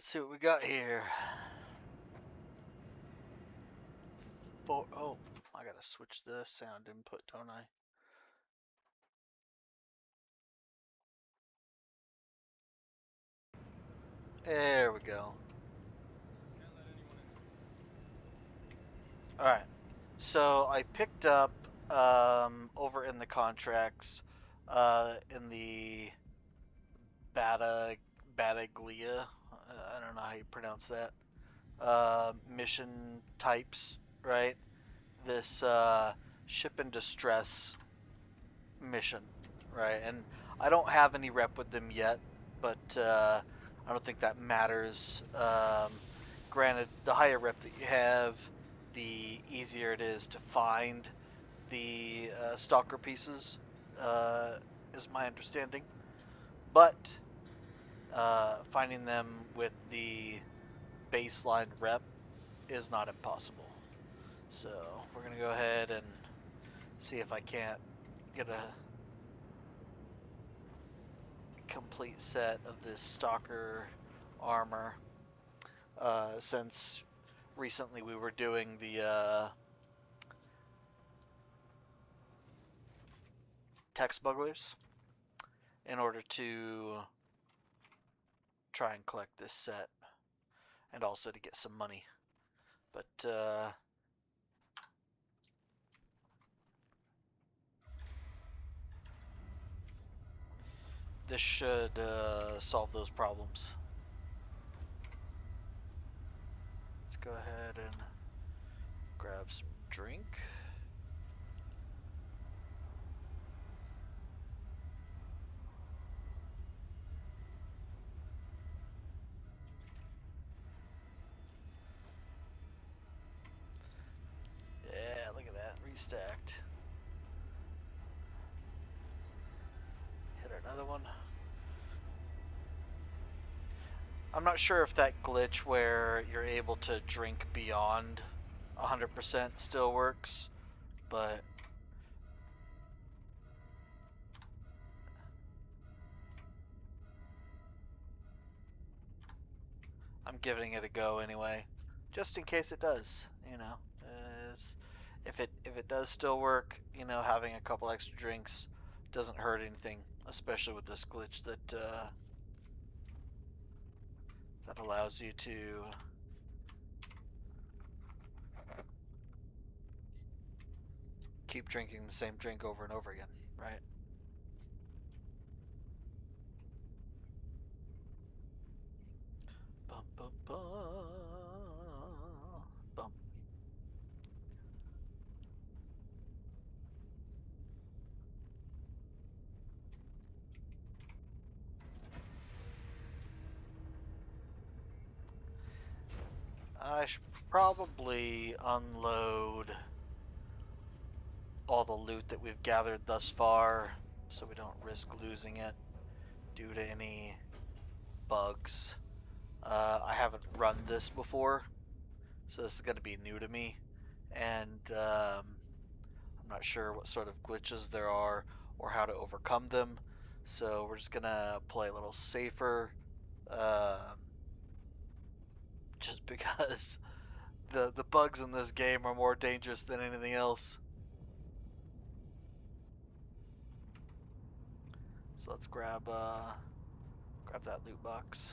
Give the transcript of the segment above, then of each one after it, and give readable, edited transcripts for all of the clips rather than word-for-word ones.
Let's see what we got here. Oh, I gotta switch the sound input, don't I? There we go. Alright, so I picked up over in the contracts in the Bata Bataglia, I don't know how you pronounce that, mission types, right? This ship in distress mission, right? And I don't have any rep with them yet, but I don't think that matters. Granted, the higher rep that you have, the easier it is to find the Stalker pieces, is my understanding. But finding them with the baseline rep is not impossible. So we're gonna go ahead and see if I can't get a complete set of this Stalker armor, since recently we were doing the tech smugglers in order to try and collect this set and also to get some money. But this should solve those problems. Let's go ahead and grab some drink. Yeah, look at that, restacked. Hit another one. I'm not sure if that glitch where you're able to drink beyond 100% still works, but I'm giving it a go anyway, just in case it does. You know, if it does still work, you know, having a couple extra drinks doesn't hurt anything, especially with this glitch that allows you to keep drinking the same drink over and over again, right? Bum, bum, bum, bum. I should probably unload all the loot that we've gathered thus far so we don't risk losing it due to any bugs. I haven't run this before, so this is going to be new to me, and I'm not sure what sort of glitches there are or how to overcome them, so we're just going to play a little safer, um, just because the bugs in this game are more dangerous than anything else. So let's grab that loot box.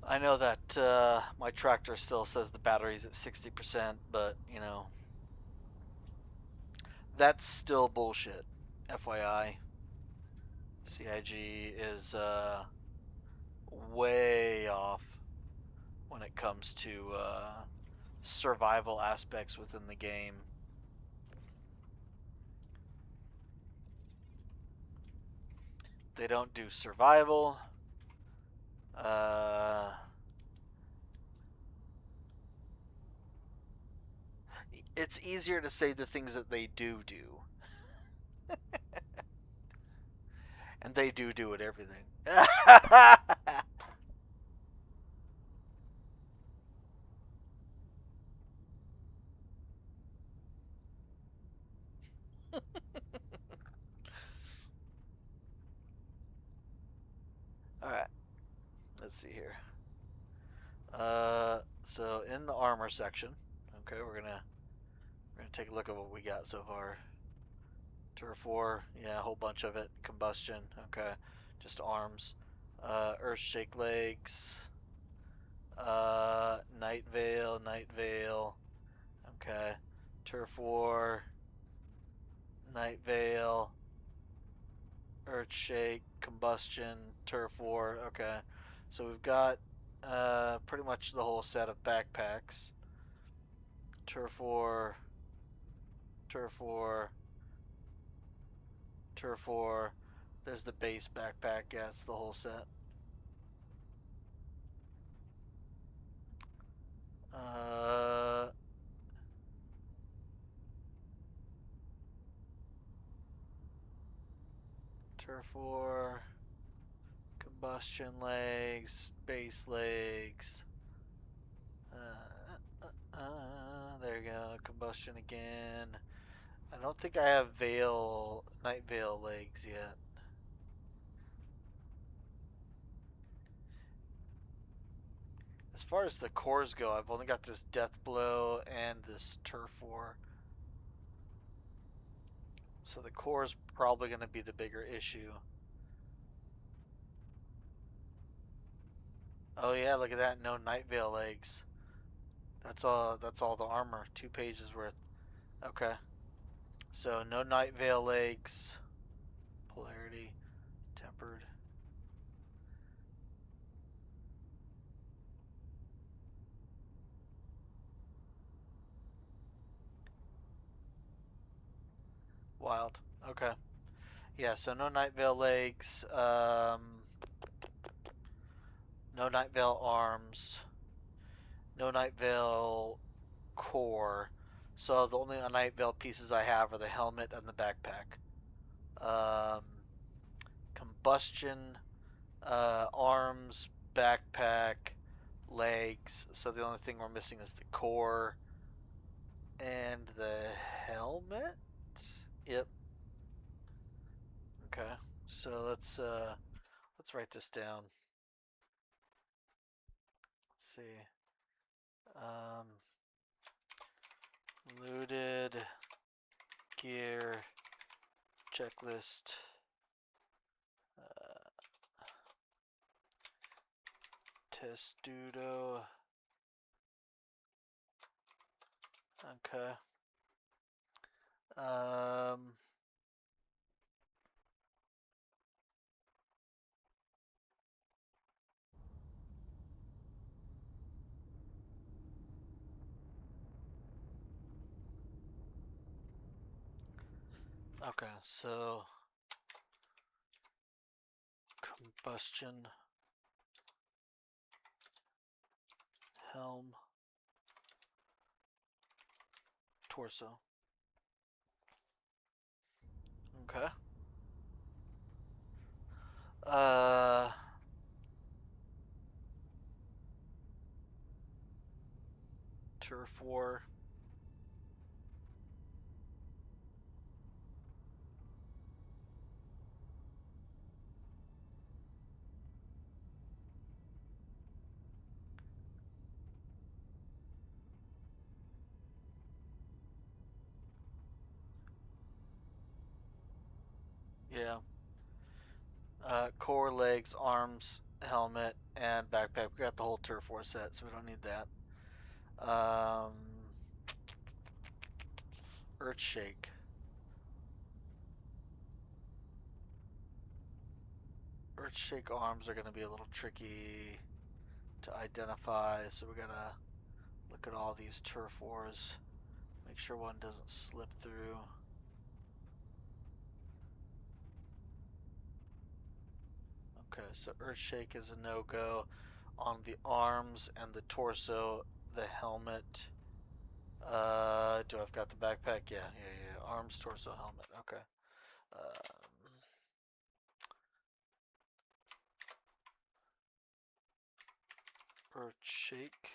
I know that my tractor still says the battery's at 60%, but you know, that's still bullshit. FYI, CIG is way off when it comes to survival aspects within the game. They don't do survival. Uh, it's easier to say the things that they do, and they do at everything. All right, let's see here. So in the armor section, okay, we're gonna take a look at what we got so far. Turf War, yeah, a whole bunch of it. Combustion, okay, just arms. Earthshake legs. Night Veil, okay. Turf War, Night Veil, Earthshake, Combustion, Turf War, okay. So we've got pretty much the whole set of backpacks. Turf War, Turf War, Turf War. There's the base backpack. Yeah, it's the whole set. Uh, Turf War, Combustion legs, base legs. There you go. Combustion again. I don't think I have Night Veil legs yet. As far as the cores go, I've only got this Death Blow and this Turf War. So the core is probably going to be the bigger issue. Oh yeah, look at that. No Night Veil legs. That's all the armor. 2 pages worth. Okay. So no Night Veil legs. Polarity. Tempered. Wild. Okay. Yeah, so no Night Veil legs. No Night Veil arms. No Night Veil core. So the only Night Veil pieces I have are the helmet and the backpack. Um, Combustion, arms, backpack, legs. So the only thing we're missing is the core and the helmet. Yep. Okay. So let's write this down. Let's see. Um, Looted gear checklist. Testudo. Okay. Um, okay, so combustion, helm, torso. Okay. Uh, turf war. Yeah. Core, legs, arms, helmet, and backpack. We got the whole turf war set, so we don't need that. Earthshake. Earthshake arms are going to be a little tricky to identify, so we gotta look at all these turf wars. Make sure one doesn't slip through. Okay, so Earthshake is a no-go on the arms and the torso, the helmet. Do I've got the backpack? Yeah. Arms, torso, helmet. Okay. Earthshake.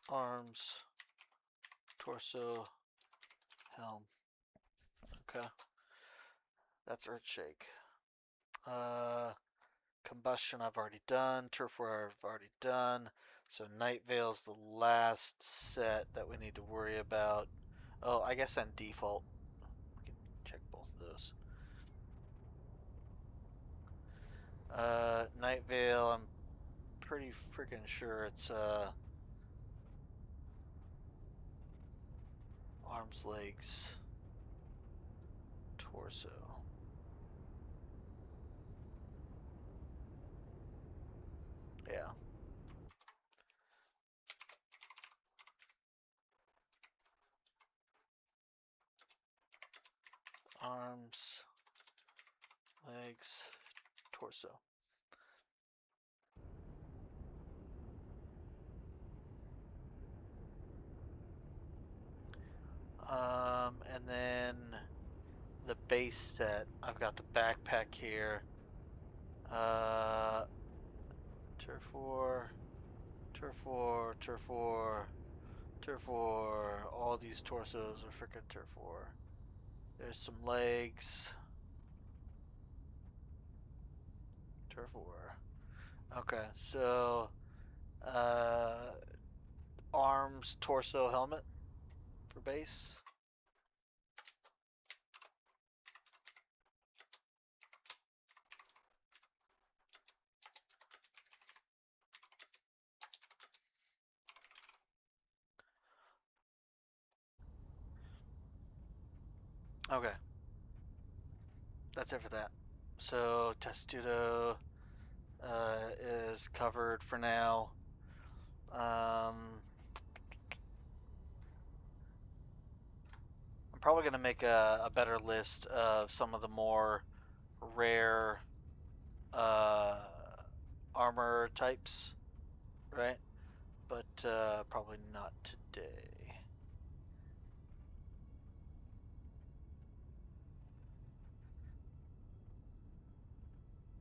Arms, torso, helm. Okay. That's Earthshake. Combustion I've already done. Turf War I've already done. So Night Veil's the last set that we need to worry about. Oh, I guess on default. We can check both of those. Night Veil, I'm pretty freaking sure it's arms, legs, torso. Yeah. Arms, legs, torso. And then the base set, I've got the backpack here. Turf War, Turf War, Turf War, Turf War. All these torsos are freaking Turf War. There's some legs. Turf War. Okay, so arms, torso, helmet for base. Okay, that's it for that. So Testudo is covered for now. I'm probably going to make a better list of some of the more rare armor types, right? But probably not today.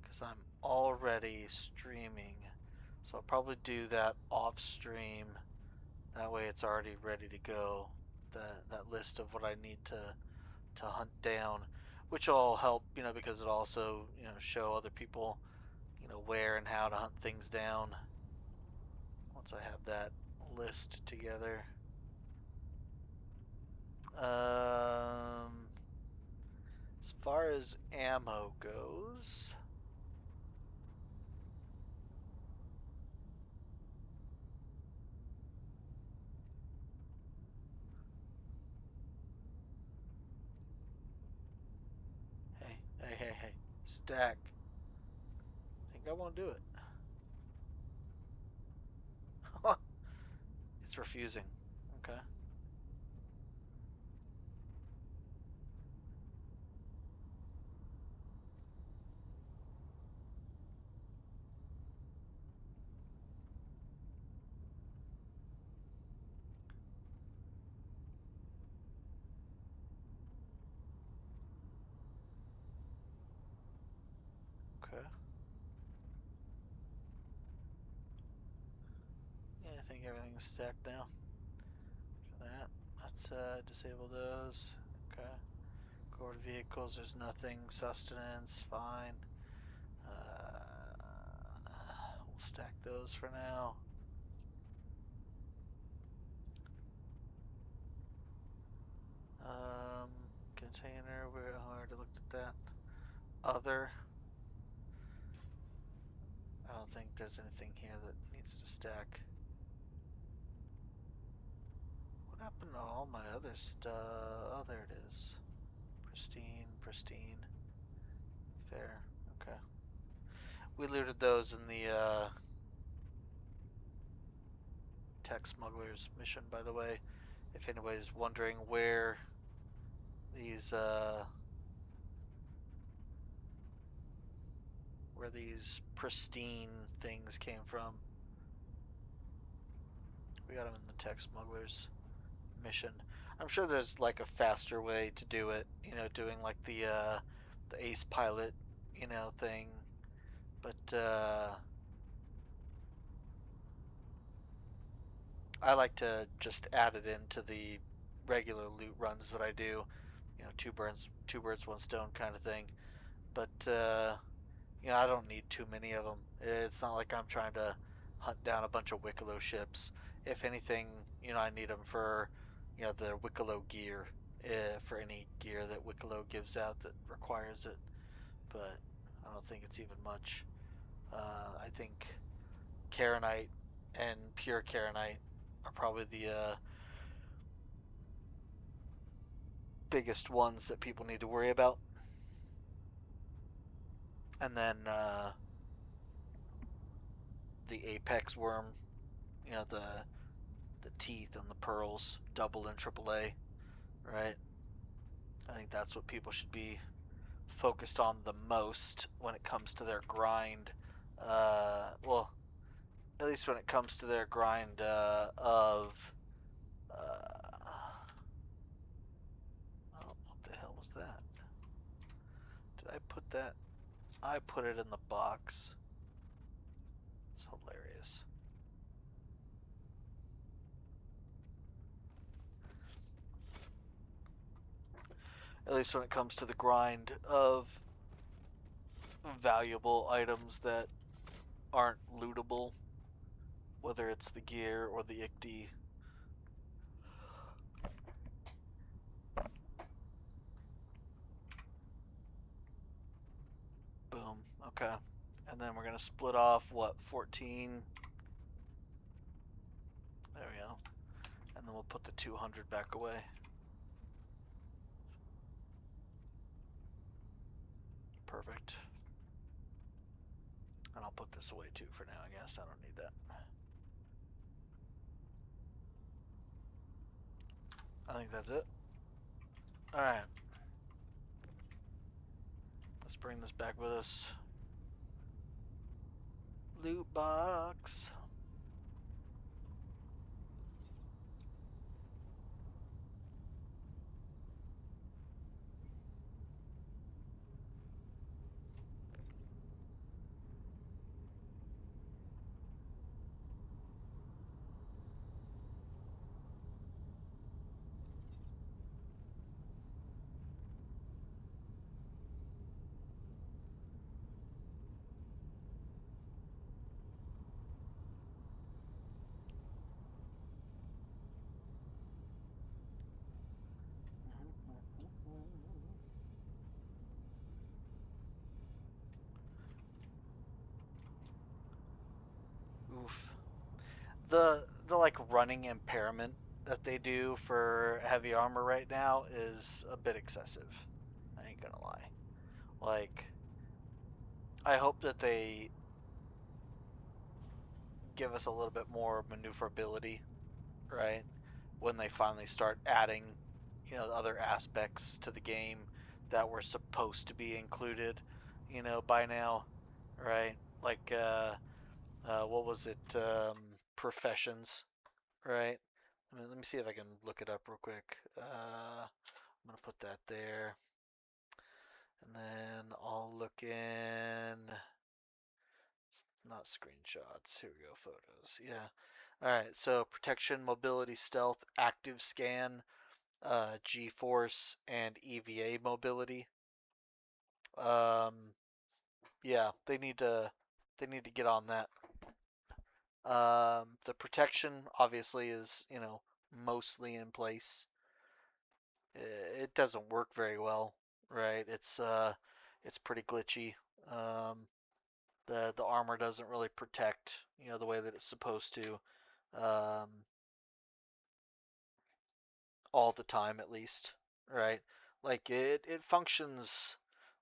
Because I'm already streaming. So I'll probably do that off stream. That way it's already ready to go. That list of what I need to hunt down, which will help, because it also, show other people, where and how to hunt things down. Once I have that list together. As far as ammo goes, hey, stack. I think I won't do it. It's refusing. Okay. Okay. Yeah, I think everything's stacked now. For that, let's disable those. Okay. Core vehicles, there's nothing. Sustenance, fine. We'll stack those for now. Container, we already looked at that. Other. I don't think there's anything here that needs to stack. What happened to all my other stuff? Oh, there it is. Pristine. Fair. Okay. We looted those in the tech smugglers mission, by the way. If anybody's wondering where these where these pristine things came from. We got them in the tech smugglers mission. I'm sure there's like a faster way to do it, doing like the ace pilot, thing. But I like to just add it into the regular loot runs that I do. Two birds, one stone kind of thing. But I don't need too many of them. It's not like I'm trying to hunt down a bunch of Wicklow ships. If anything, I need them for, the Wicklow gear, for any gear that Wicklow gives out that requires it. But I don't think it's even much. I think Karenite and pure Karenite are probably the biggest ones that people need to worry about. And then the apex worm, the teeth and the pearls, double and triple A, right? I think that's what people should be focused on the most when it comes to their grind. Well, at least when it comes to their grind of. Oh, what the hell was that? Did I put that? I put it in the box. It's hilarious. At least when it comes to the grind of valuable items that aren't lootable, whether it's the gear or the ICD. Boom. Okay. And then we're going to split off, 14? There we go. And then we'll put the 200 back away. Perfect. And I'll put this away too for now, I guess. I don't need that. I think that's it. Alright. Let's bring this back with us. Loot box. Oof. The like running impairment that they do for heavy armor right now is a bit excessive. I ain't gonna lie. Like, I hope that they give us a little bit more maneuverability, right? When they finally start adding, other aspects to the game that were supposed to be included, by now, right? Like, what was it? Professions, right? Let me see if I can look it up real quick. I'm gonna put that there, and then I'll look in. Not screenshots. Here we go. Photos. Yeah. All right. So protection, mobility, stealth, active scan, G-force, and EVA mobility. Yeah, they need to get on that. The protection obviously is, mostly in place. It doesn't work very well, right? It's pretty glitchy. Um, the armor doesn't really protect, the way that it's supposed to, um, all the time at least, right? Like it functions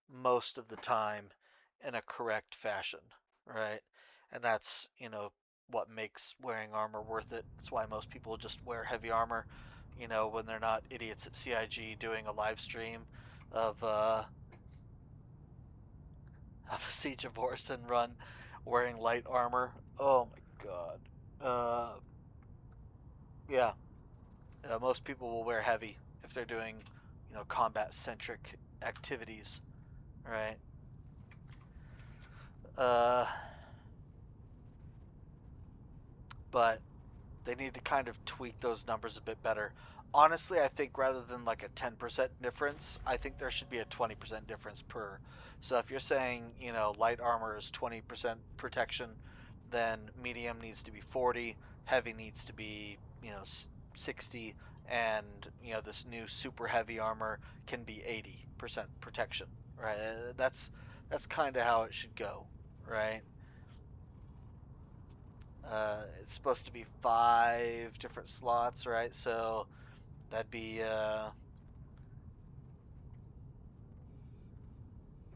most of the time in a correct fashion, right? And that's, what makes wearing armor worth it. That's why most people just wear heavy armor, when they're not idiots at CIG doing a live stream of have a Siege of Orison run wearing light armor. Oh my god. Uh, yeah. Most people will wear heavy if they're doing, combat centric activities, right? Uh, but they need to kind of tweak those numbers a bit better. Honestly, I think rather than like a 10% difference, I think there should be a 20% difference per. So if you're saying, light armor is 20% protection, then medium needs to be 40, heavy needs to be, 60, and, this new super heavy armor can be 80% protection, right? That's kind of how it should go, right? It's supposed to be 5 different slots, right? So that'd be if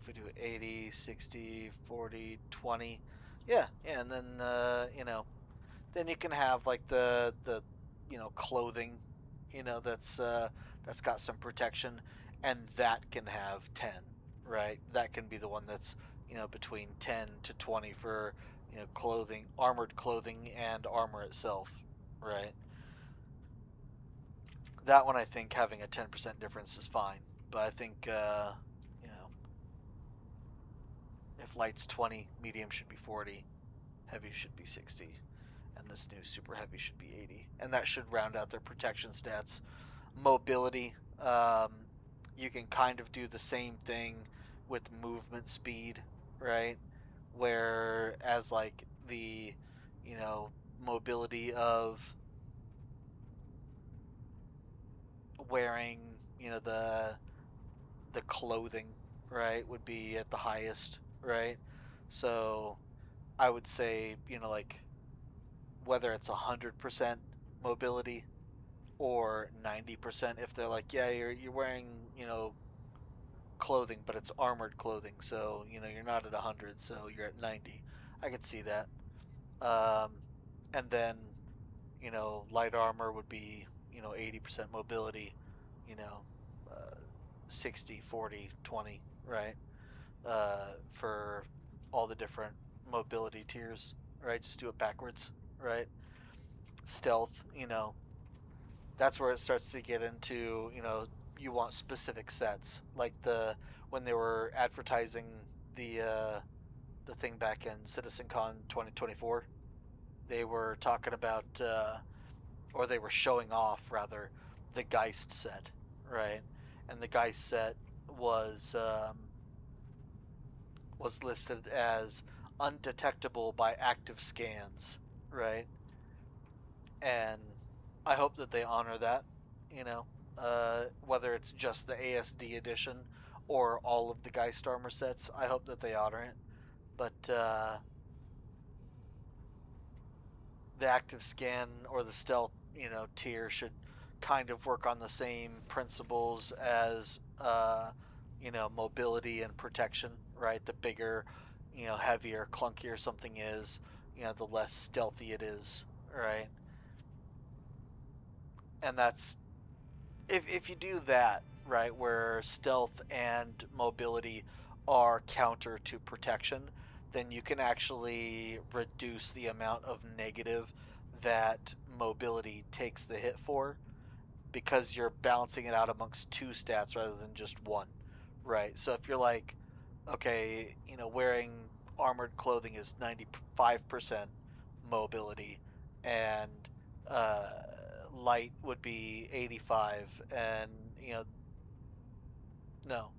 we do 80, 60, 40, 20. Yeah, and then then you can have like the clothing, that's got some protection, and that can have 10, right? That can be the one that's between 10 to 20 for clothing, armored clothing, and armor itself, right? That one I think having a 10% difference is fine, but I think you know if light's 20, medium should be 40, heavy should be 60, and this new super heavy should be 80, and that should round out their protection stats. Mobility, you can kind of do the same thing with movement speed, right? Whereas like the mobility of wearing the clothing, right, would be at the highest, right? So I would say, like whether it's 100% mobility or 90%, if they're like, yeah, you're wearing, clothing, but it's armored clothing, so you're not at 100, so you're at 90. I could see that. Um, and then light armor would be 80% mobility, you know, uh, 60, 40, 20, right? For all the different mobility tiers, right? Just do it backwards, right? Stealth, that's where it starts to get into, you want specific sets, like when they were advertising the thing back in CitizenCon 2024, they were talking about or they were showing off rather the Geist set, right? And the Geist set was was listed as undetectable by active scans, right? And I hope that they honor that, you know, whether it's just the ASD edition or all of the Geist armor sets. I hope that they honor it. But the active scan or the stealth, tier should kind of work on the same principles as mobility and protection, right? The bigger, heavier, clunkier something is, the less stealthy it is, right? And that's if you do that, right, where stealth and mobility are counter to protection, then you can actually reduce the amount of negative that mobility takes the hit for, because you're balancing it out amongst two stats rather than just one, right? So if you're like, okay, wearing armored clothing is 95% mobility, and uh, light would be 85, and no,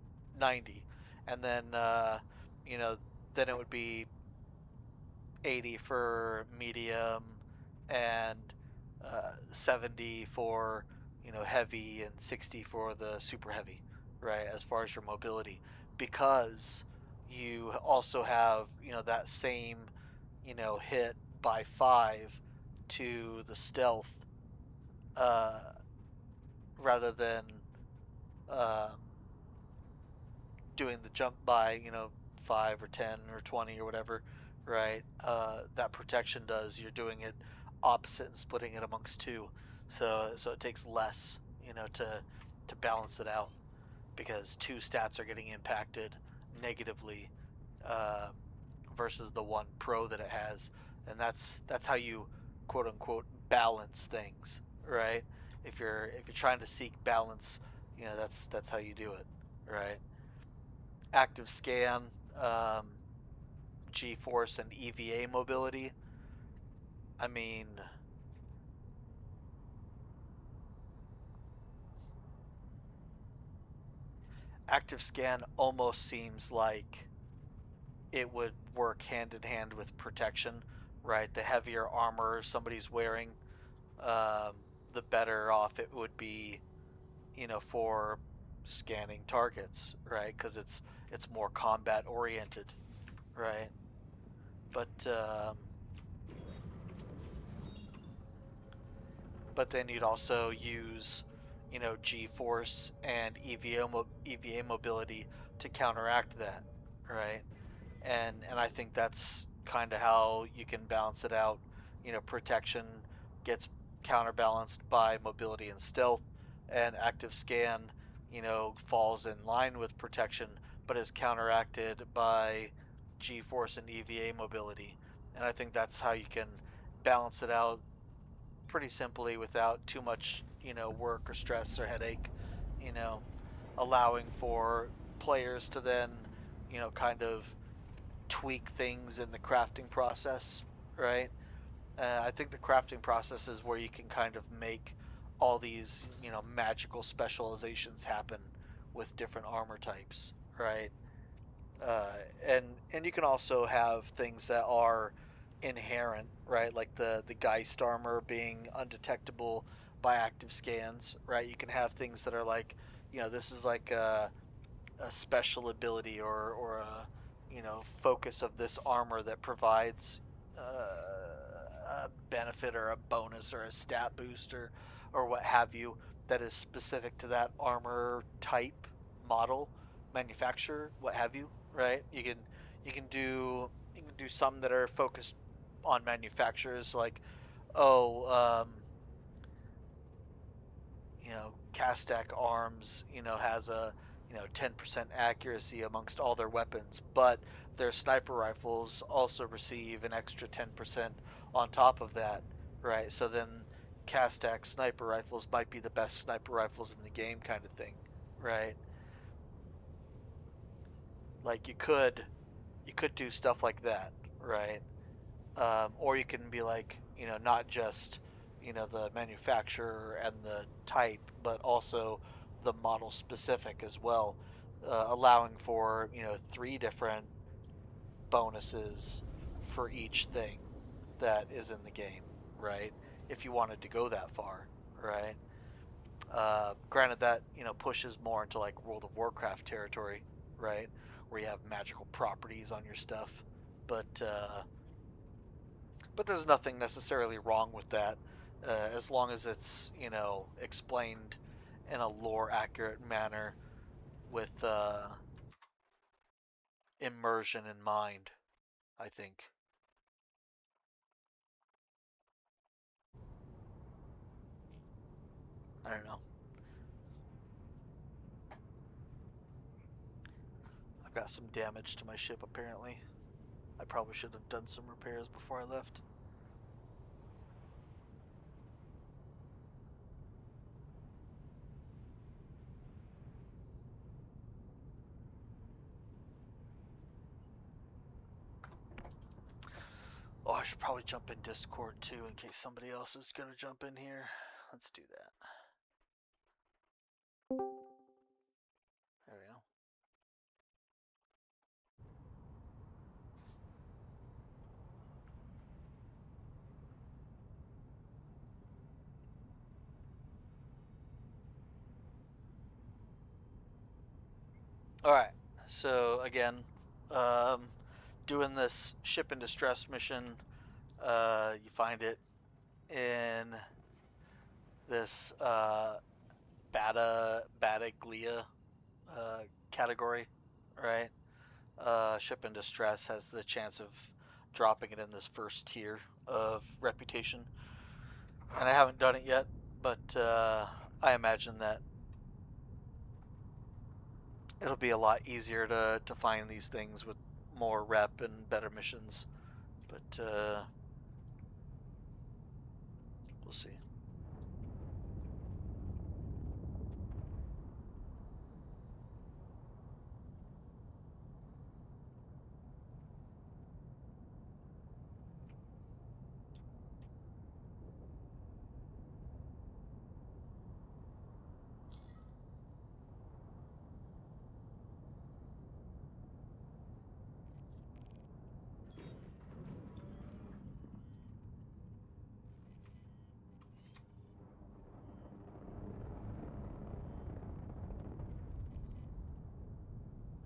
90, and then you know then it would be 80 for medium, and 70 for heavy, and 60 for the super heavy, right? As far as your mobility, because you also have that same hit by 5 to the stealth, uh, rather than um, doing the jump by 5 or 10 or 20 or whatever, right? That protection does. You're doing it opposite and splitting it amongst two, so it takes less to balance it out, because two stats are getting impacted negatively uh, versus the one pro that it has, and that's how you quote unquote balance things, right? If you're trying to seek balance, that's how you do it, right? Active scan, G-force, and EVA mobility. I mean, active scan almost seems like it would work hand in hand with protection, right? The heavier armor somebody's wearing, the better off it would be, for scanning targets, right? Because it's more combat oriented, right? But then you'd also use, G-force and EVA mobility to counteract that, right? And I think that's kind of how you can balance it out. Protection gets counterbalanced by mobility and stealth, and active scan, falls in line with protection, but is counteracted by G-force and EVA mobility. And I think that's how you can balance it out pretty simply without too much, work or stress or headache, you know, allowing for players to then, kind of tweak things in the crafting process, right? I think the crafting process is where you can kind of make all these, magical specializations happen with different armor types, right? uh, and you can also have things that are inherent, right? Like the Geist armor being undetectable by active scans, right? You can have things that are like, this is like a special ability or a focus of this armor that provides a benefit or a bonus or a stat boost or what have you that is specific to that armor type, model, manufacturer, what have you, right? You can do some that are focused on manufacturers, like, oh, Castak Arms, has a 10% accuracy amongst all their weapons, but their sniper rifles also receive an extra 10% on top of that, right? So then Castak sniper rifles might be the best sniper rifles in the game, kind of thing, right? Like you could do stuff like that, right? Or you can be like, not just, the manufacturer and the type, but also the model specific as well, allowing for, three different bonuses for each thing that is in the game, right? If you wanted to go that far, right? Granted, that pushes more into like World of Warcraft territory, right, where you have magical properties on your stuff, but there's nothing necessarily wrong with that, as long as it's explained in a lore accurate manner with immersion in mind. I think. I don't know. I've got some damage to my ship apparently. I probably should have done some repairs before I left. Oh, I should probably jump in Discord too in case somebody else is gonna jump in here. Let's do that. There we go. All right. So again, um, doing this ship in distress mission. You find it in this Bataglia uh, category, right? Ship in distress has the chance of dropping it in this first tier of reputation, and I haven't done it yet, but I imagine that it'll be a lot easier to find these things with more rep and better missions. But we'll see.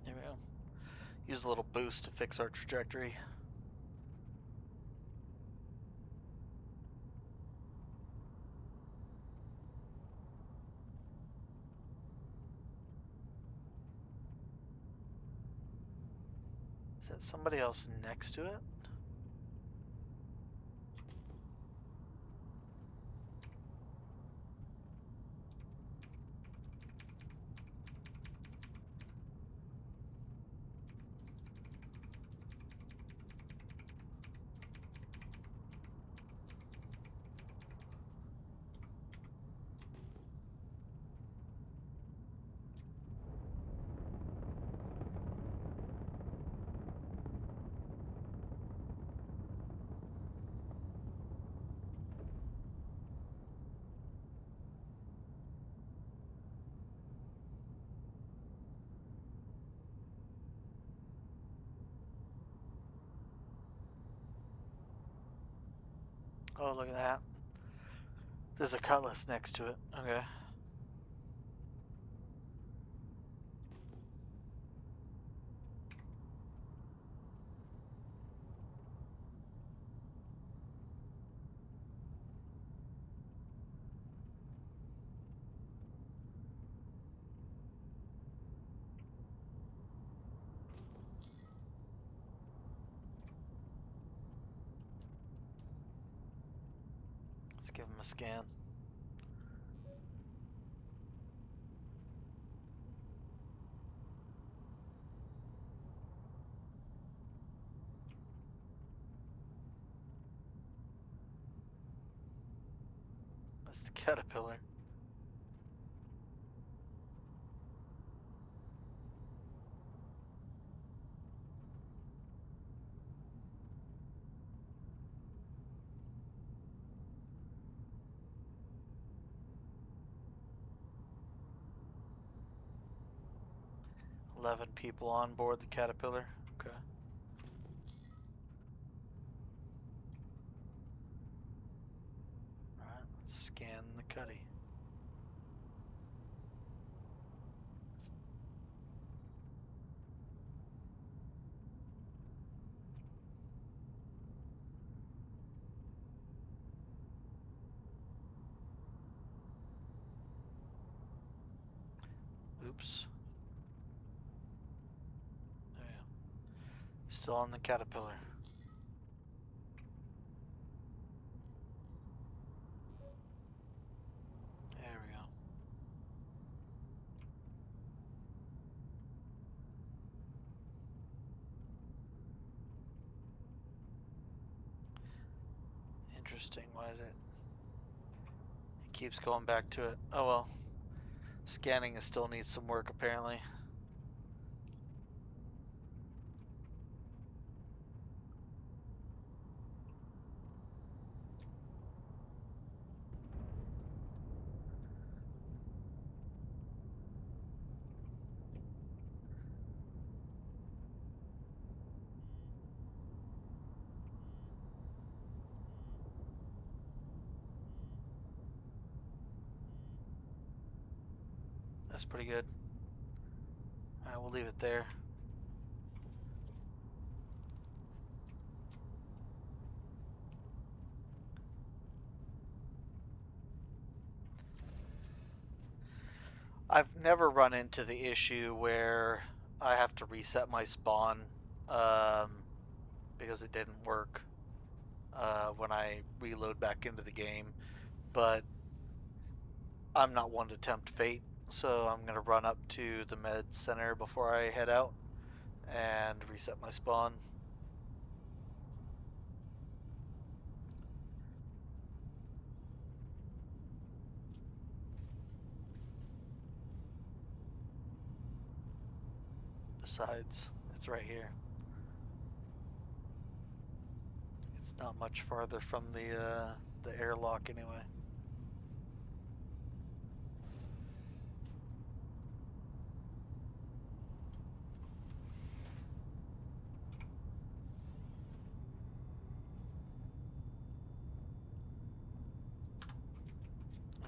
There we go. Use a little boost to fix our trajectory. Is that somebody else next to it? Oh, look at that. There's a cutlass next to it. Okay. Let's give him a scan. That's the caterpillar. $11 people on board the caterpillar. Okay. Alright, let's scan the cuddy. Oops. There we go. Still on the caterpillar. There we go. Interesting. Why is it? It keeps going back to it. Oh well. Scanning still needs some work apparently. That's pretty good. Alright, we'll leave it there. I've never run into the issue where I have to reset my spawn um, because it didn't work when I reload back into the game. But I'm not one to tempt fate, so I'm gonna run up to the med center before I head out and reset my spawn. Besides, it's right here. It's not much farther from the airlock anyway.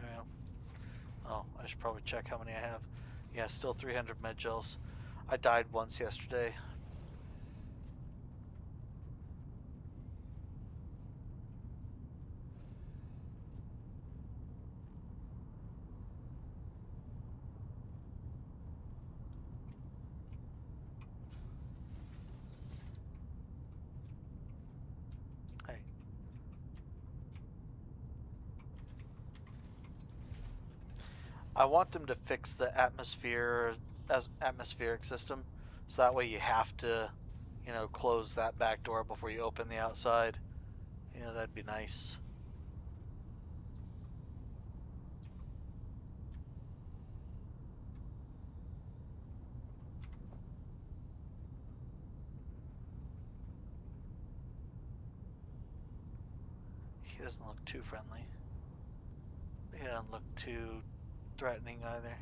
Yeah. Oh, I should probably check how many I have. Yeah, still 300 med gels. I died once yesterday. Hey. I want them to fix the atmospheric system, so that way you have to, close that back door before you open the outside. That'd be nice. He doesn't look too friendly. He doesn't look too threatening either.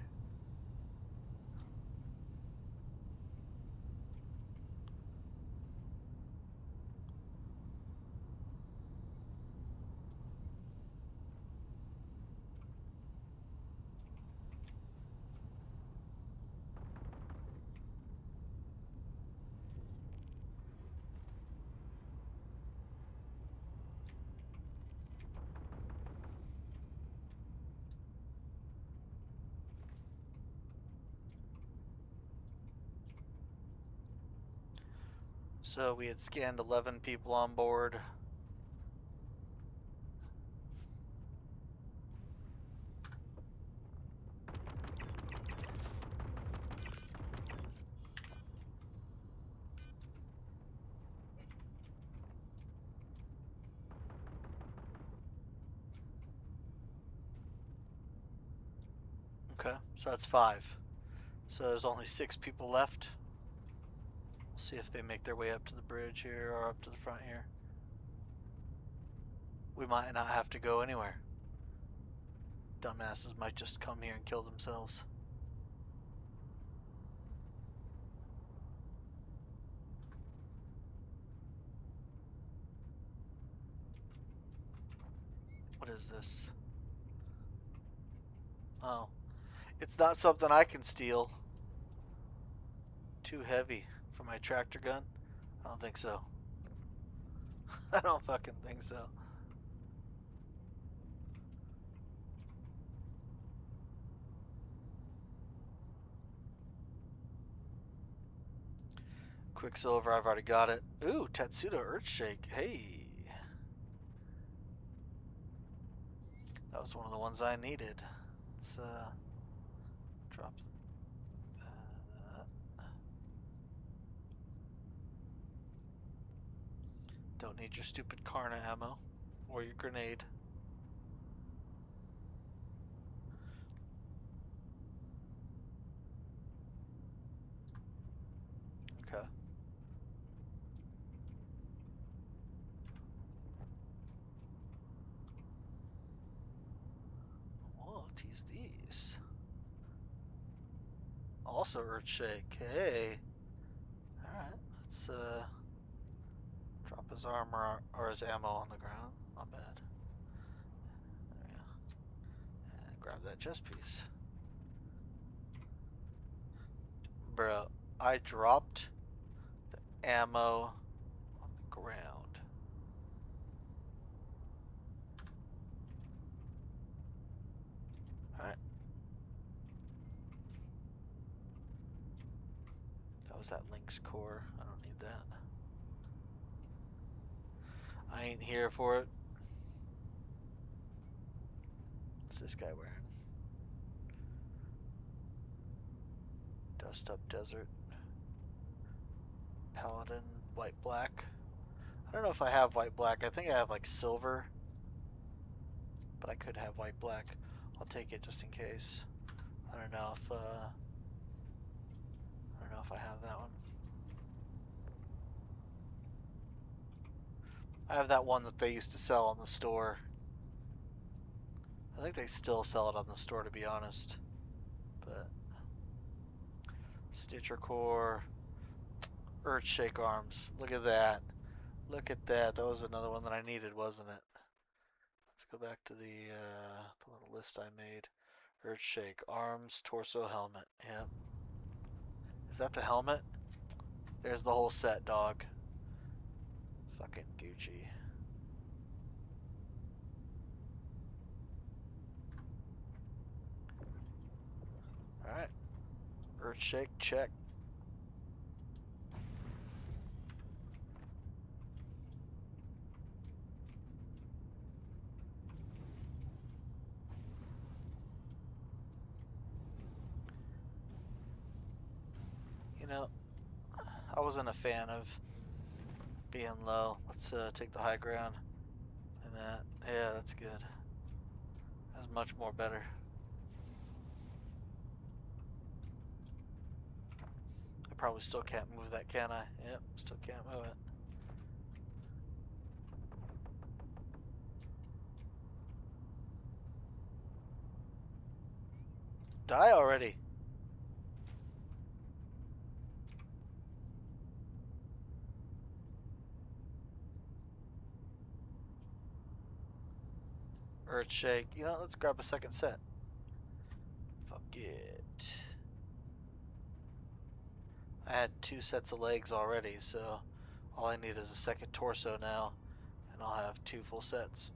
So we had scanned 11 people on board. Okay, so that's 5. So there's only 6 people left. We'll see if they make their way up to the bridge here or up to the front here. We might not have to go anywhere. Dumbasses might just come here and kill themselves. What is this? Oh. It's not something I can steal. Too heavy for my tractor gun? I don't think so. I don't fucking think so. Quicksilver, I've already got it. Ooh, Tetsuda Earthshake. Hey. That was one of the ones I needed. Let's drop that. Don't need your stupid Karna ammo or your grenade. Okay. Whoa, tease these. Also Earthshake. Hey. Alright, let's drop his armor or his ammo on the ground. Not bad. There we go. And grab that chest piece. Bro, I dropped the ammo on the ground. Alright. That was that Lynx core. I don't need that. I ain't here for it. What's this guy wearing? Dust up desert. Paladin, white black. I don't know if I have white black. I think I have like silver, but I could have white black. I'll take it just in case. I don't know if I have that one. I have that one that they used to sell on the store. I think they still sell it on the store, to be honest. But Stitcher Core, Earthshake Arms. Look at that. Look at that. That was another one that I needed, wasn't it? Let's go back to the little list I made. Earthshake Arms, Torso, Helmet. Yep. Is that the helmet? There's the whole set, dog. Fucking Gucci. Alright. Earthshake, check. You know, I wasn't a fan of being low. Let's take the high ground. And that. Yeah, that's good. That's much more better. I probably still can't move that, can I? Yep, still can't move it. Die already. Earthshake. You know, let's grab a second set. Fuck it. I had 2 sets of legs already, so all I need is a second torso now, and I'll have 2 full sets.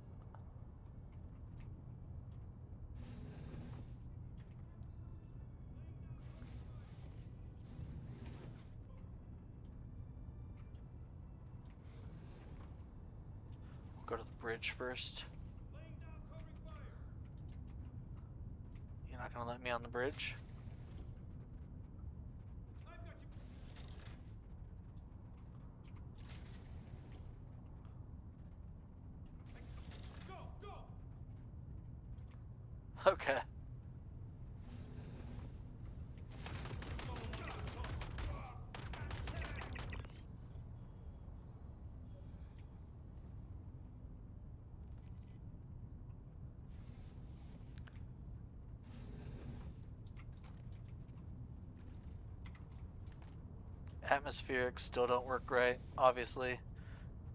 We'll go to the bridge first. You're not gonna let me on the bridge? Okay. Atmospherics still don't work right, obviously.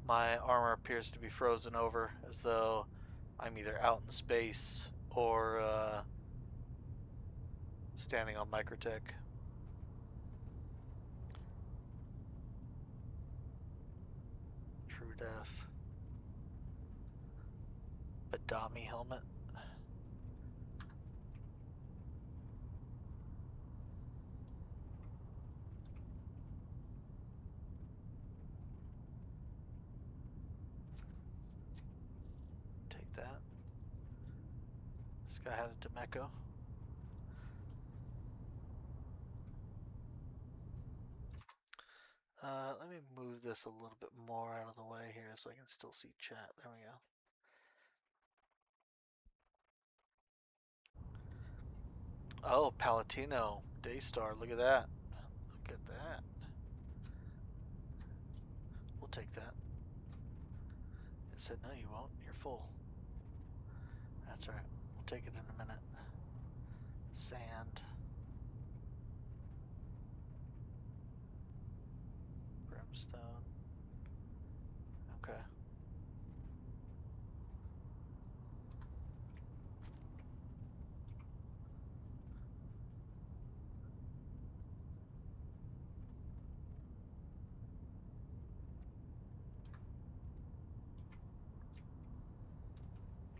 My armor appears to be frozen over, as though I'm either out in space or standing on Microtech. True Death. Badami helmet. Take that. This guy had a Demeco. Let me move this a little bit more out of the way here so I can still see chat. There we go. Oh, Palatino. Daystar. Look at that. Look at that. We'll take that. It said, no, you won't. You're full. That's alright. We'll take it in a minute. Sand. Brimstone. Okay.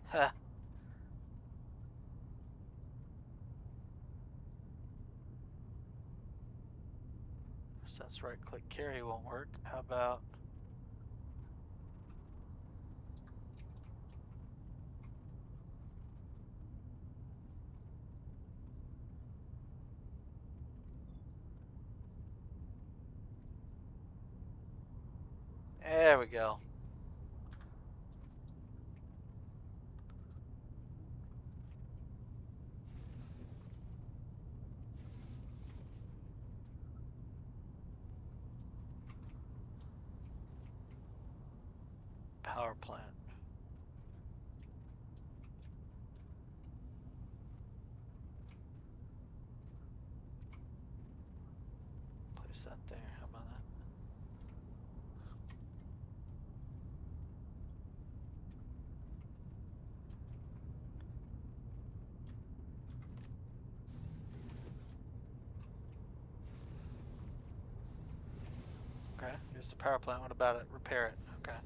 Ha! Since right click carry won't work, how about There we go. Power plant. Place that there. How about that? Okay, here's the power plant. What about it? Repair it. Okay.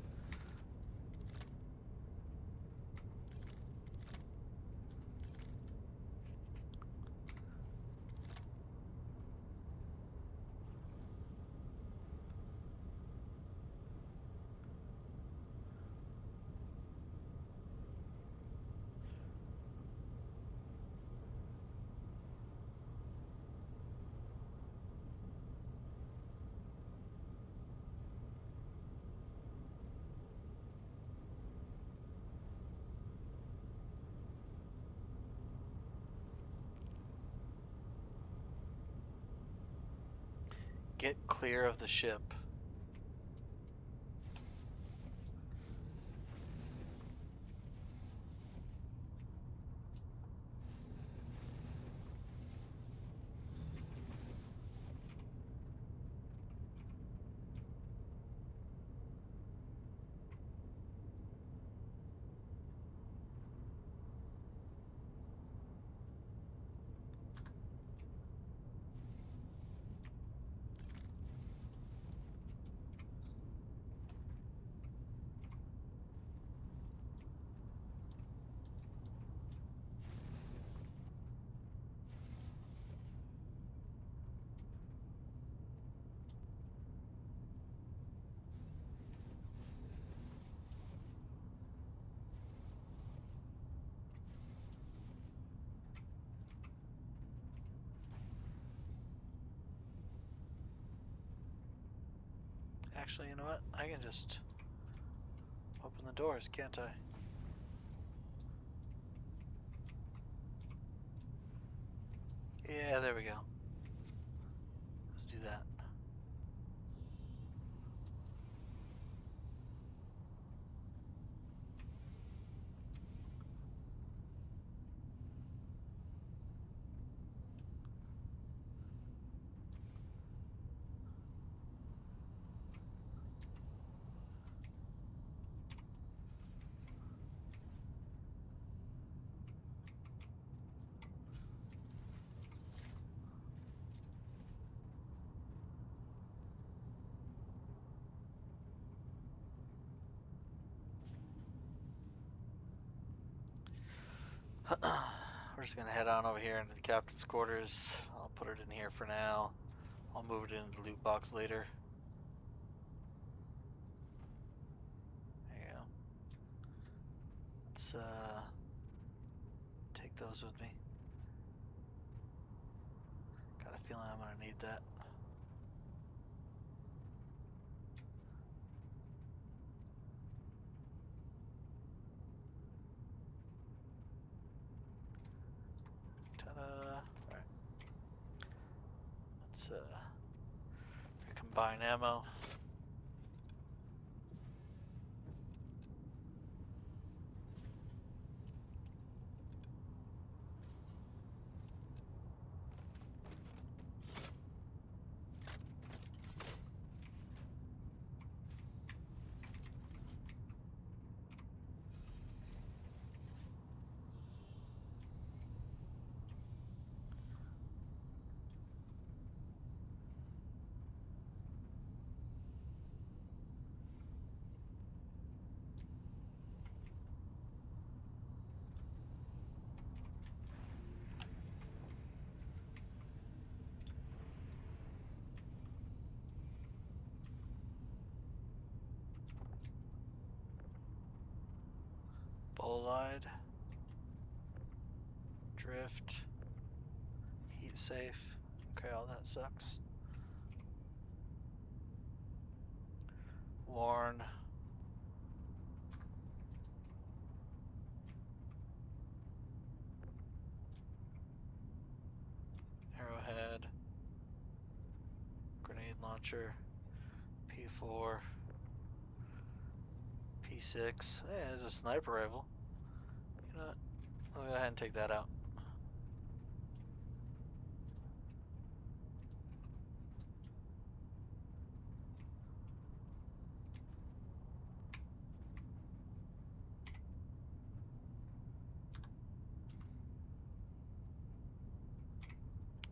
Get clear of the ship. Actually, you know what? I can just open the doors, can't I? Yeah, there we go. Let's do that. We're just gonna head on over here into the captain's quarters. I'll put it in here for now. I'll move it into the loot box later. There you go. Let's take those with me. Got a feeling I'm gonna need that. Ta-da! Alright. Let's combine ammo. Bolide. Drift. Heat safe. Okay, all that sucks. Warren. Arrowhead. Grenade launcher. P4. P6. Hey, there's a sniper rifle. You know what? I'll go ahead and take that out.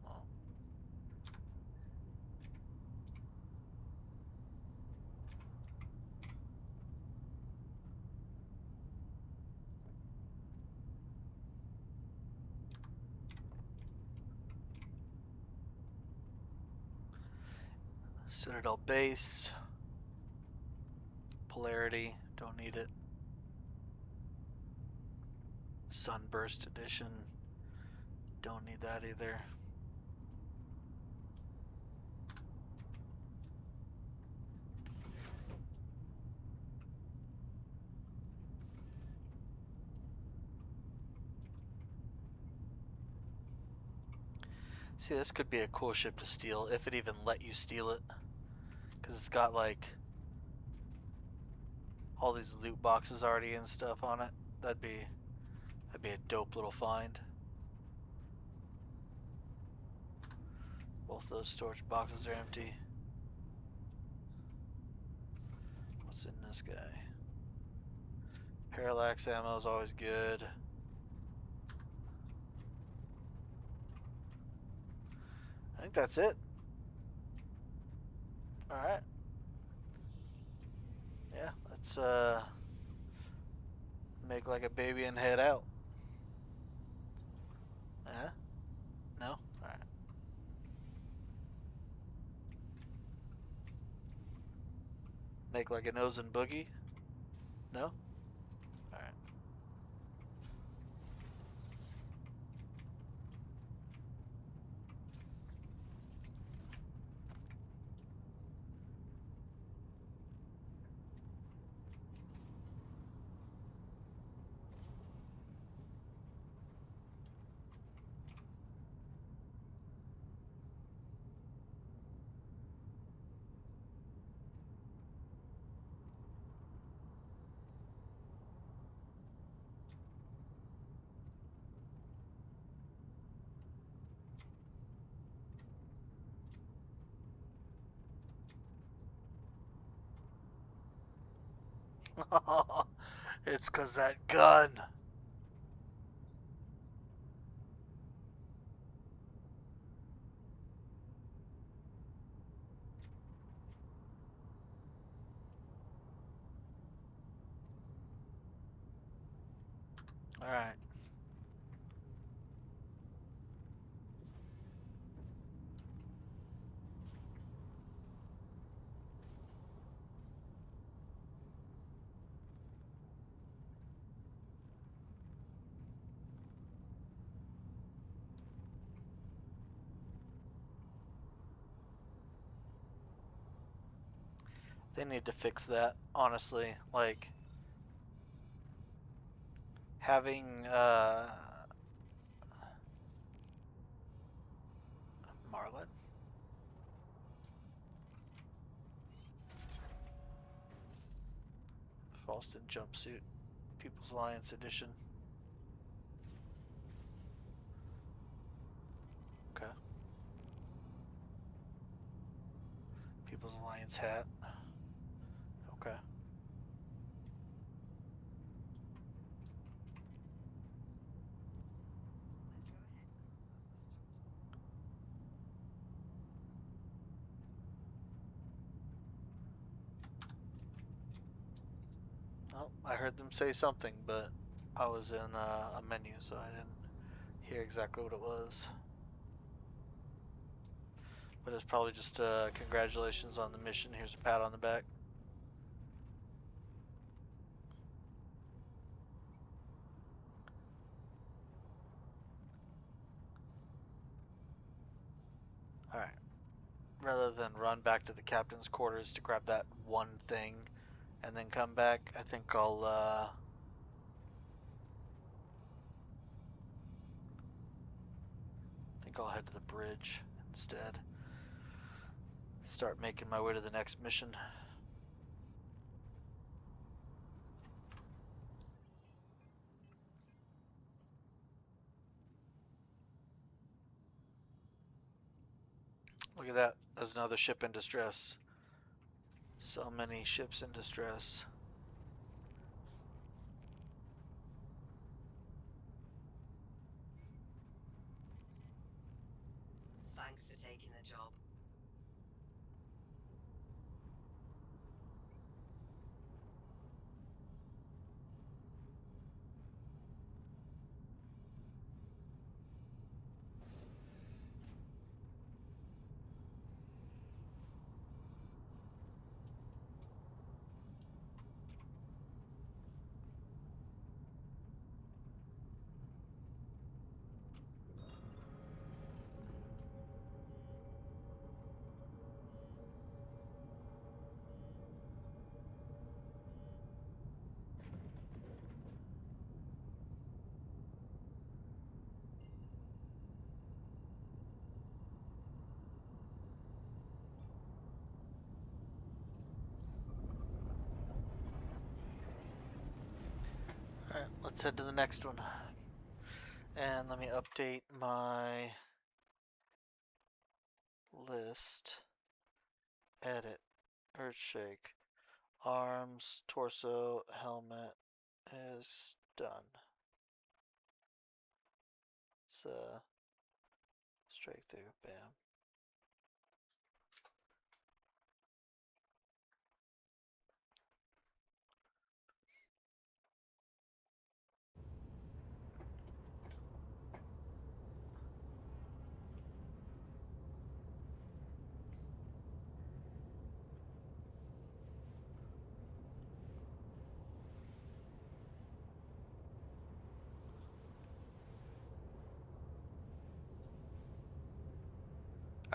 Oh. Citadel base. Polarity. Don't need it. Sunburst edition. Don't need that either. See, this could be a cool ship to steal if it even let you steal it. Because it's got like all these loot boxes already and stuff on it. That'd be a dope little find. Both those storage boxes are empty. What's in this guy? Parallax ammo is always good. I think that's it. Alright. Yeah, let's make like a baby and head out. Yeah? No? Alright. Make like a nose and boogie? No? Alright. It's 'cause that gun. Alright. They need to fix that, honestly. Like, having, Marlin? Falston jumpsuit. People's Alliance edition. Okay. People's Alliance hat. Okay. Well, I heard them say something, but I was in a menu, so I didn't hear exactly what it was. But it's probably just congratulations on the mission. Here's a pat on the back. Alright. Rather than run back to the captain's quarters to grab that one thing and then come back. I think I'll head to the bridge instead. Start making my way to the next mission. Look at that. There's another ship in distress. So many ships in distress. Thanks for taking the job. Alright, let's head to the next one. And let me update my list. Edit. Earthshake. Arms, torso, helmet is done. Let's strike through. Bam.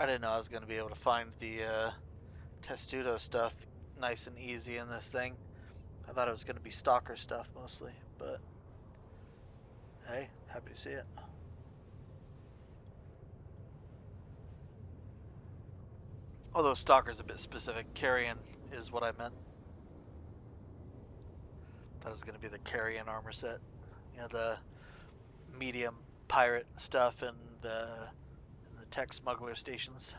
I didn't know I was going to be able to find the Testudo stuff nice and easy in this thing. I thought it was going to be Stalker stuff mostly, but hey, happy to see it. Although Stalker's a bit specific, Carrion is what I meant. That was going to be the Carrion armor set. You know, the medium pirate stuff and the tech smuggler stations.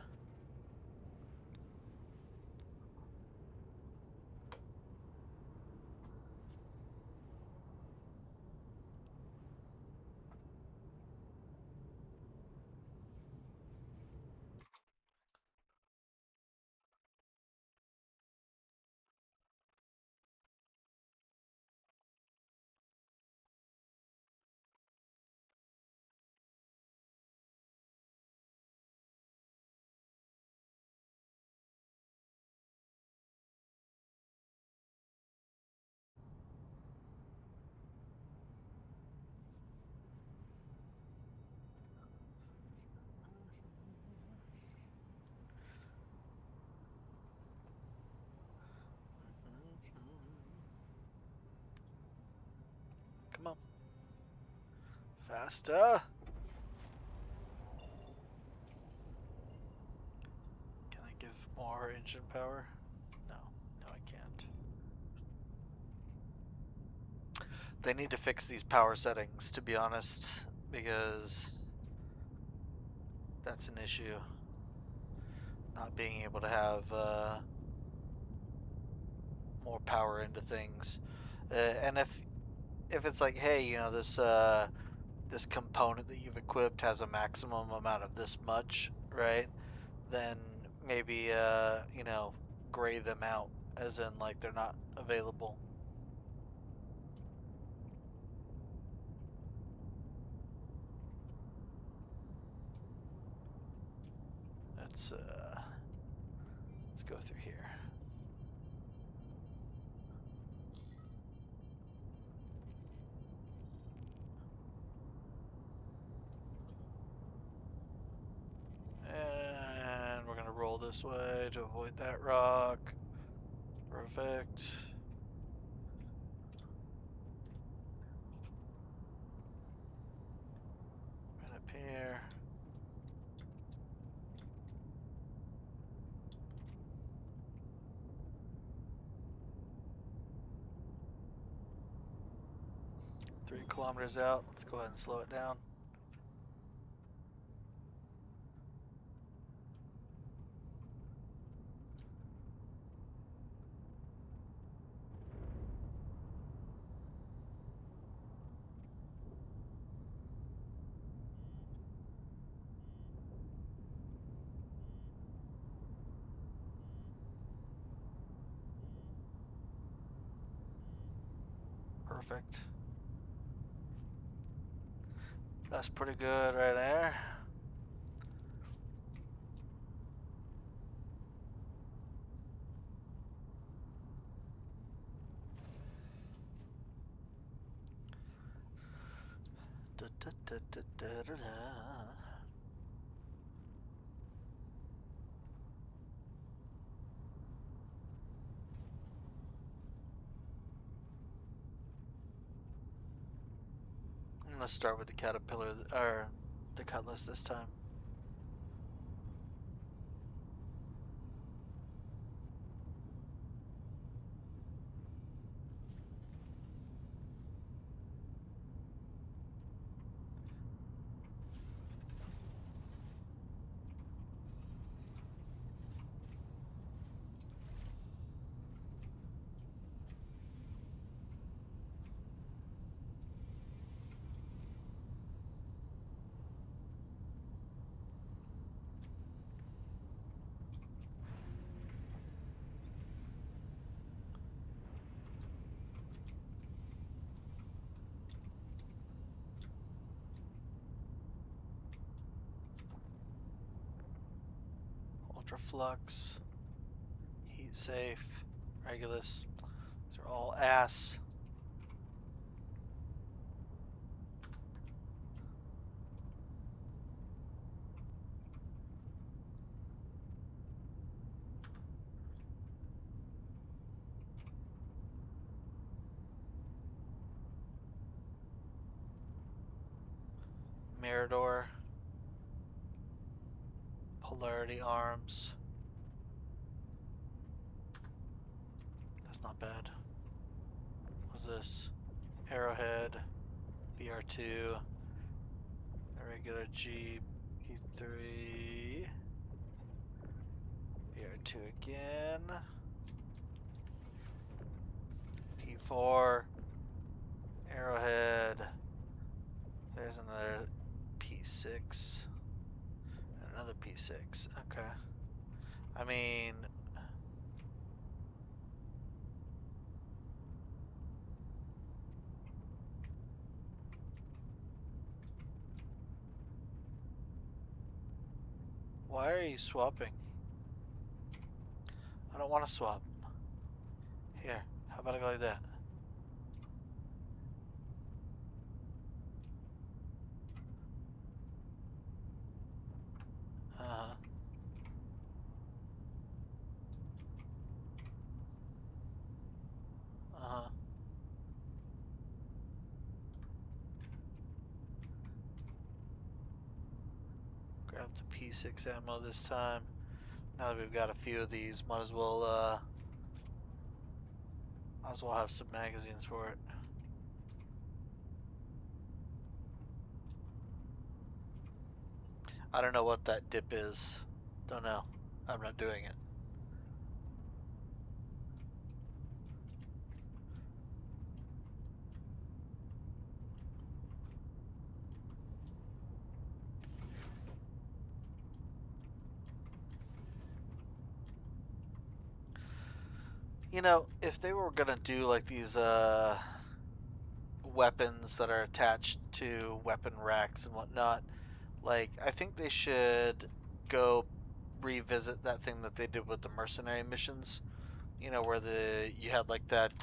Come on. Faster. Can I give more engine power? No. No, I can't. They need to fix these power settings, to be honest, because that's an issue. Not being able to have more power into things. And if it's like, hey, you know, this component that you've equipped has a maximum amount of this much, right? Then maybe you know, gray them out, as in like they're not available. Let's go through here. And we're gonna roll this way to avoid that rock. Perfect. here. Three kilometers out. Let's go ahead and slow it down. Perfect. That's pretty good right there. Da, da, da, da, da, da, da. I'm gonna start with the caterpillar or the cutlass this time. Ultra flux, heat safe, Regulus. These are all ass. Mirador, polarity arms. That's not bad. What's this? Arrowhead, BR2, irregular G, P3, BR2 again, P4, Arrowhead. There's another P6 and another P6. Okay. I mean, why are you swapping? I don't want to swap. Here, how about I go like that? Uh-huh. Uh-huh. Grab the P6 ammo this time. Now that we've got a few of these, might as well have some magazines for it. I don't know what that dip is. Don't know. I'm not doing it. You know, if they were gonna do like these weapons that are attached to weapon racks and whatnot, like I think they should go revisit that thing that they did with the mercenary missions. You know, where you had like that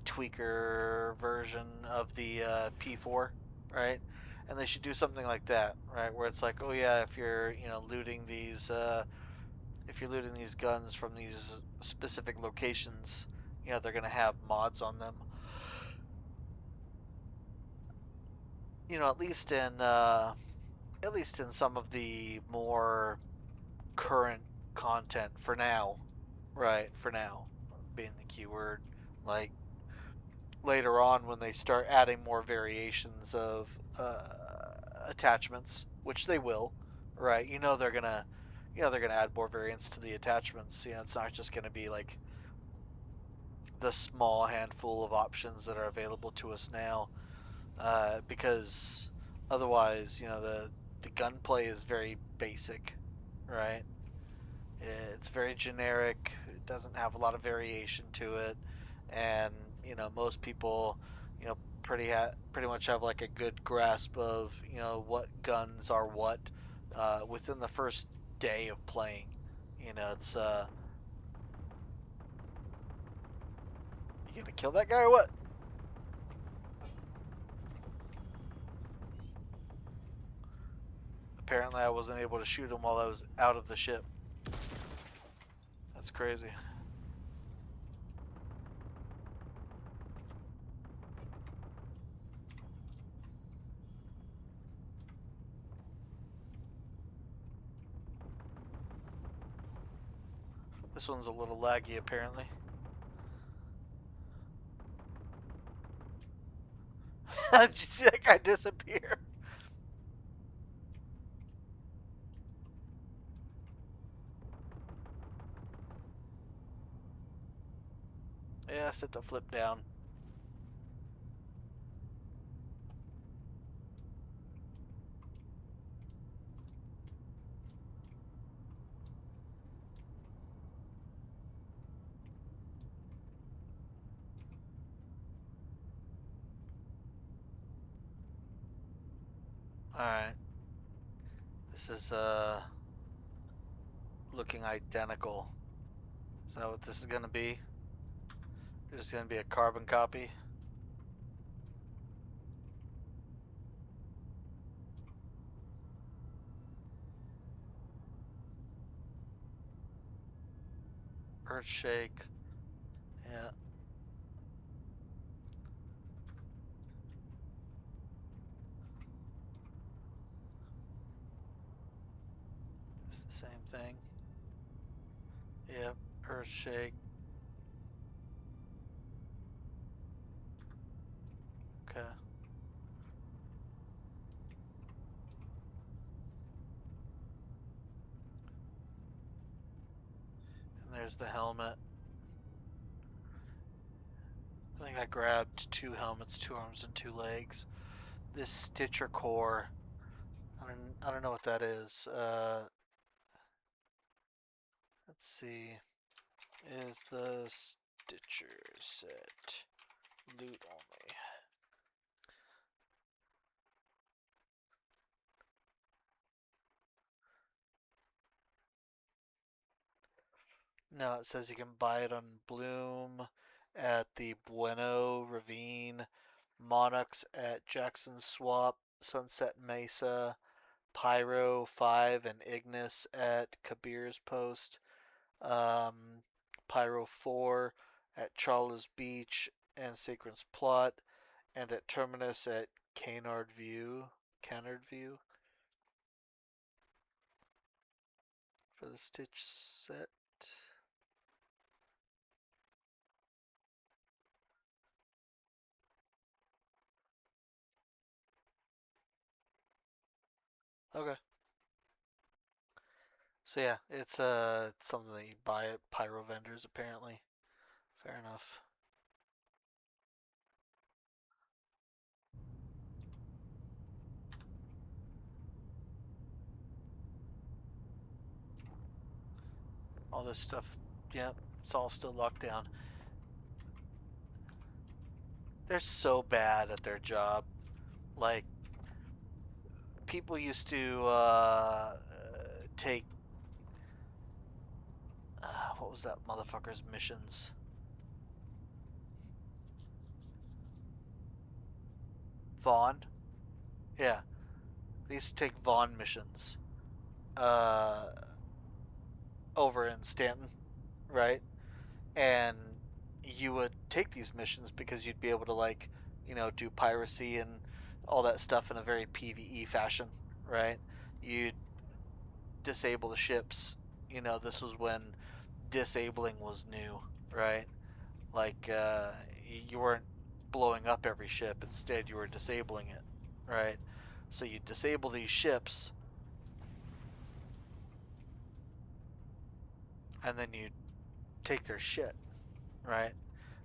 tweaker version of the P4, right? And they should do something like that, right? Where it's like, oh yeah, if you're looting these guns from these specific locations, they're gonna have mods on them. At least in at least in some of the more current content for now, right? For now, being the keyword. Like later on, when they start adding more variations of attachments, which they will, right? They're gonna add more variants to the attachments. It's not just gonna be like the small handful of options that are available to us now, because otherwise, the gunplay is very basic, right? It's very generic. It doesn't have a lot of variation to it, and most people, you know, pretty much have like a good grasp of what guns are what within the first day of playing. It's you gonna kill that guy or what? Apparently, I wasn't able to shoot him while I was out of the ship. That's crazy. This one's a little laggy, apparently. Did you see that guy disappear? Yeah, set the flip down. Alright. This is looking identical. Is that what this is gonna be? This is gonna be a carbon copy. Earthshake. Yeah. It's the same thing. Yep. Earthshake. Okay. And there's the helmet. I think I grabbed 2 helmets, 2 arms, and 2 legs. This Stitcher core. I don't know what that is. Let's see. Is the Stitcher set loot only? No, it says you can buy it on Bloom at the Bueno Ravine, Monarchs at Jackson Swap, Sunset Mesa, Pyro 5 and Ignis at Kabir's Post, um, Pyro 4 at Charles Beach and Sacred's Plot, and at Terminus at Canard View. Canard View for the Stitch set. Okay. So yeah, it's something that you buy at pyro vendors apparently. Fair enough. All this stuff, yeah, it's all still locked down. They're so bad at their job. Like people used to take what was that motherfucker's missions? Vaughn. Yeah, they used to take Vaughn missions uh, over in Stanton, right? And you would take these missions because you'd be able to do piracy and all that stuff in a very PvE fashion, right? you'd disable the ships. This was when disabling was new, right? Like you weren't blowing up every ship. Instead, you were disabling it, right? So you disable these ships, and then you take their shit, right?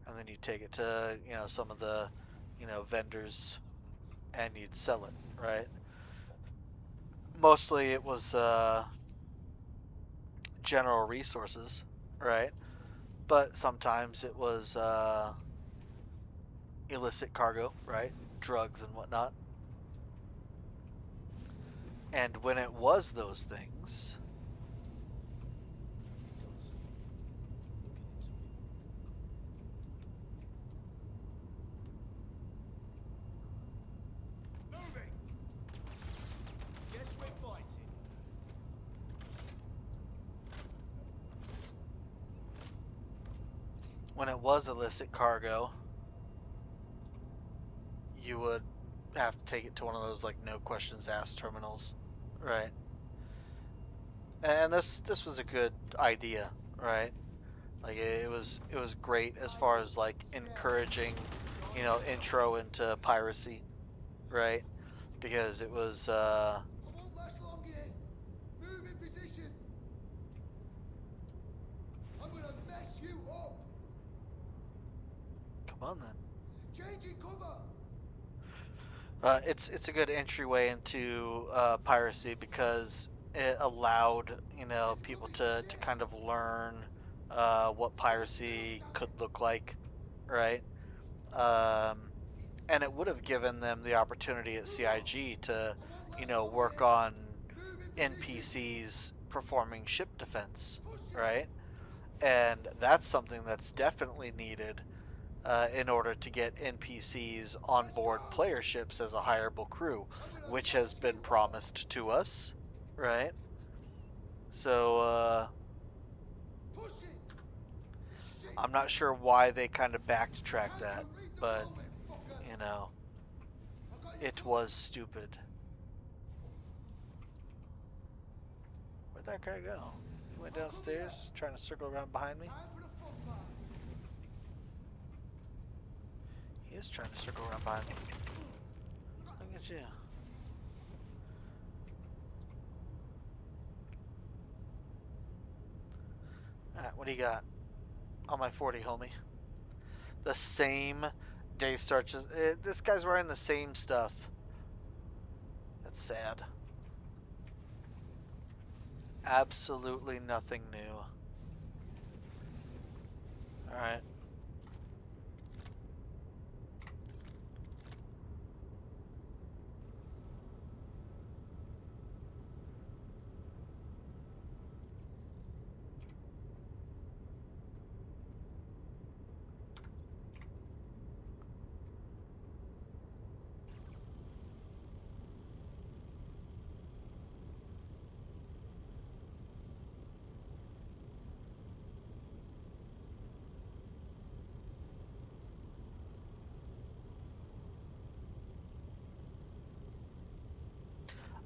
And then you take it to some of the vendors, and you'd sell it, right? Mostly it was general resources, right? But sometimes it was illicit cargo, right? Drugs and whatnot. And when it was those things, Moving! Guess we're fighting. when it was illicit cargo, you would have to take it to one of those like no questions asked terminals, right? And this was a good idea, right? Like it was great as far as like encouraging, intro into piracy, right? Because it was I won't last long here. Move in position. I'm gonna mess you up. come on then. Changing cover. It's a good entryway into piracy because it allowed people to kind of learn what piracy could look like, right? Um, and it would have given them the opportunity at CIG to I won't last long work here. on Move in position. NPCs performing ship defense, Push it. right? And that's something that's definitely needed in order to get NPCs on Let's board go. player ships as a hireable crew, I'm gonna which has mess you been up. promised to us, right? So Push it. Shit. I'm not sure why they kind of backtracked Time to that, read the but moment, fucker. you know, I got you it covered. was stupid. Where'd that guy go? He went I'll cover you. downstairs, trying to circle around behind me. Time for the fun part. He is trying to circle around behind me. Look at you. Alright, what do you got? On my 40, homie. The same day starts. This guy's wearing the same stuff. That's sad. Absolutely nothing new. Alright.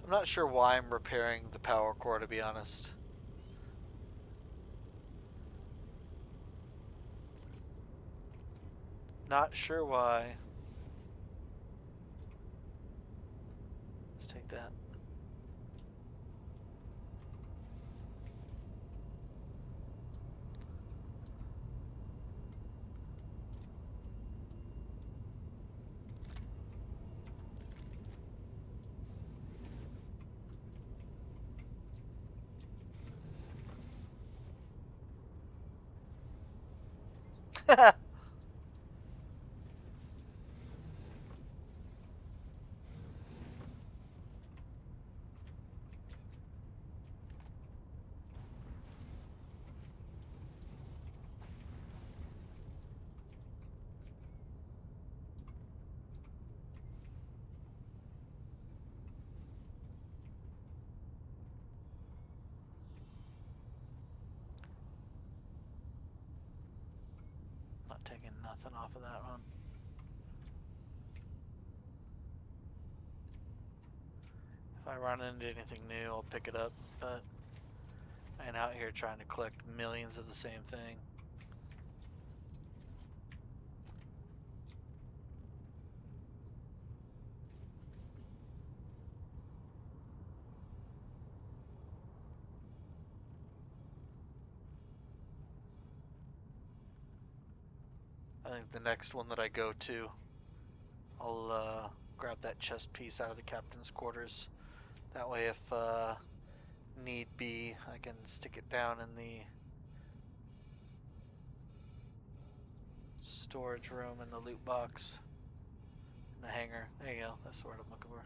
I'm not sure why I'm repairing the power core, to be honest. Not sure why. Let's take that. Not taking nothing off of that one. If I run into anything new, I'll pick it up, but I ain't out here trying to collect millions of the same thing. I think the next one that I go to, I'll grab that chest piece out of the captain's quarters. That way, if need be, I can stick it down in the storage room in the loot box. In the hangar. There you go. That's the word I'm looking for.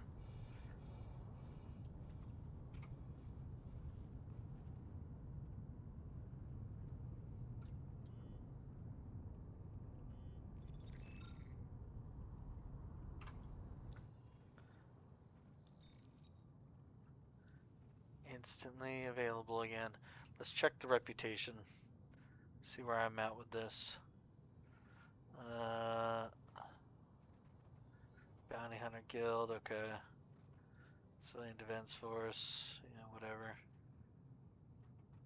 Instantly available again. Let's check the reputation. See where I'm at with this. Bounty Hunter Guild, okay. Civilian Defense Force, whatever.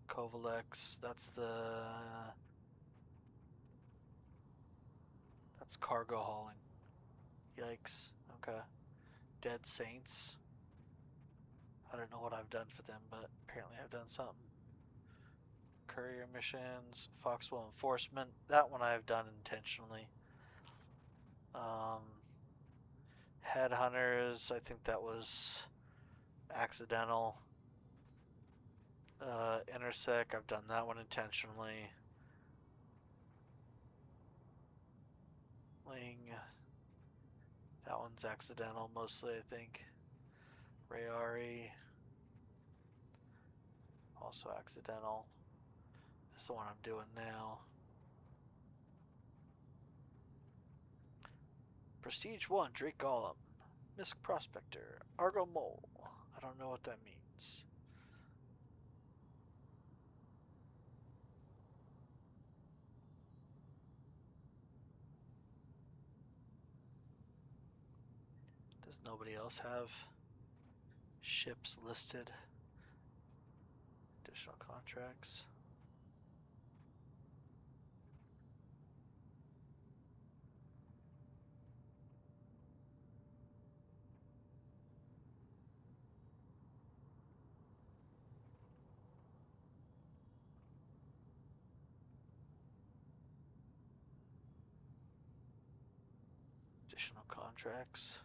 Kovalex, that's cargo hauling. Yikes, okay. Dead Saints. I don't know what I've done for them, but apparently I've done something. Courier missions, Foxwell Enforcement, that one I've done intentionally. Headhunters, I think that was accidental. Intersect, I've done that one intentionally. Ling, that one's accidental mostly, I think. Rayari, also accidental. This is the one I'm doing now. Prestige 1, Drake Golem. Misk Prospector, Argo Mole. I don't know what that means. Does nobody else have ships listed? Additional contracts. Additional contracts.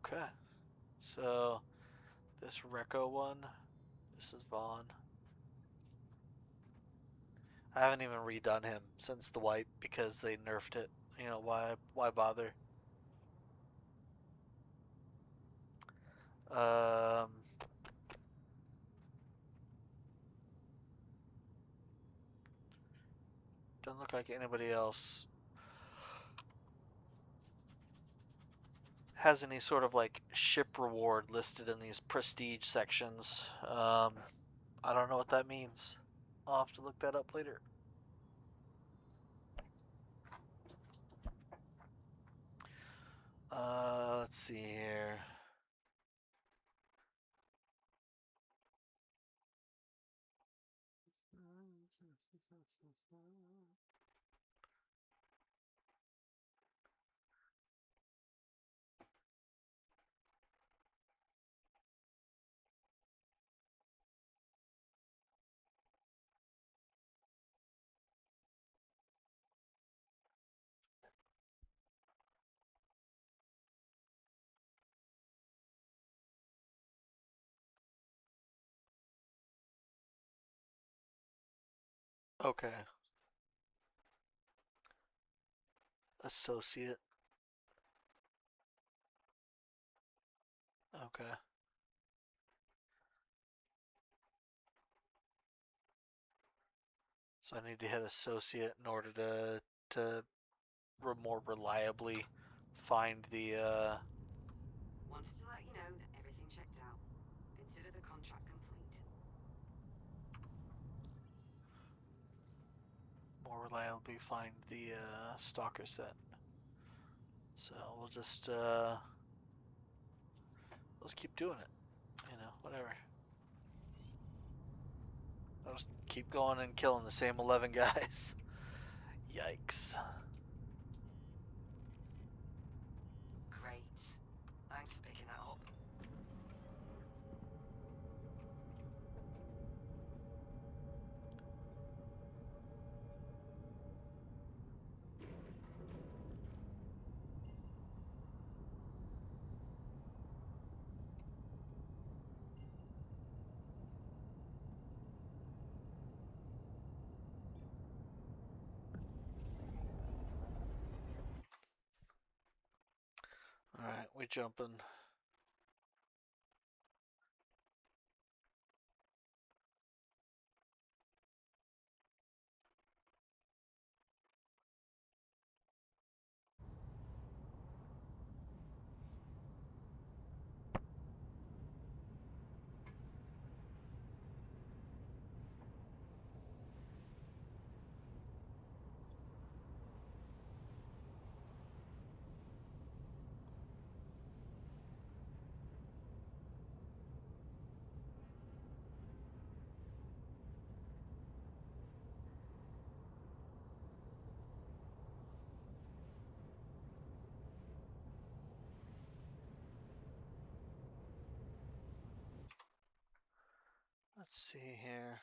Okay. So this Reco one, this is Vaughn. I haven't even redone him since the wipe because they nerfed it. Why bother? Um, doesn't look like anybody else has any sort of like ship reward listed in these prestige sections. I don't know what that means. I'll have to look that up later. Let's see here. Okay. Associate. Okay. So I need to hit associate in order to more reliably find the Wanted to let you know that everything checked out. Consider the contract complete. Stalker set. So we'll just let's keep doing it. You know, whatever. I'll just keep going and killing the same 11 guys. Yikes. Great. Thanks for picking that up. Alright, we jumping. Let's see here.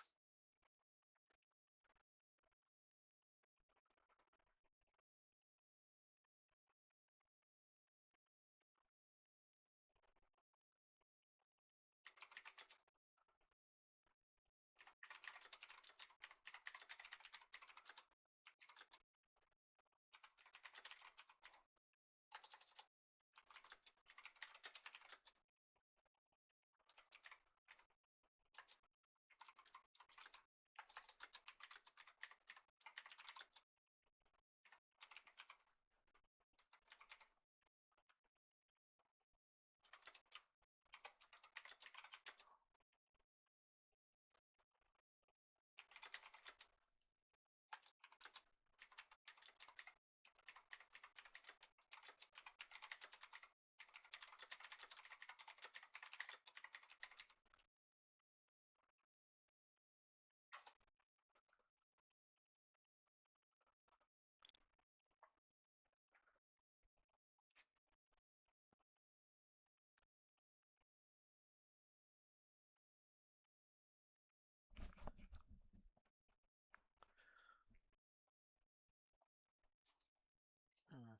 Hmm.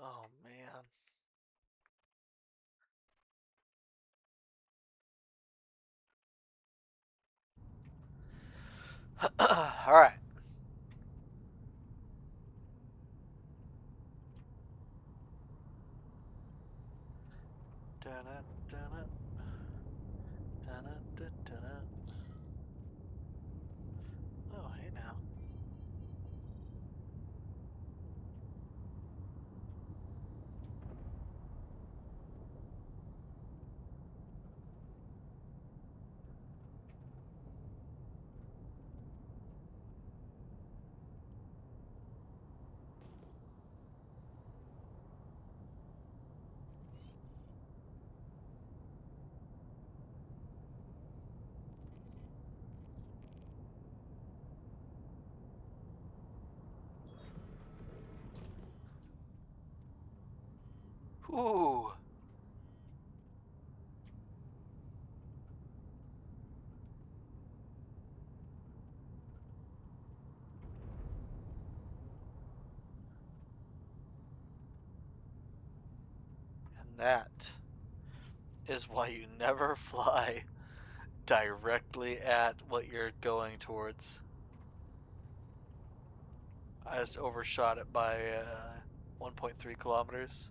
Oh man. Alright. Dun it, dun it. Dun it, dun it. Oh, hey now. Ooh. And that is why you never fly directly at what you're going towards. I just overshot it by 1.3 kilometers.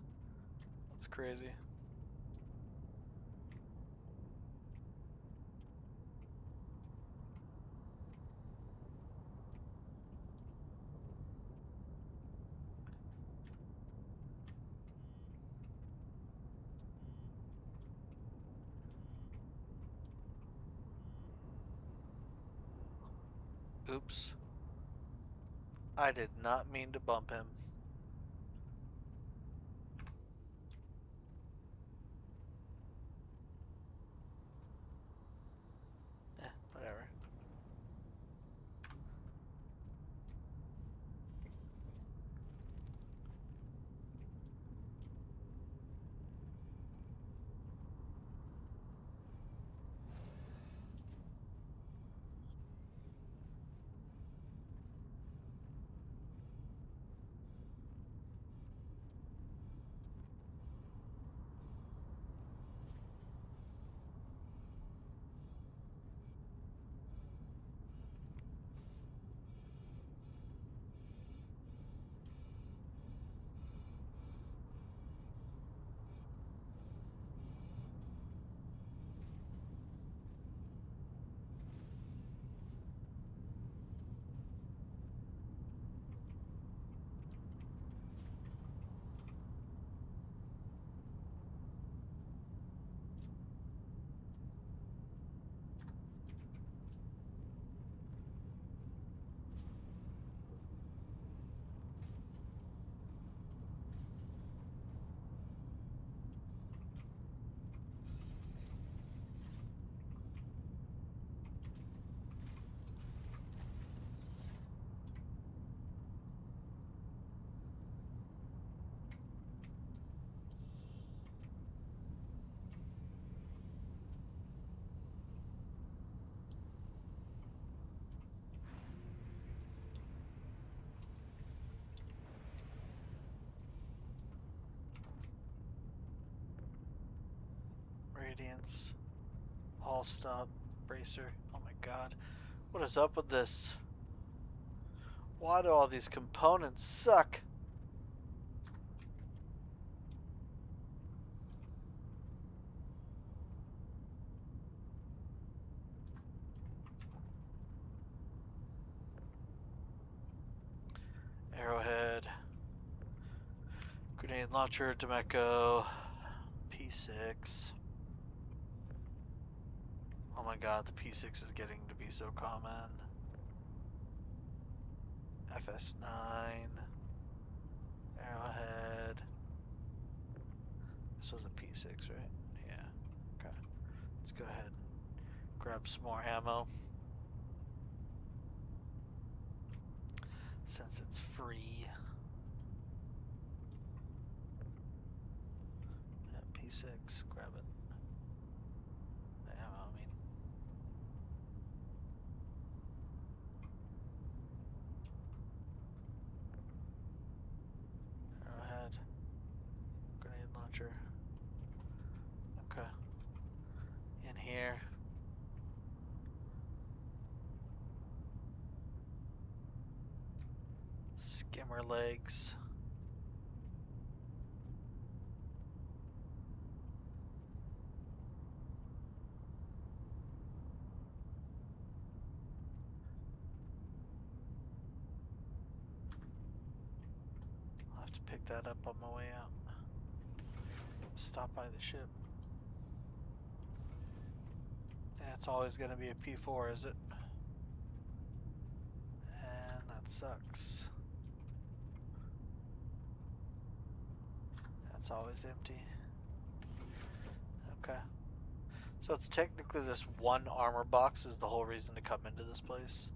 That's crazy. Oops. I did not mean to bump him. Whatever. Radiance. All stop. Bracer. Oh my god. What is up with this? Why do all these components suck? Arrowhead. Grenade launcher, Demeco. P6. Oh my god, the P6 is getting to be so common. FS9. Arrowhead. This was a P6, right? Yeah. Okay. Let's go ahead and grab some more ammo. Since it's free. Yeah, P6, grab it. The ammo, I mean. Arrowhead. Grenade launcher. Okay. In here. Skimmer legs. I'll have to pick that up on my way out. Stop by the ship. Yeah, it's always going to be a P4, is it? And that sucks. That's always empty. Okay. So it's technically this one armor box is the whole reason to come into this place.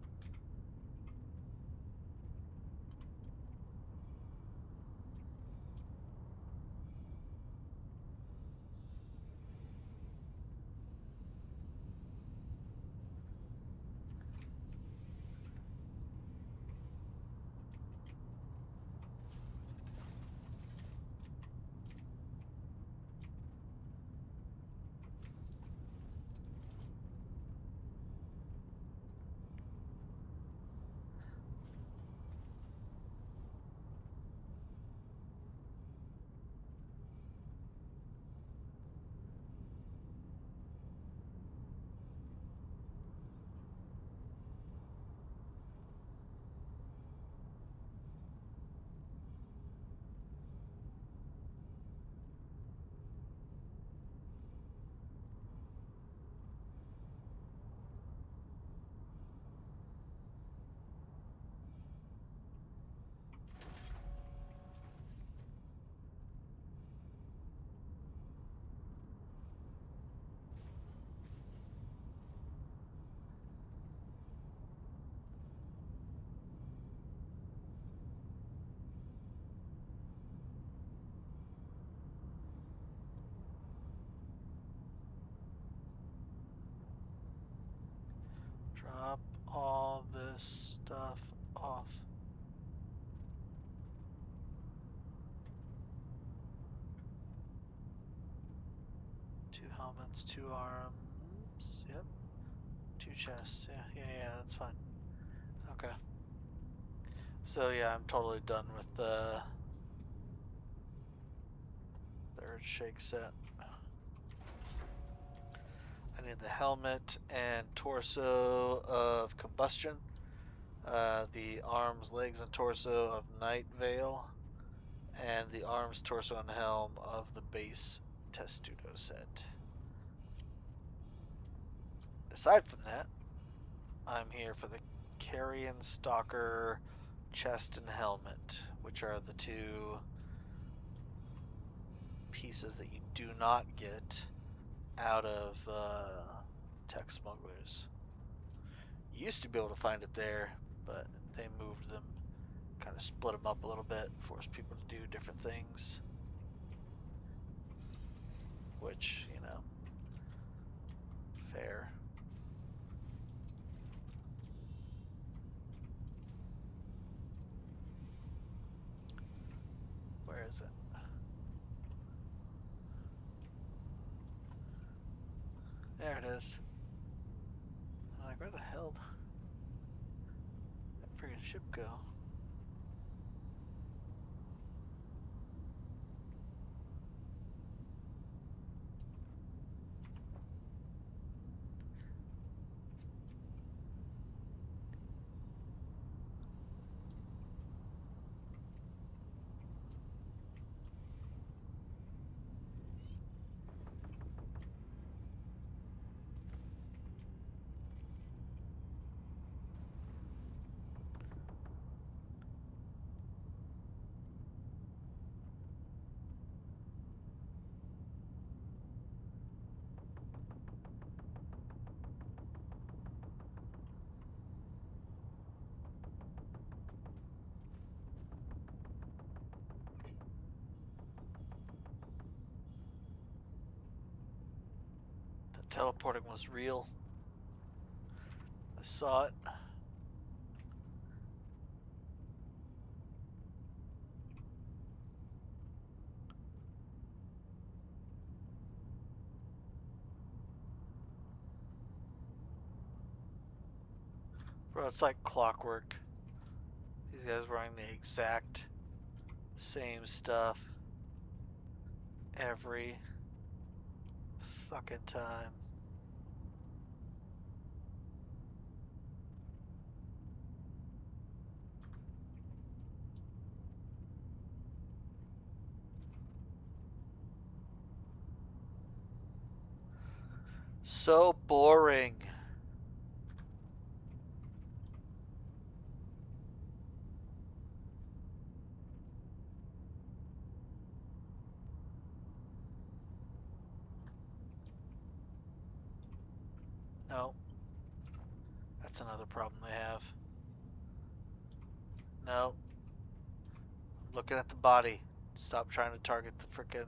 2 helmets, 2 arms. Yep. 2 chests. Yeah, that's fine. Okay. So yeah, I'm totally done with the third shake set. I need the helmet and torso of combustion. The arms, legs, and torso of Night Veil. And the arms, torso, and helm of the base Testudo set. Aside from that, I'm here for the Carrion Stalker chest and helmet, which are the 2 pieces that you do not get out of Tech Smugglers. You used to be able to find it there, but they moved them, kind of split them up a little bit, forced people to do different things, which, you know, fair. Where is it? There it is. I'm like, where the hell did that friggin' ship go? The teleporting was real. I saw it. Bro, it's like clockwork. These guys wearing the exact same stuff every fucking time. So boring. No, that's another problem they have. No, I'm looking at the body. Stop trying to target the frickin'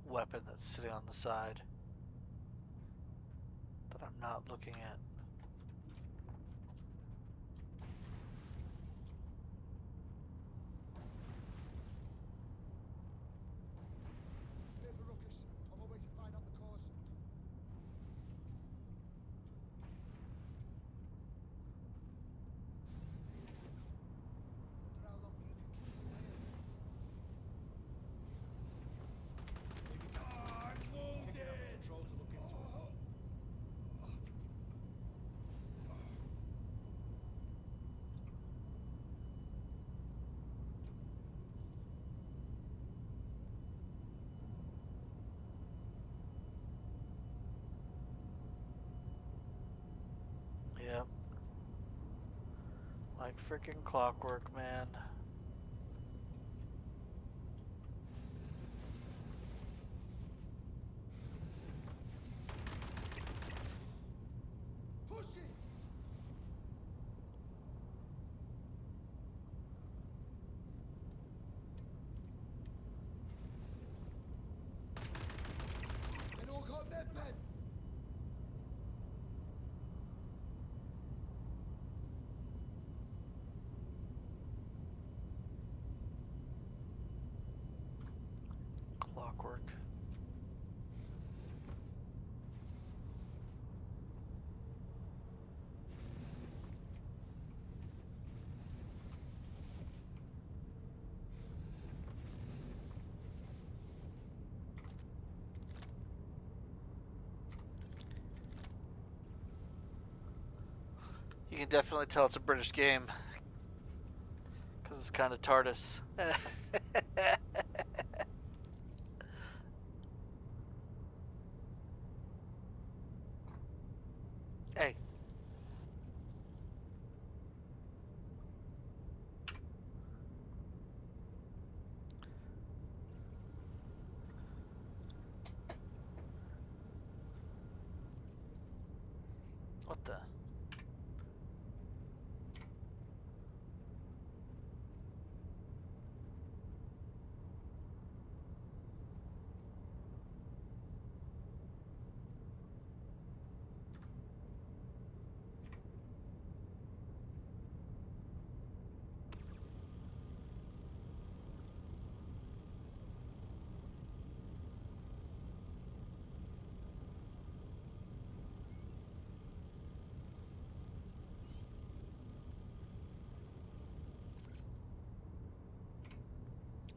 weapon that's sitting on the side that I'm not looking at. Bit of a ruckus. On my way to find out the cause. Wonder how long you can keep quiet. I'm wounded! Kicking off control to look into it. Yep. Like frickin' clockwork, man. Push it! They all got their bed. Clockwork. can definitely tell it's a British game. Because it's kind of TARDIS. Hey. What the?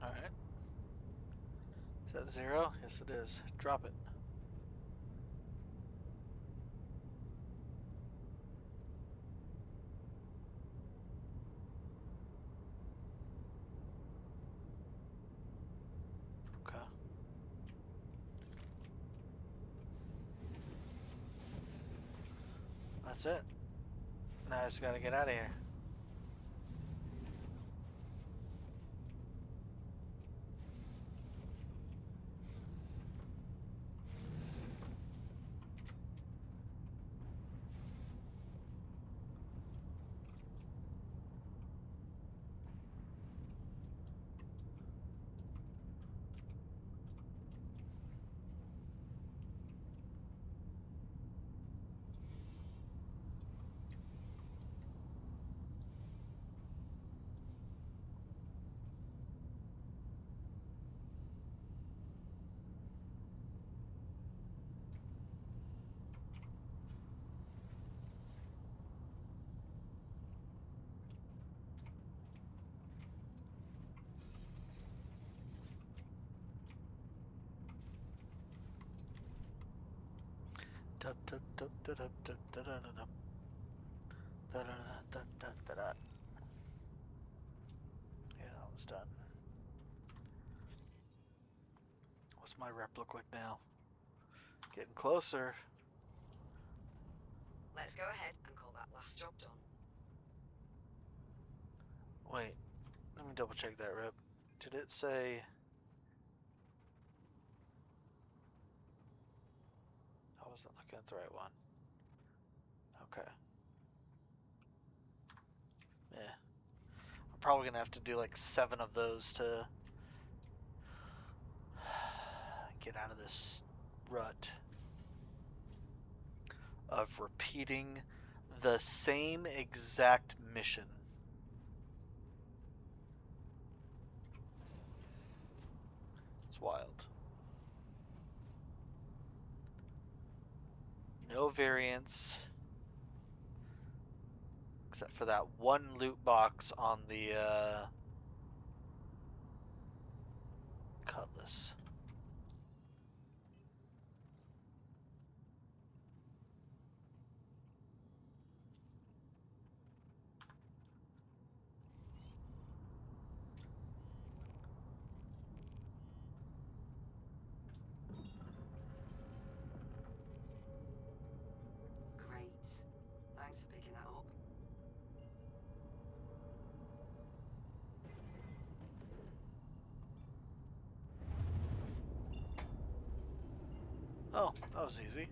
Alright. Is that 0? Yes, it is. Drop it. Okay. That's it. Now I just gotta get out of here. Yeah, that one's done. What's my rep look like now? Getting closer. Let's go ahead and call that last job done. Wait, let me double check that rep. Did it say... I wasn't looking at the right one. Okay. Yeah. I'm probably gonna have to do like 7 of those to get out of this rut of repeating the same exact mission. It's wild. No variance except for that one loot box on the cutlass. Great. Thanks for picking that up. Oh, that was easy.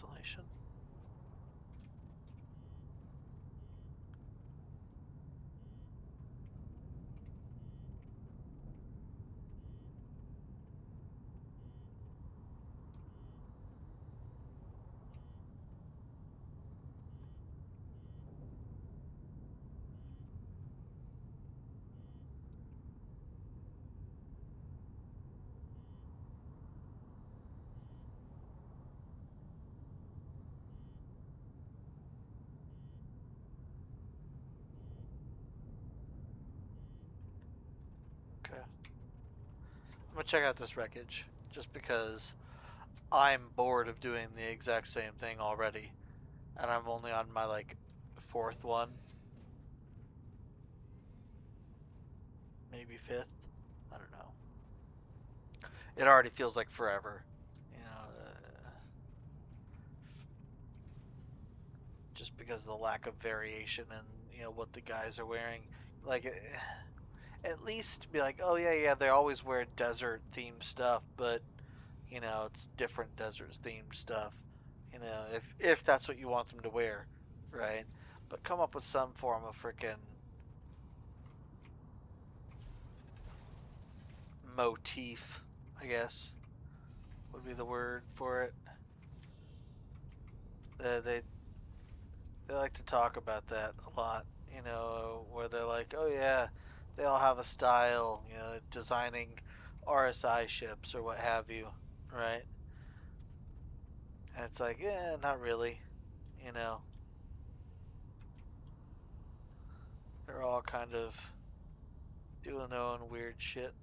installation. Okay. I'm gonna check out this wreckage just because I'm bored of doing the exact same thing already, and I'm only on my like fourth one, maybe fifth. I don't know. It already feels like forever, you know, just because of the lack of variation and what the guys are wearing. Like, at least be like, oh yeah, yeah, they always wear desert themed stuff, but it's different desert themed stuff. If that's what you want them to wear, right? But come up with some form of freaking motif, I guess would be the word for it. They like to talk about that a lot, where they're like, oh yeah, they all have a style, designing RSI ships or what have you, right? And it's like, not really, you know. They're all kind of doing their own weird shit.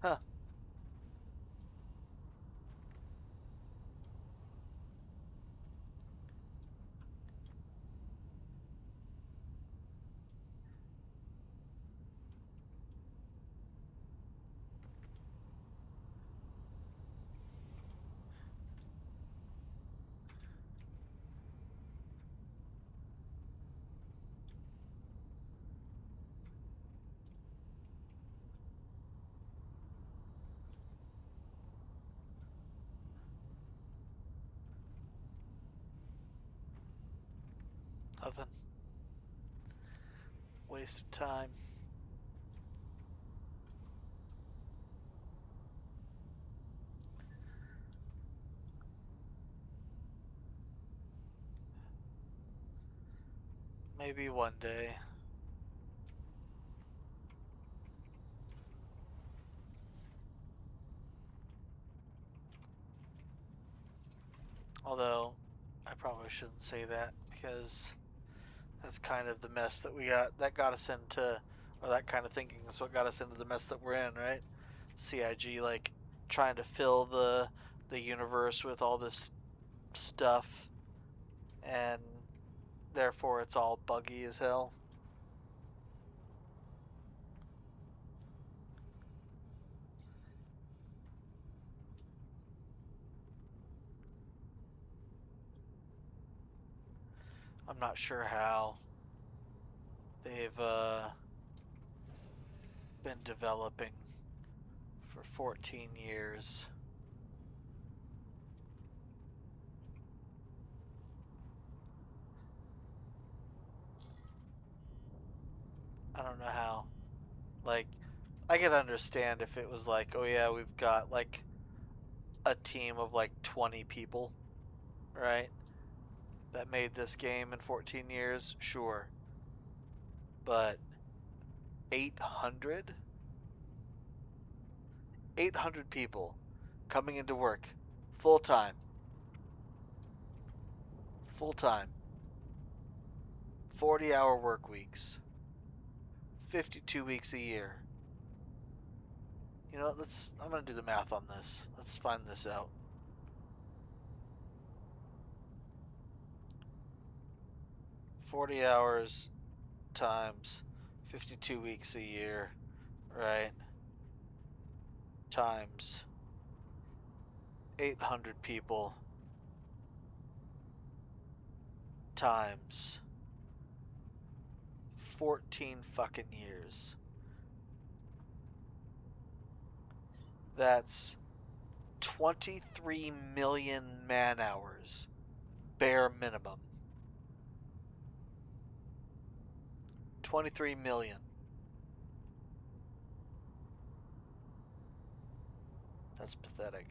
Huh. Nothing. Waste of time. Maybe one day. Although, I probably shouldn't say that because that's kind of the mess that got us into, or that kind of thinking is what got us into the mess that we're in, right? CIG, like, trying to fill the universe with all this stuff, and therefore it's all buggy as hell. I'm not sure how they've been developing for 14 years. I don't know how. Like, I could understand if it was like, oh yeah, we've got like a team of like 20 people, right? That made this game in 14 years, sure. But 800? 800 people coming into work full time, full time, 40-hour work weeks, 52 weeks a year. You know what? I'm gonna do the math on this. Let's find this out. 40 hours times 52 weeks a year, right? Times 800 people times 14 fucking years. That's 23 million man hours, bare minimum. 23 million. That's pathetic.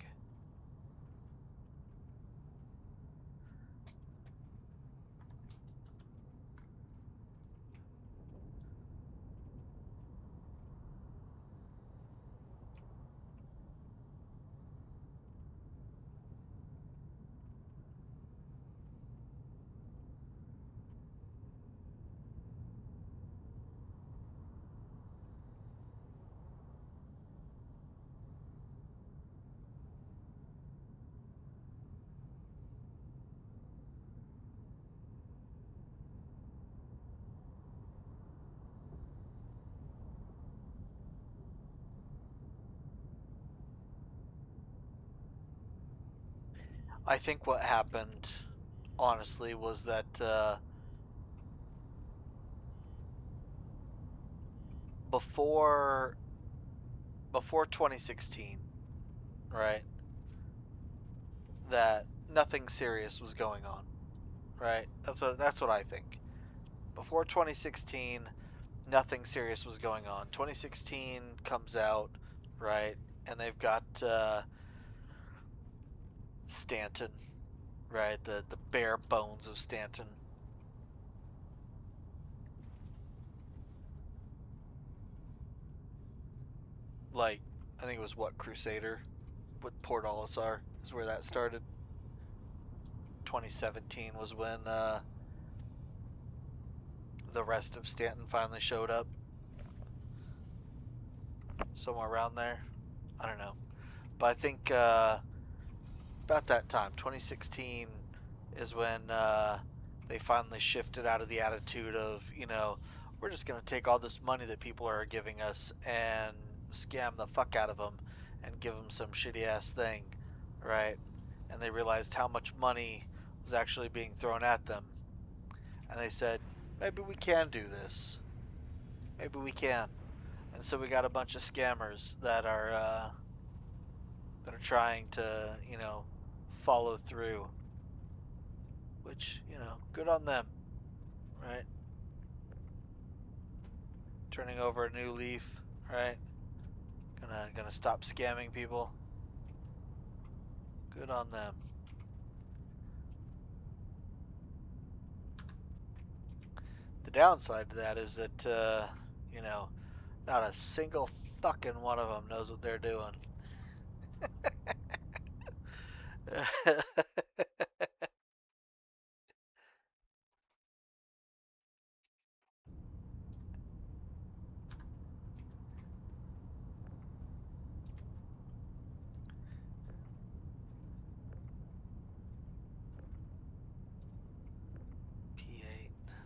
I think what happened, honestly, was that before 2016, right? That nothing serious was going on, right? That's what I think. Before 2016, nothing serious was going on. 2016 comes out, right? And they've got Stanton, right? The bare bones of Stanton. Like, I think it was what, Crusader with Port Olisar is where that started. 2017 was when the rest of Stanton finally showed up. Somewhere around there. I don't know. But I think about that time, 2016, is when they finally shifted out of the attitude of, we're just going to take all this money that people are giving us and scam the fuck out of them and give them some shitty ass thing, right? And they realized how much money was actually being thrown at them. And they said, maybe we can do this. Maybe we can. And so we got a bunch of scammers that are trying to, follow through, which, good on them, right? Turning over a new leaf, right? Gonna stop scamming people. Good on them. The downside to that is that, not a single fucking one of them knows what they're doing.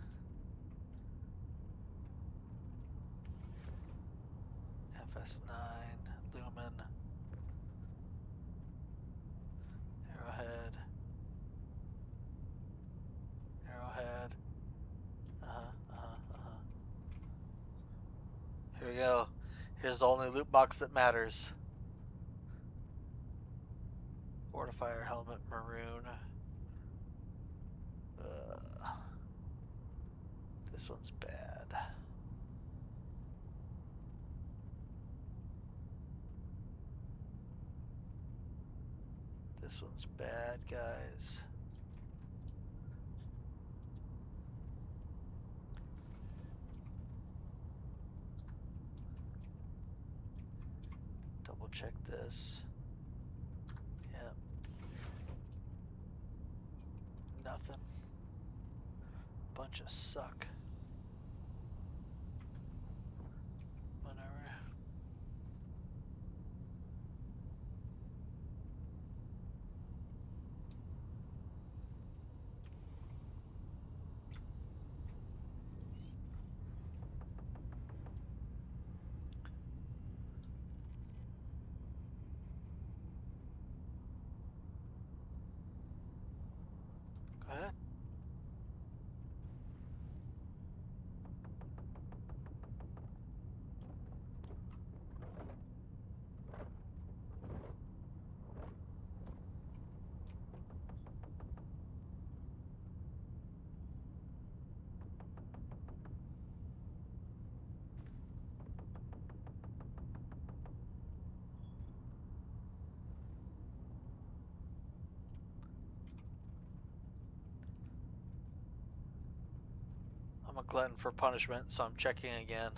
P8, FS9, Lumen, Arrowhead, Arrowhead. Uh-huh. Here we go. Here's the only loot box that matters. Fortifier helmet, maroon. This one's bad. This one's bad, guys. Double check this. Yep. Nothing. Bunch of suck. Whatever. a glutton for punishment, so I'm checking again.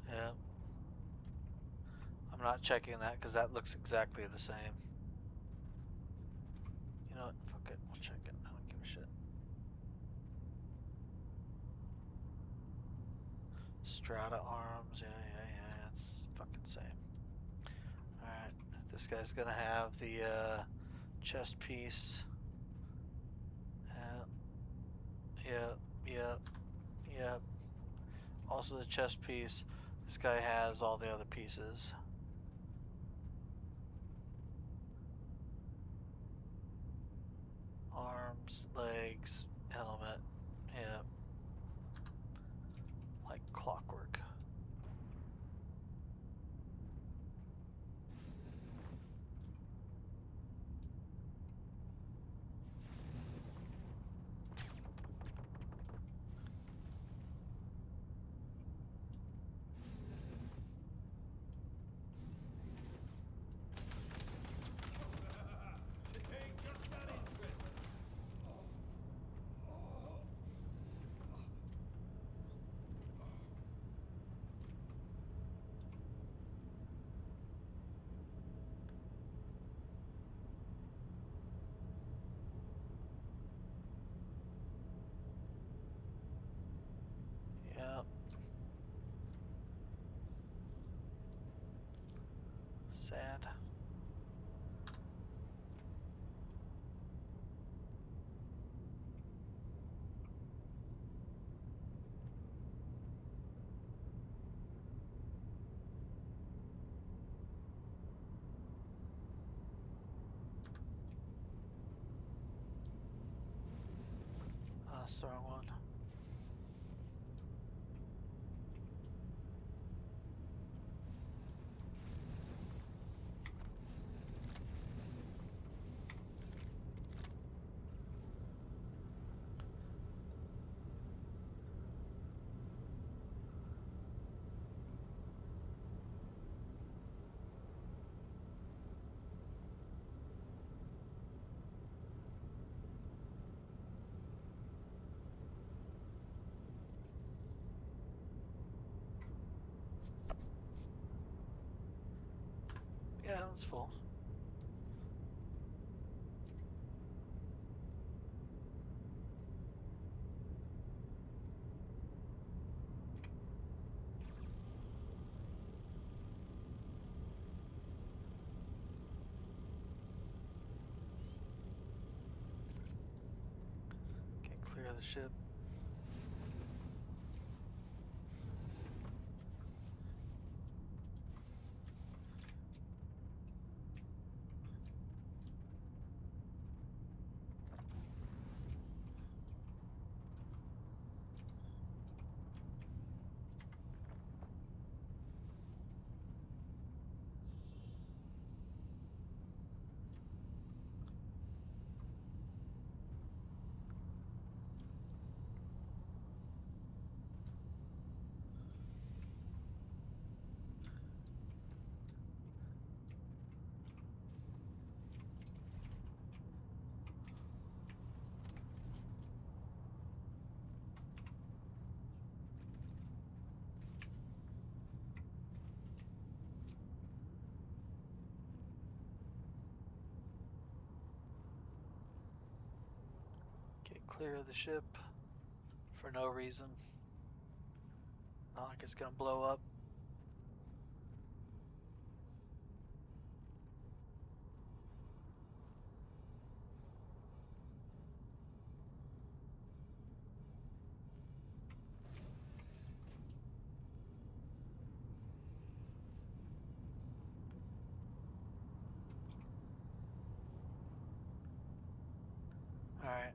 Yeah. I'm not checking that because that looks exactly the same. You know what? Fuck it. We'll check it. I don't give a shit. Strata arms. Yeah. It's fucking same. Alright. This guy's gonna have the chest piece. Yep. Also the chest piece. This guy has all the other pieces. Arms, legs, helmet. Yep. Like clockwork. Yep. Sad. That's the wrong one. Yeah, that's full. Okay, clear the ship. Okay, clear the ship for no reason. Not like it's gonna blow up. Alright,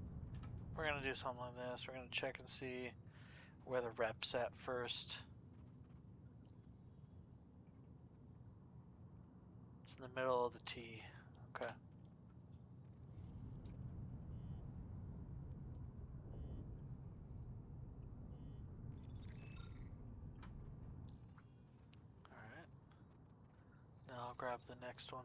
we're gonna do something like this. We're gonna check and see where the rep's at first. It's in the middle of the T. Okay. Alright. Now I'll grab the next one.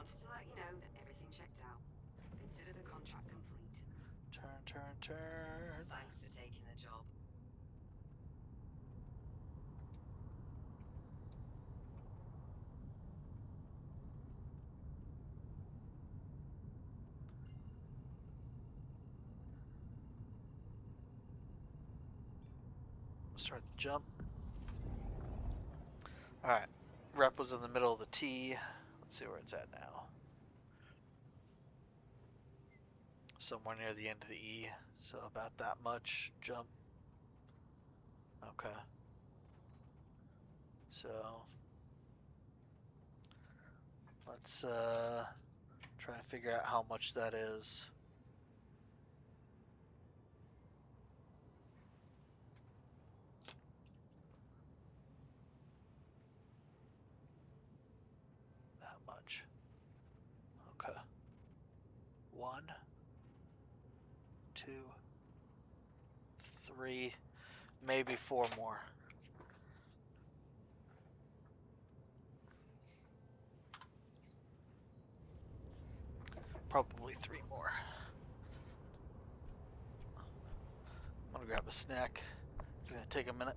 Wanted to let you know that everything checked out. Consider the contract complete. Turn. Thanks for taking the job. Start the jump. Alright. Rep was in the middle of the T. Let's see where it's at now. Somewhere near the end of the E. So about that much jump. Okay. So let's try and figure out how much that is. That much. Okay. 1, 2, 3, maybe 4 more. Probably 3 more. I'm gonna grab a snack. It's gonna take a minute.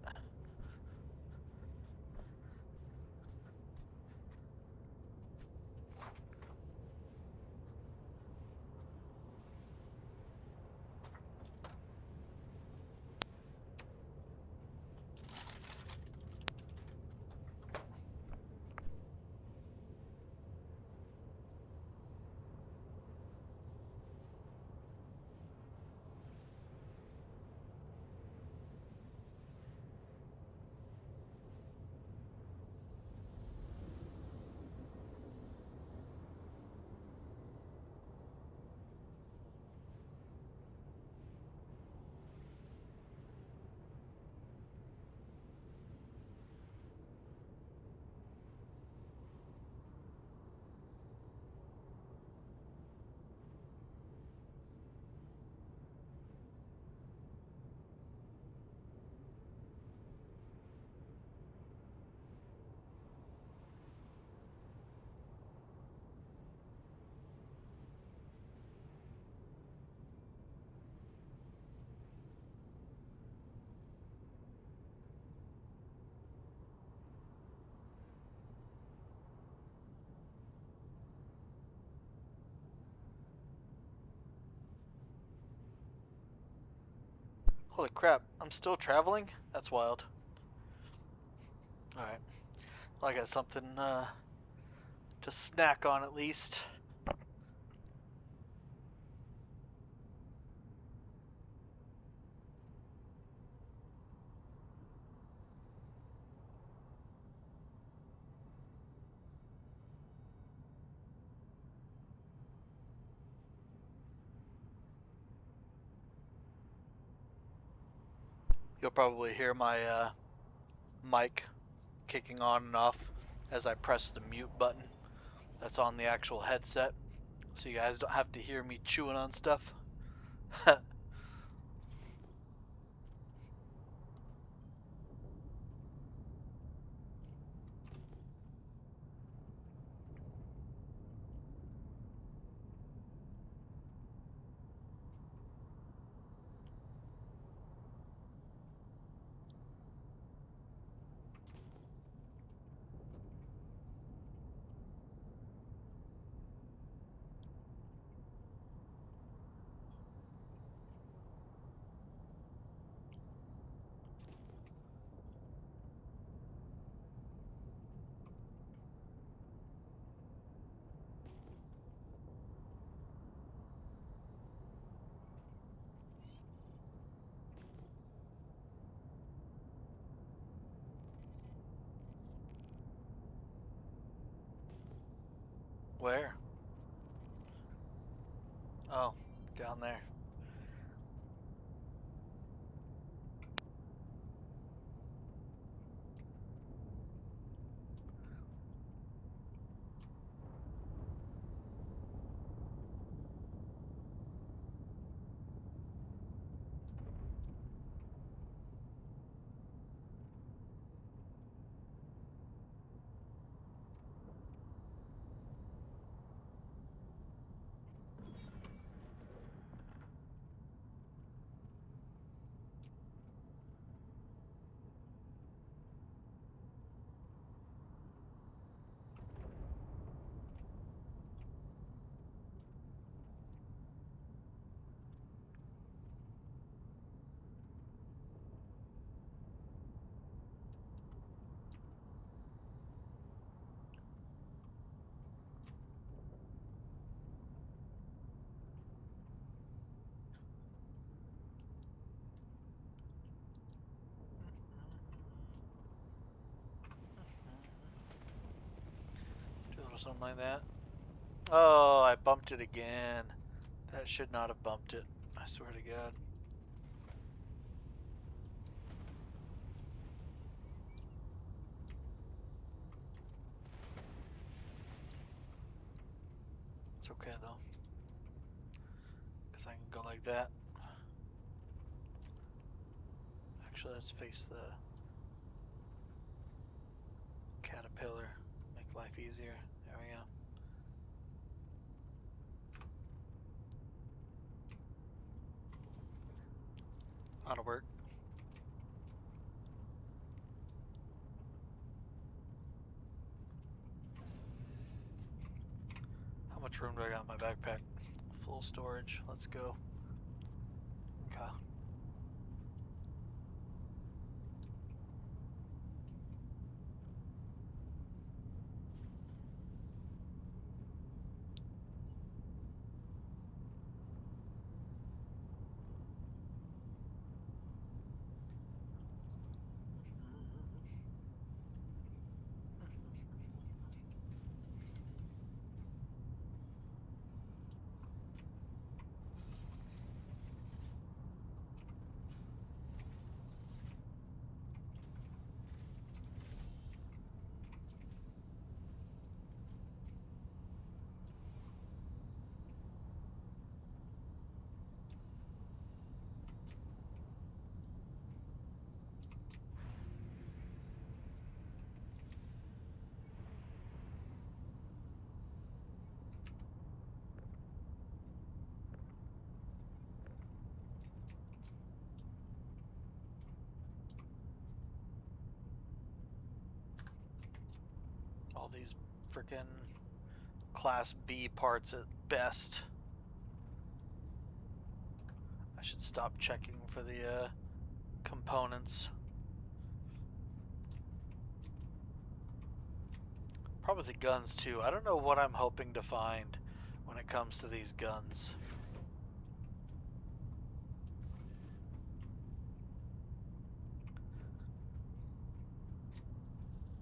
Holy crap, I'm still traveling? That's wild. Alright. Well, I got something to snack on at least. You'll probably hear my mic kicking on and off as I press the mute button that's on the actual headset, so you guys don't have to hear me chewing on stuff. Where? Oh, down there. or something like that. Oh, I bumped it again. That should not have bumped it. I swear to God. It's okay though, because I can go like that. Actually, let's face the caterpillar. Make life easier. There we go. That'll work. How much room do I got in my backpack? Full storage. Let's go. Okay. All these freaking Class B parts at best. I should stop checking for the components. Probably the guns too. I don't know what I'm hoping to find when it comes to these guns.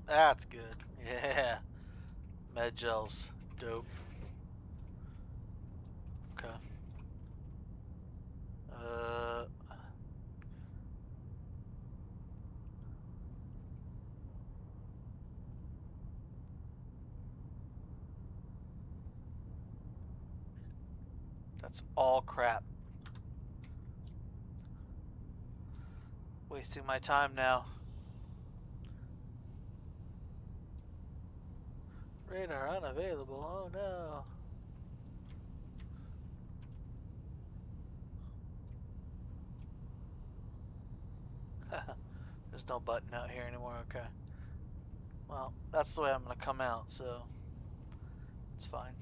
That's good. Yeah. Med gels. Dope. Okay. That's all crap. Wasting my time now. Radar unavailable. Oh no. There's no button out here anymore. Okay. Well, that's the way I'm gonna come out, so it's fine.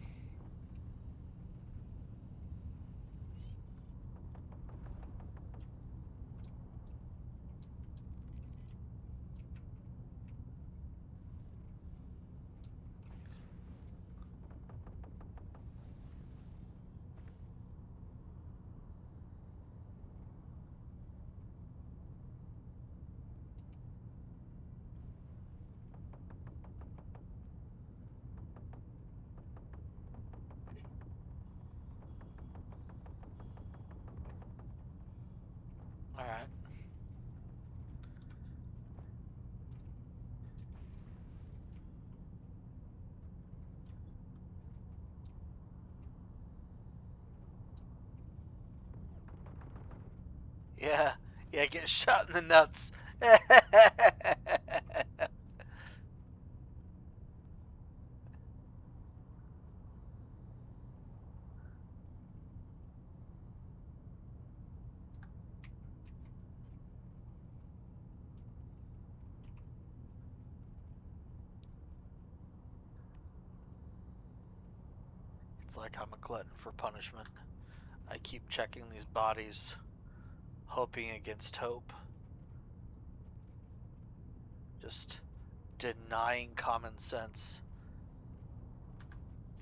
All right. Yeah. Yeah. Get shot in the nuts. It's like I'm a glutton for punishment. I keep checking these bodies, hoping against hope. Just denying common sense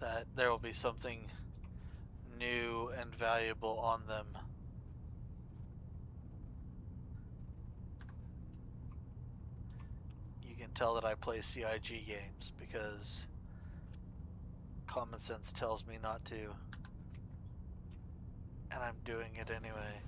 that there will be something new and valuable on them. You can tell that I play CIG games because Common sense tells me not to. And I'm doing it anyway.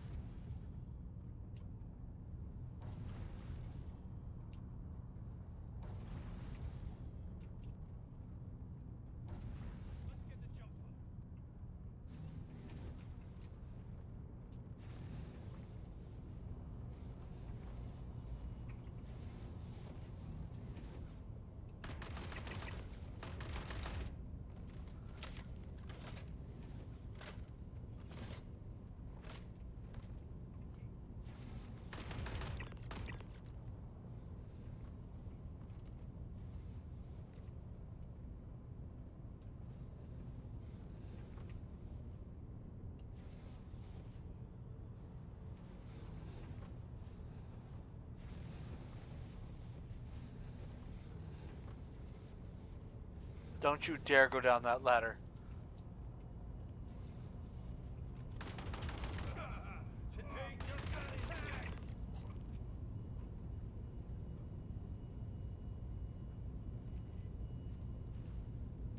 Don't you dare go down that ladder.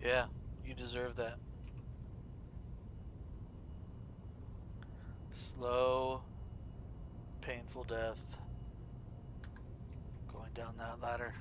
Yeah, you deserve that. Slow, painful death. Going down that ladder.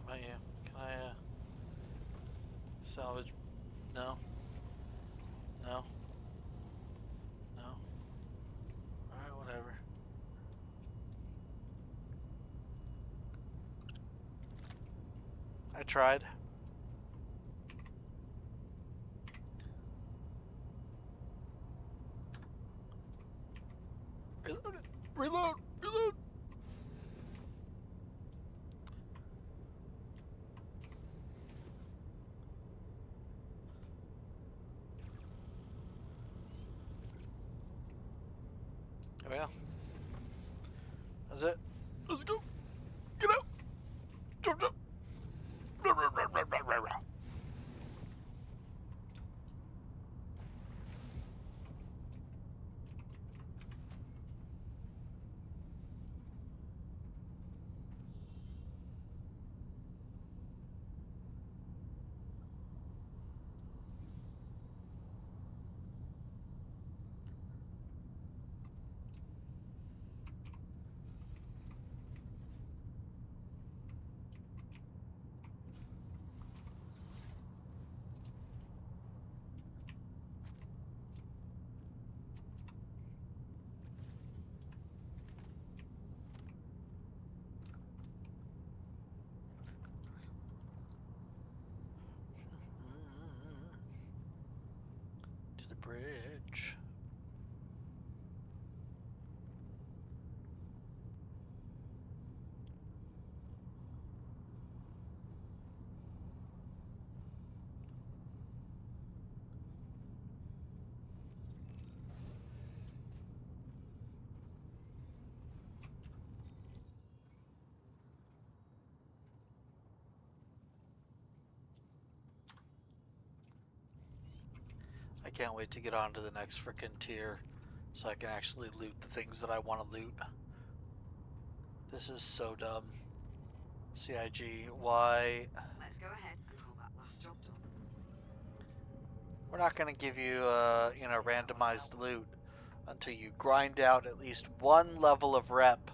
How about you? Can I salvage? No. No. No. Alright, whatever. I tried. Reload it. Reload! Reload! Oh yeah. That's it. Let's go. Get out. Jump, jump. To the bridge. I can't wait to get on to the next frickin' tier so I can actually loot the things that I want to loot. This is so dumb. CIG, why? Let's go ahead and call that last job done. We're not going to give you, randomized loot until you grind out at least one level of rep.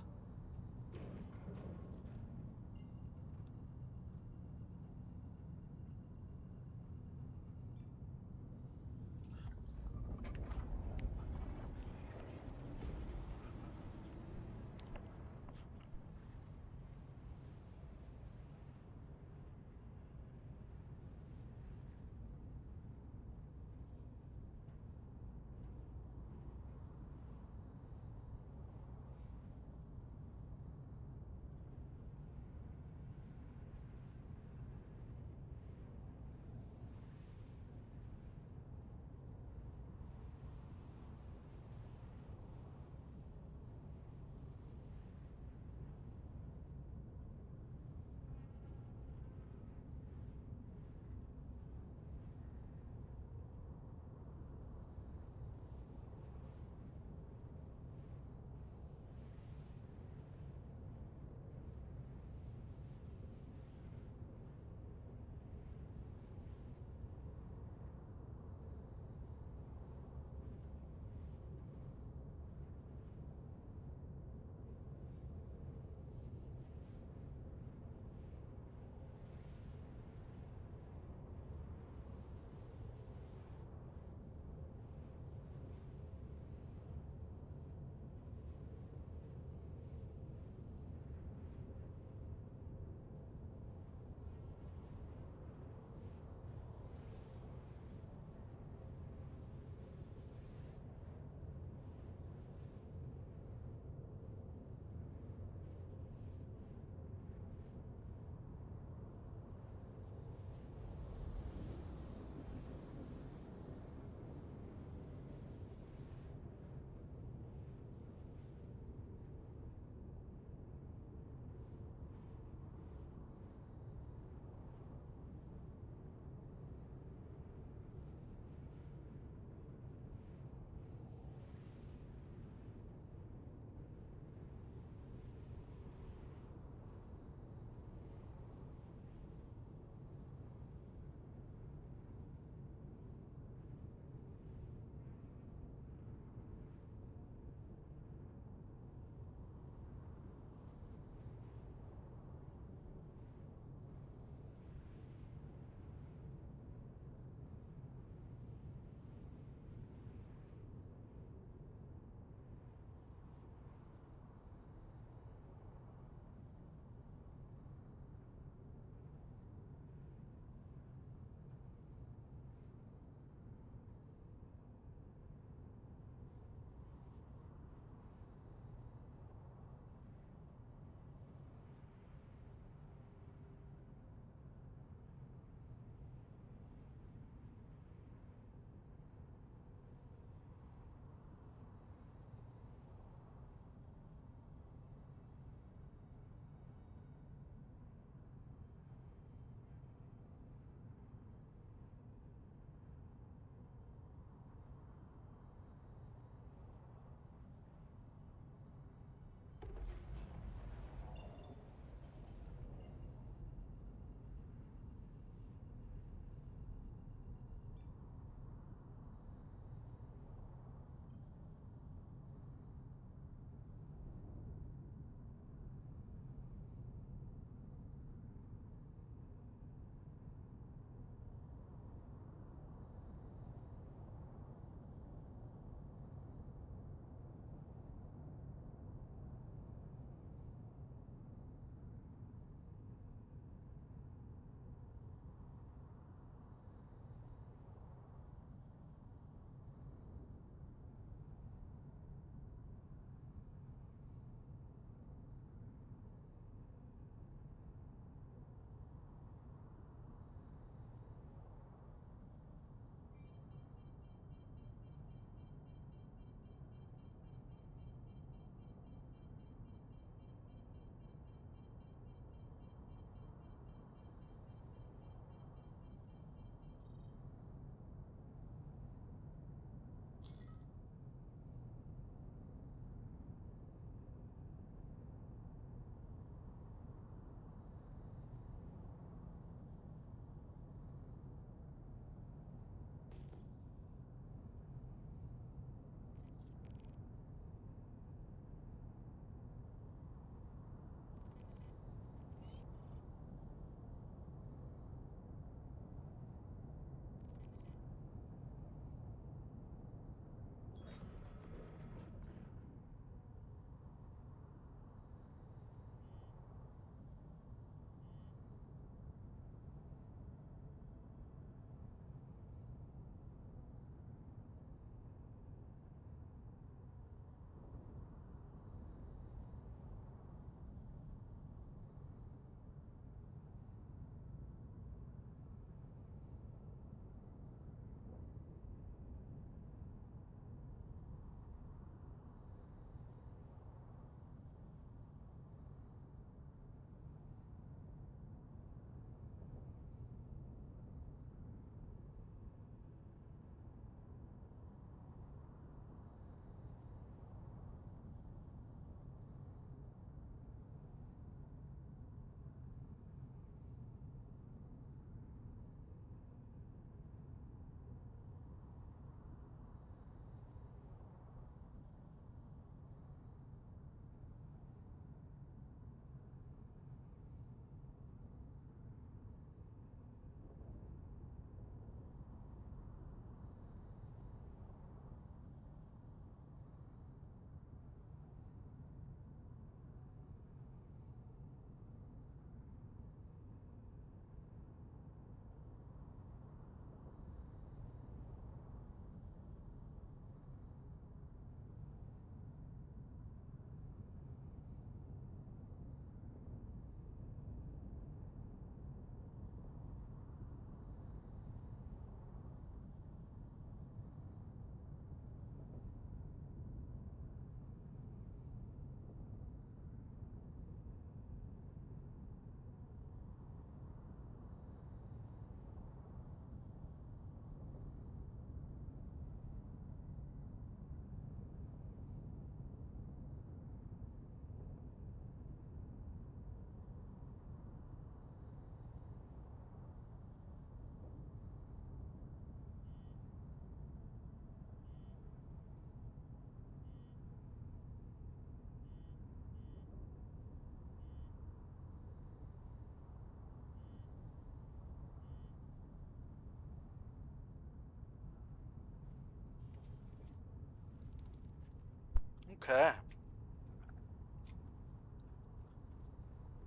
Okay.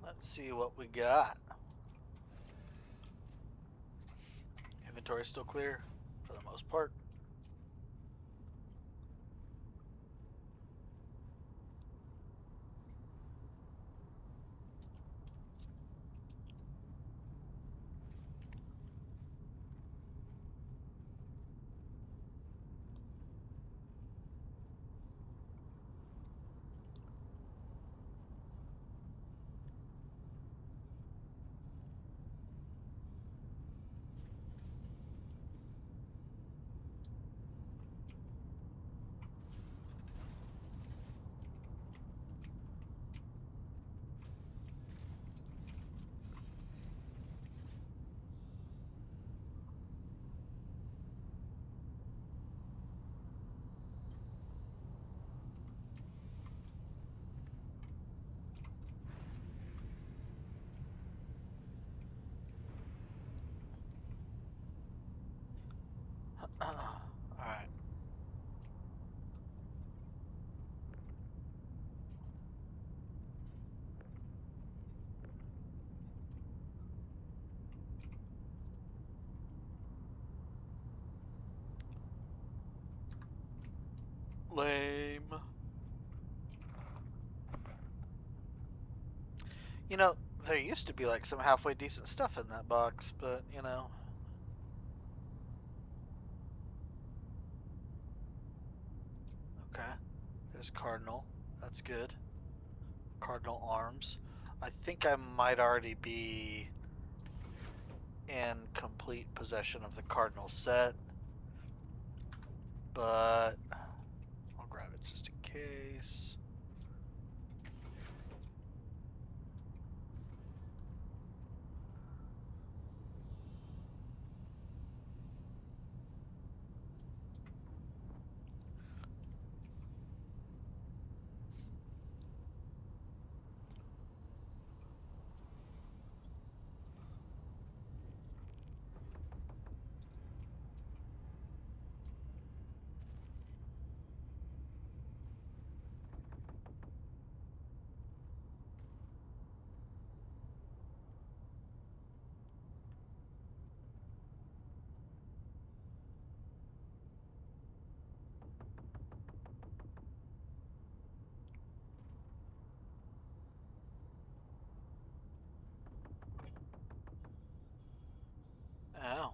Let's see what we got. Inventory still clear for the most part. Alright. Lame. You know, there used to be like some halfway decent stuff in that box, but you know. Okay. There's Cardinal. That's good. Cardinal arms. I think I might already be in complete possession of the Cardinal set, but I'll grab it just in case. Ow.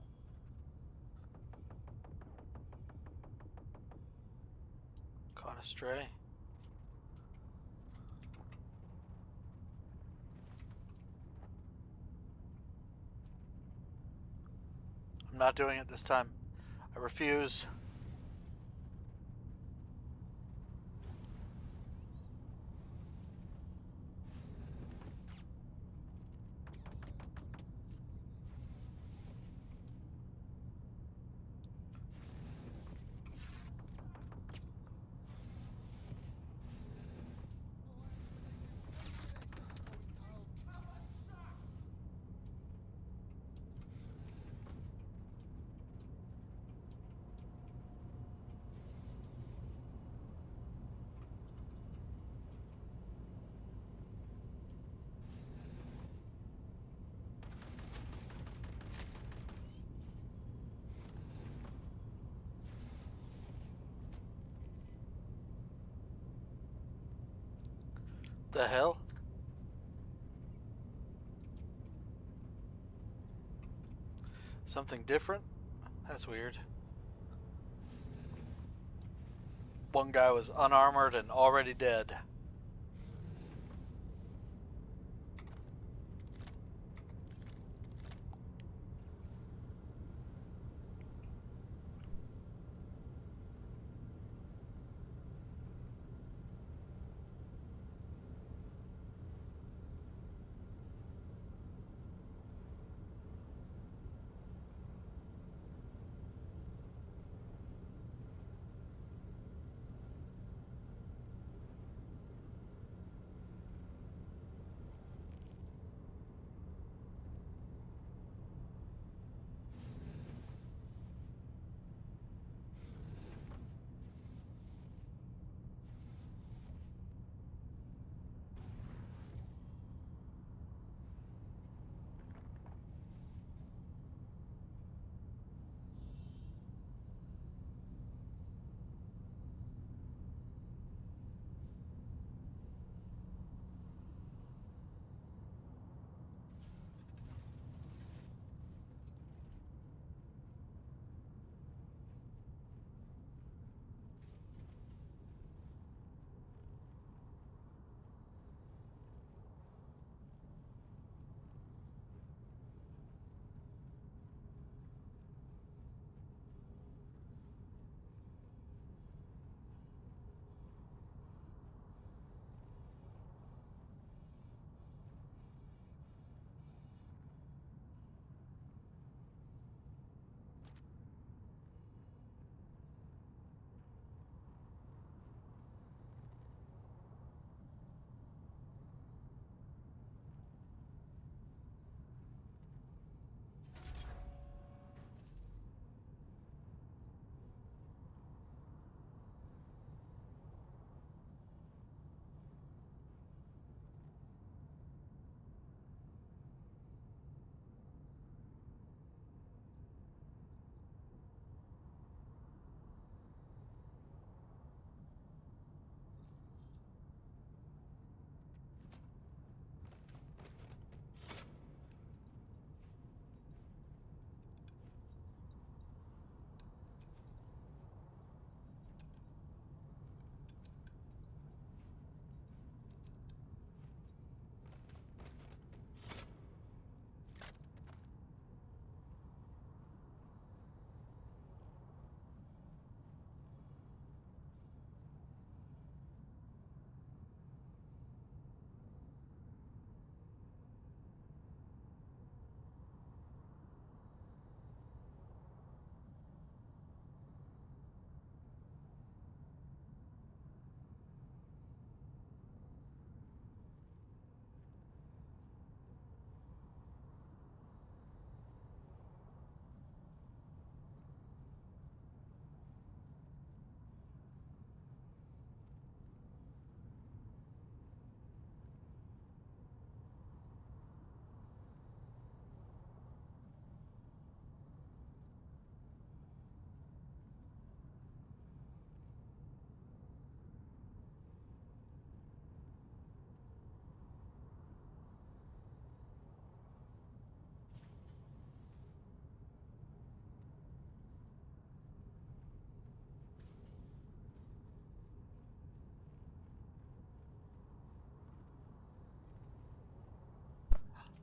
Caught a stray. I'm not doing it this time. I refuse. The hell? Something different? That's weird. One guy was unarmored and already dead.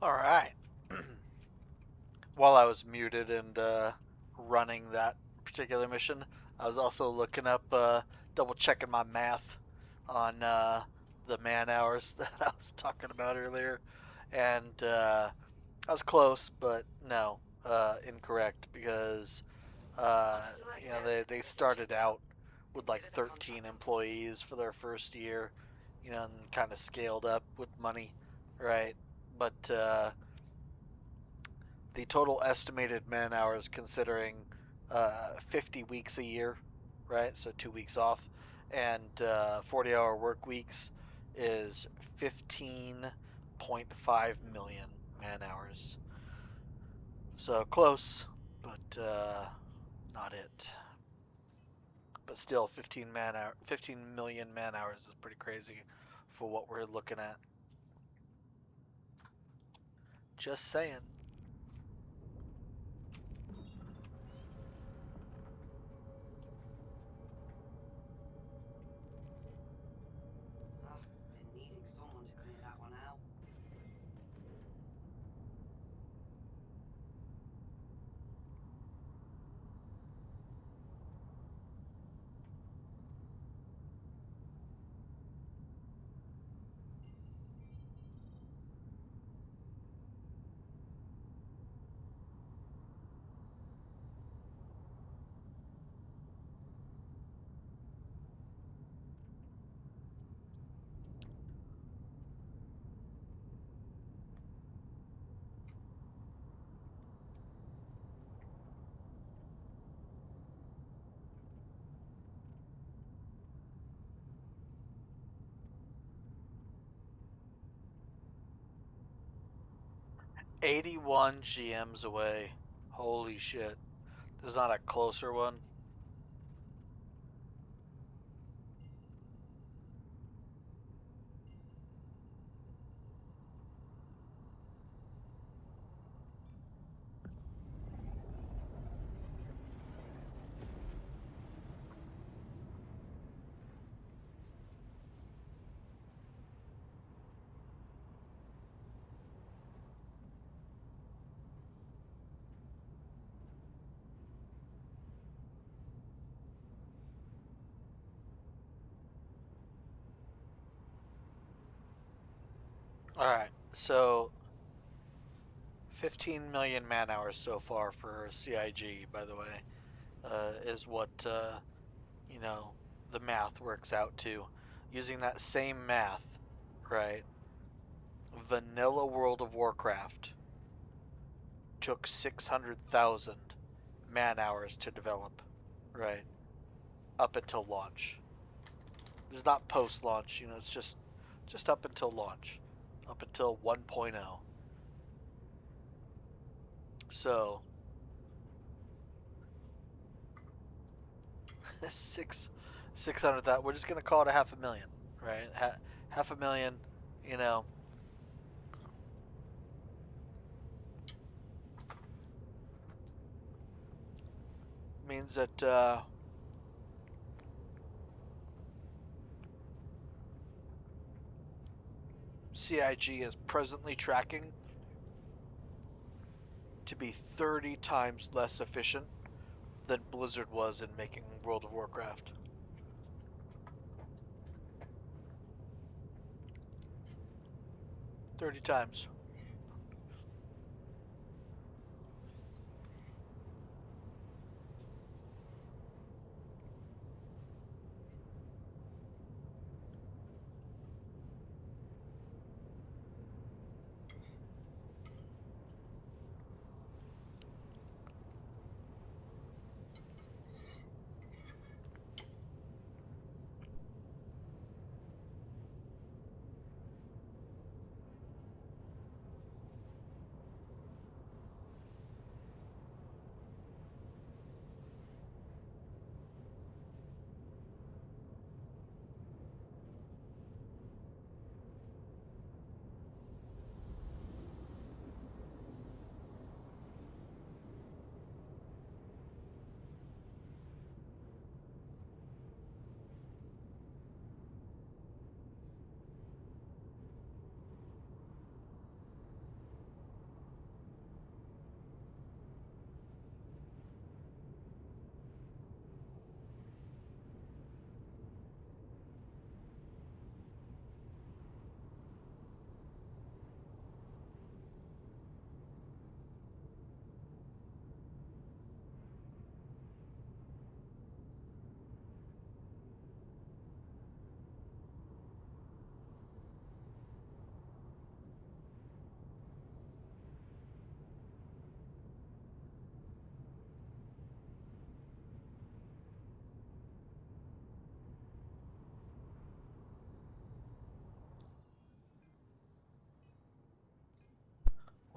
All right. While I was muted and running that particular mission, I was also looking up, double checking my math on the man hours that I was talking about earlier, and I was close, but no, incorrect because Wanted to let you you know know that they everything started checked out. out with like Consider the 13 contract complete. employees for their first year, you know, and kind of scaled up with money, right? But the total estimated man hours, considering 50 weeks a year, right? So 2 weeks off, and 40-hour work weeks, is 15.5 million man hours. So close, but not it. But still, 15 million man hours is pretty crazy for what we're looking at. Just saying. Ugh, been needing someone to clear that one out. – 81 GMs away. Holy shit. There's not a closer one. Alright, so 15 million man hours so far for CIG, by the way, is what, you know, the math works out to. Using that same math, right? Vanilla World of Warcraft took 600,000 man hours to develop, right? Up until launch. This is not post launch, you know, it's just up until launch, up until 1.0. So, six 600,000, we're just going to call it a half a million, right? Half a million, you know, means that CIG is presently tracking to be 30 times less efficient than Blizzard was in making World of Warcraft. 30 times.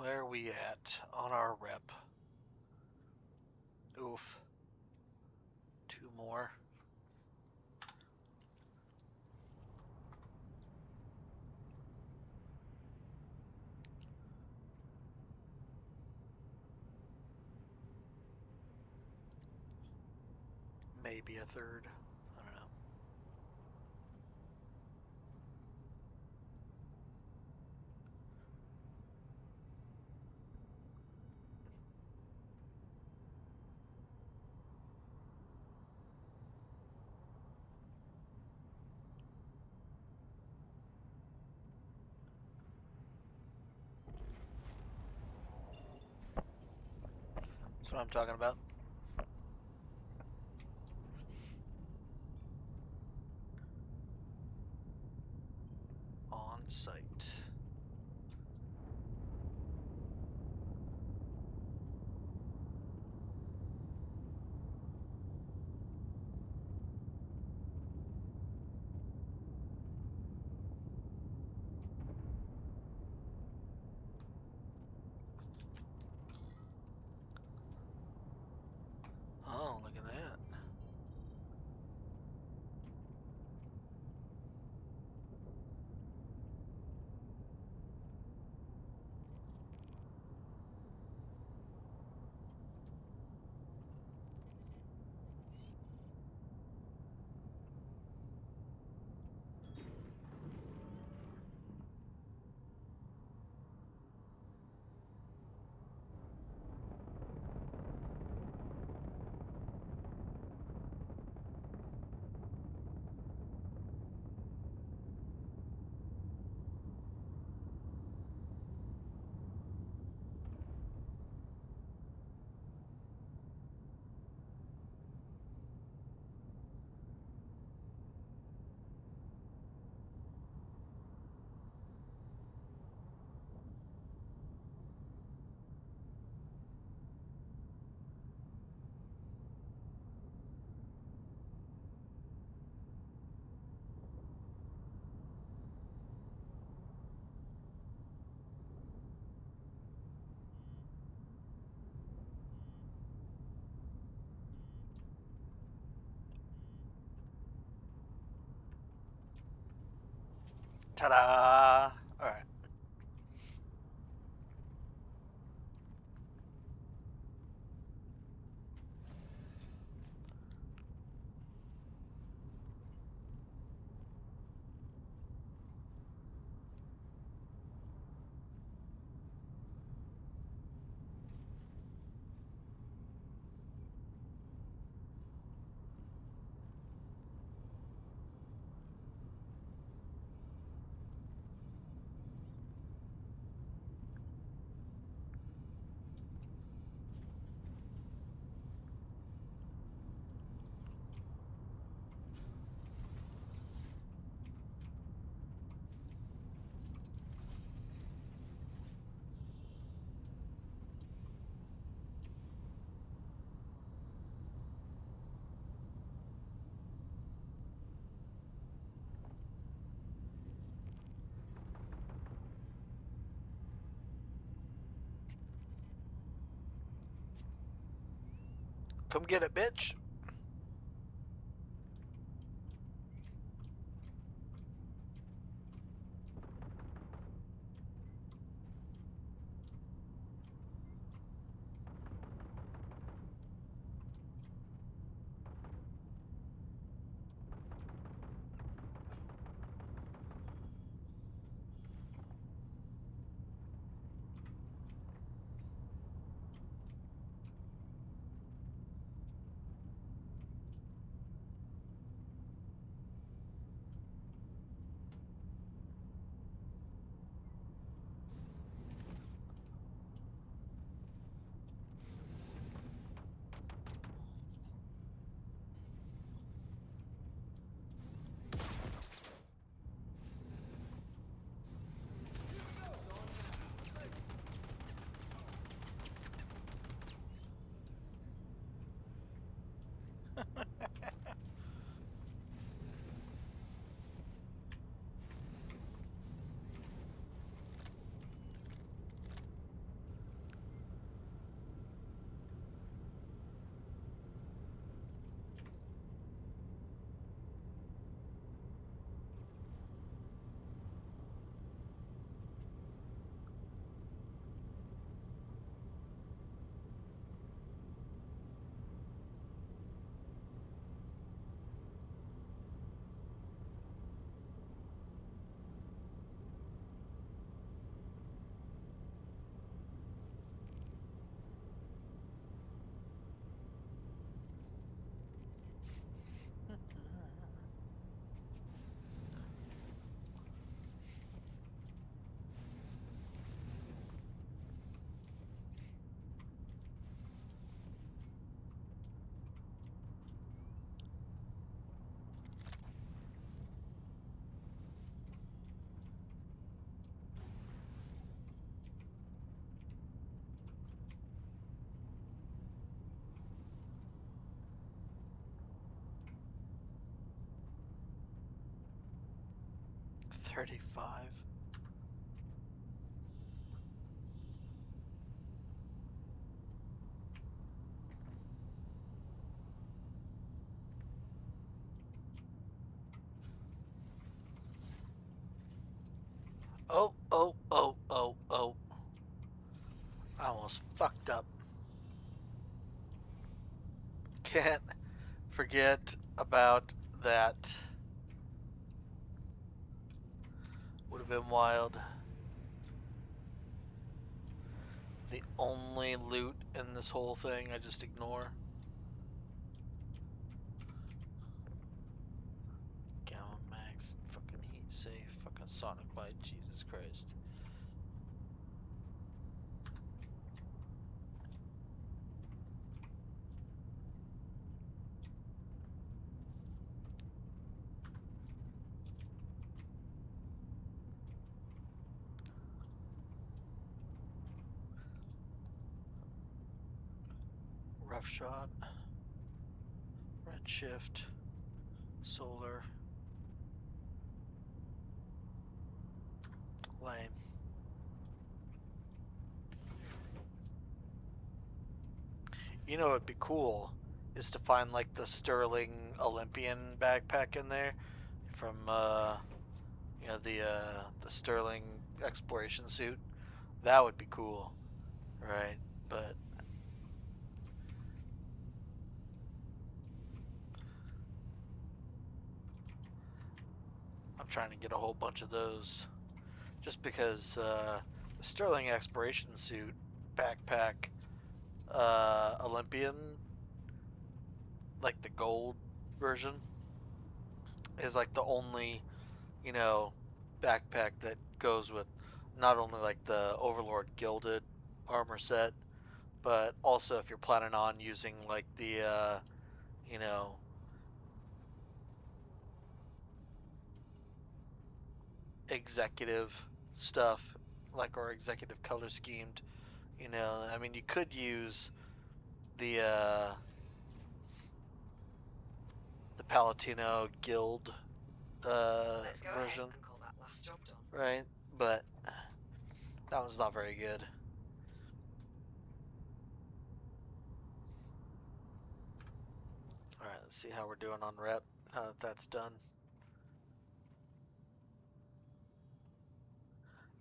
Where are we at on our rep? Oof. 2 more. Maybe a third. I don't know. That's what I'm talking about. On site. Oh, look at that. Ta-da! Alright. Come get it, bitch! 35. Oh, oh, oh, oh, oh. I almost fucked up. Can't forget about that. Would have been wild. The only loot in this whole thing I just ignore. Gallon max, fucking heat safe, fucking sonic light, Jesus Christ. Rough shot, red shift, solar, lame. You know what'd be cool is to find like the Sterling Olympian backpack in there from the Sterling exploration suit. That would be cool, right? But I'm trying to get a whole bunch of those just because the Sterling exploration suit backpack Olympian, like the gold version, is like the only, you know, backpack that goes with not only like the Overlord Gilded armor set, but also if you're planning on using like the, you know, executive stuff, like or executive color schemed, you know, I mean, you could use the, the Palatino Guild Let's go ahead version, and call that last job done. right? But that one's not very good. Alright, let's see how we're doing on rep now that that's done.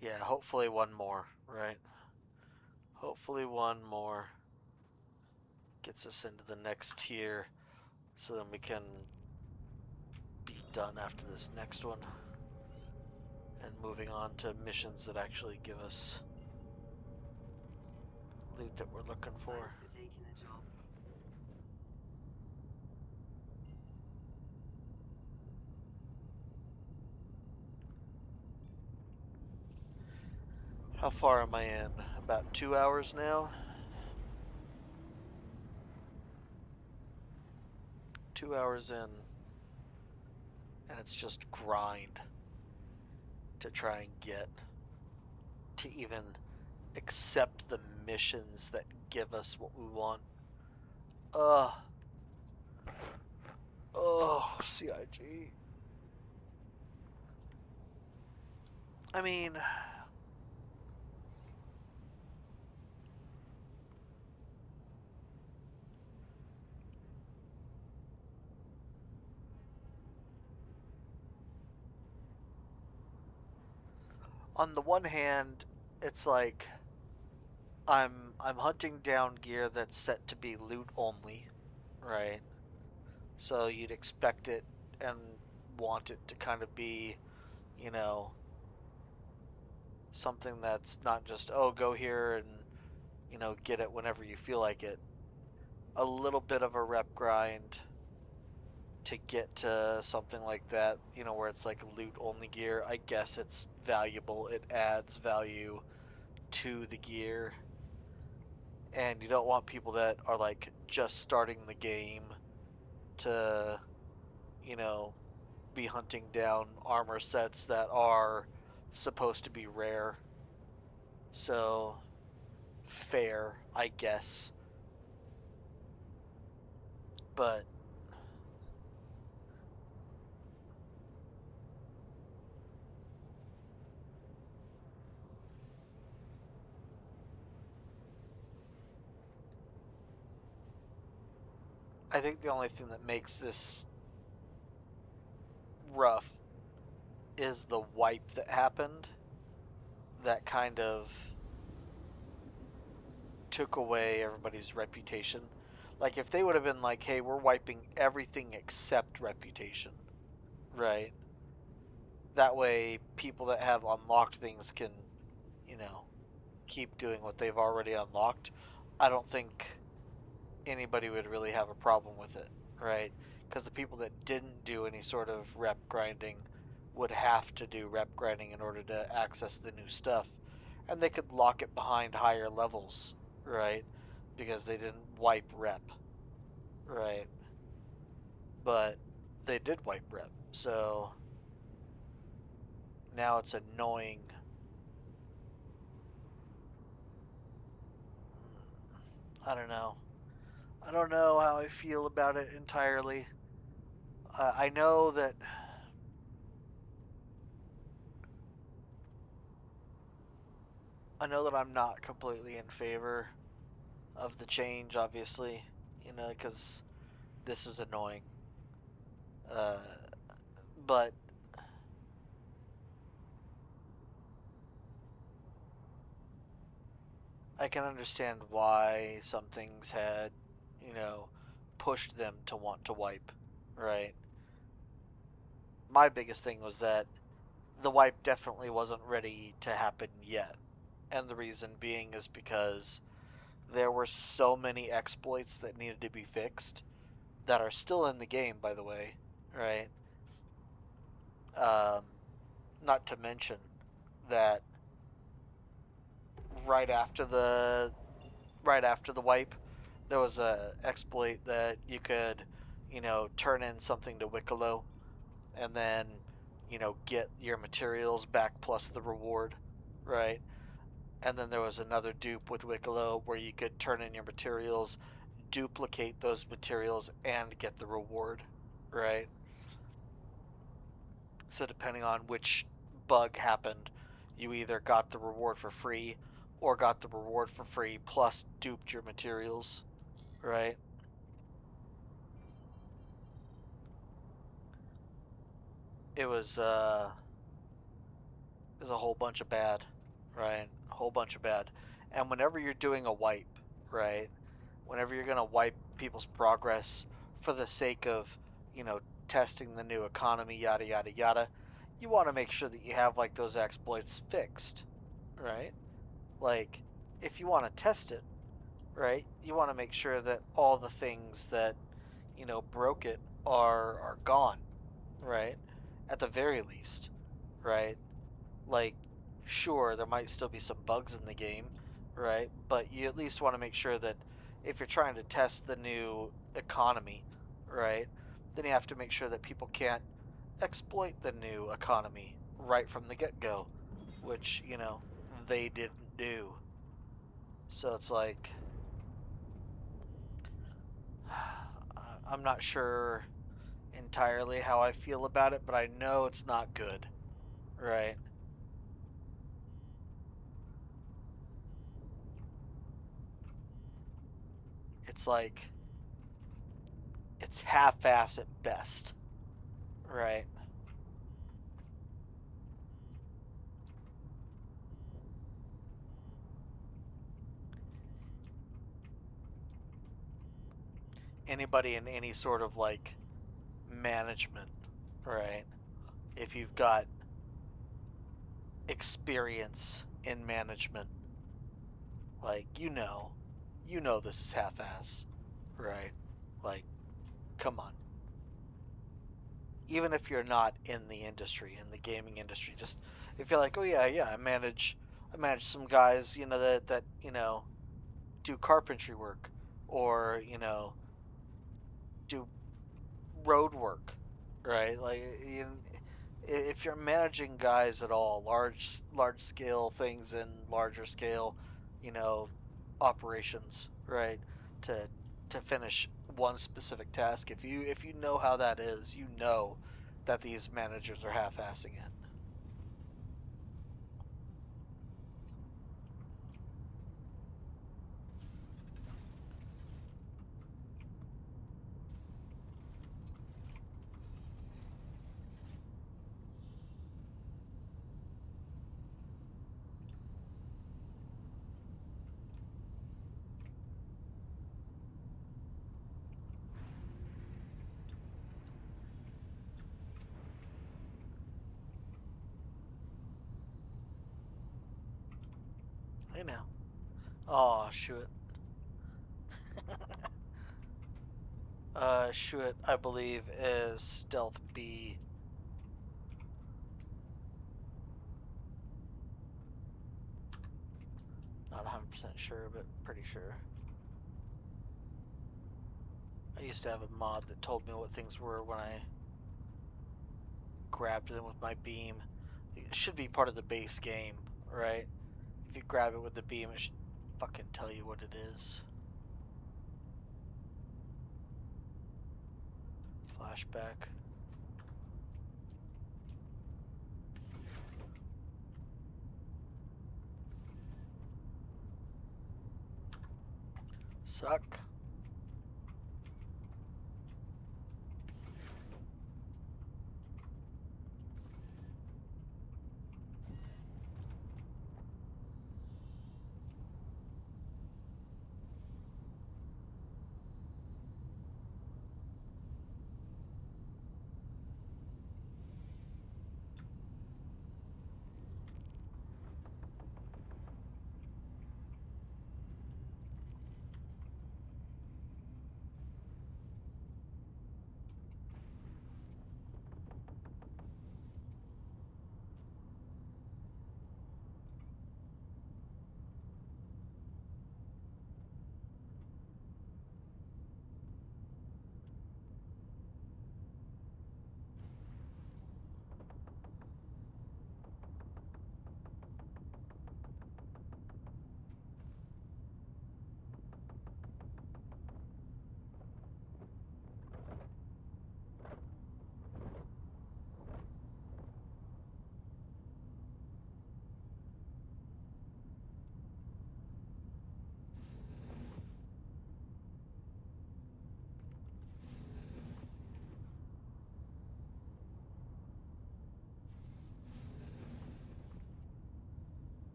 Yeah, hopefully one more, right? Hopefully one more gets us into the next tier so then we can be done after this next one. And moving on to missions that actually give us loot that we're looking for. Thanks for taking the job. How far am I in? About 2 hours now? 2 hours in. And it's just grind to try and get to even accept the missions that give us what we want. Ugh. Oh, CIG. I mean, on the one hand, it's like I'm hunting down gear that's set to be loot only, right? So you'd expect it and want it to kind of be, you know, something that's not just, oh, go here and, you know, get it whenever you feel like it. A little bit of a rep grind to get to something like that, you know, where it's like loot only gear. I guess it's valuable. It adds value to the gear. And you don't want people that are like just starting the game to, you know, be hunting down armor sets that are supposed to be rare. So, fair, I guess. But I think the only thing that makes this rough is the wipe that happened. That kind of took away everybody's reputation. Like if they would have been like, "Hey, we're wiping everything except reputation," right? That way, people that have unlocked things can, you know, keep doing what they've already unlocked. I don't think anybody would really have a problem with it, right? Because the people that didn't do any sort of rep grinding would have to do rep grinding in order to access the new stuff, and they could lock it behind higher levels, right? Because they didn't wipe rep, right? But they did wipe rep, so now it's annoying. I don't know. I don't know how I feel about it entirely. I know that I'm not completely in favor of the change, obviously, because this is annoying. Uh, but I can understand why some things had, you know, pushed them to want to wipe, right? My biggest thing was that the wipe definitely wasn't ready to happen yet. And the reason being is because there were so many exploits that needed to be fixed that are still in the game, by the way, right? Um, Not to mention that right after the right after the wipe, there was a exploit that you could, turn in something to Wicklow and then, get your materials back plus the reward, right? And then there was another dupe with Wicklow where you could turn in your materials, duplicate those materials, and get the reward, right? So depending on which bug happened, you either got the reward for free or got the reward for free plus duped your materials, right? It was a whole bunch of bad, right? A whole bunch of bad. And whenever you're doing a wipe, right? Whenever you're gonna wipe people's progress for the sake of, you know, testing the new economy, yada yada yada, you want to make sure that you have like those exploits fixed, right? Like, if you want to test it, right, you want to make sure that all the things that, broke it are gone, right? At the very least, right? Like, sure, there might still be some bugs in the game, right? But you at least want to make sure that if you're trying to test the new economy, right, then you have to make sure that people can't exploit the new economy right from the get-go, which, they didn't do. So it's like, I'm not sure entirely how I feel about it, but I know it's not good, right? It's like it's half-ass at best, right? Anybody in any sort of like management, right? If you've got experience in management, like this is half-ass, right? Like, come on. Even if you're not in the industry, in the gaming industry, just if you're like, oh yeah, yeah, I manage some guys, that do carpentry work or do road work, right? Like, if you're managing guys at all, large scale things and larger scale, you know, operations, right? To finish one specific task, if you know how that is, you know that these managers are half-assing it. Hey now. Oh, shoot. Shoot, I believe, is Stealth B. Not 100% sure, but pretty sure. I used to have a mod that told me what things were when I grabbed them with my beam. It should be part of the base game, right? If you grab it with the beam, it should fucking tell you what it is. Flashback. Suck.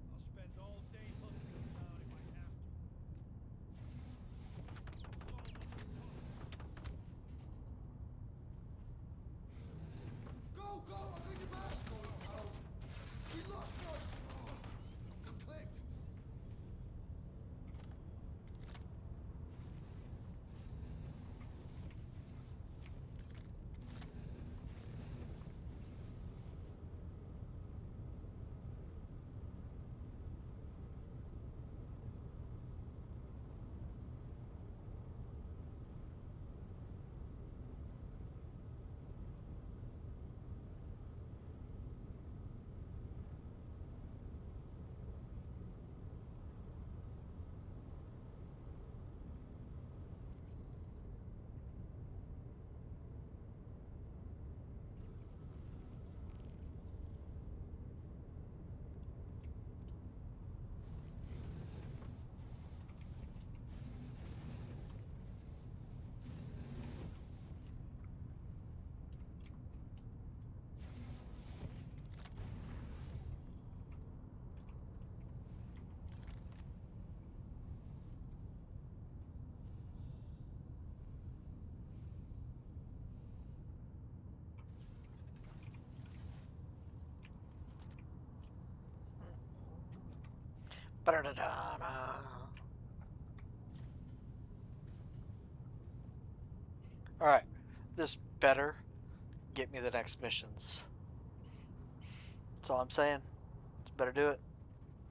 I'll spend all day hunting him down if I have to. Go, go! I got your back! Go, pal! We lost one! Oh, clicked! Alright. This better get me the next missions. That's all I'm saying. It's better do it.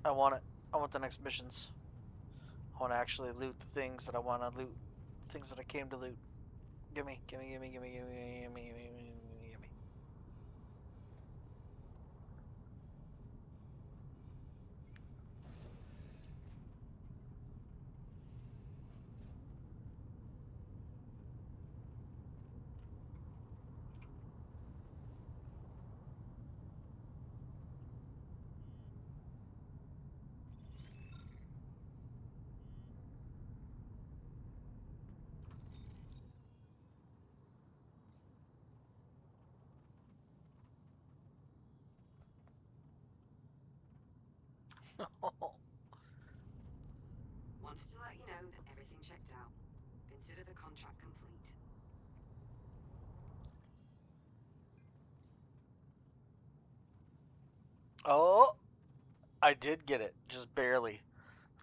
I want it. I want the next missions. I want to actually loot the things that I want to loot. The things that I came to loot. Gimme, gimme, gimme, gimme, gimme, gimme, gimme, gimme, gimme. Wanted to let you know that everything checked out. Consider the contract complete. Oh, I did get it, just barely.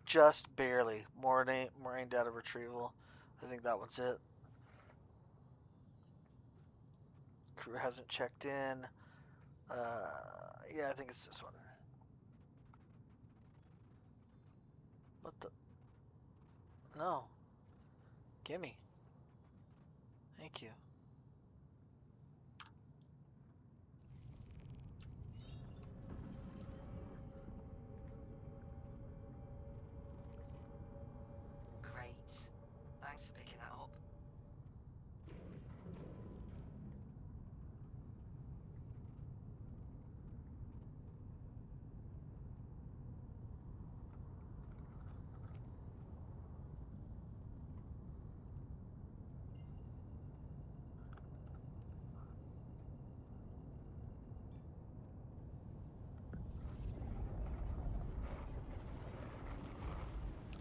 Just barely. Moraine data retrieval. I think that one's it. Crew hasn't checked in. Yeah, I think it's this one. What the? No. Gimme. Thank you. Great. Thanks for picking that up.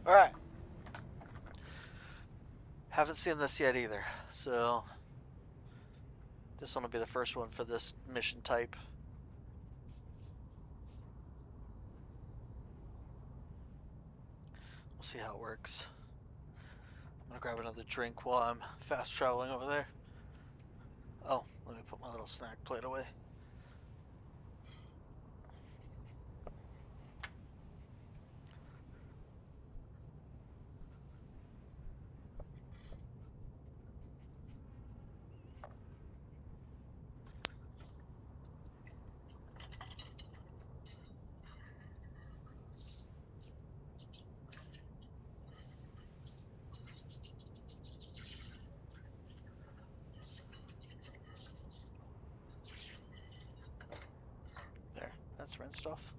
Alright. Haven't seen this yet either, so this one will be the first one for this mission type. We'll see how it works. I'm gonna grab another drink while I'm fast traveling over there. Oh, let me put my little snack plate away. There, that's rinsed off.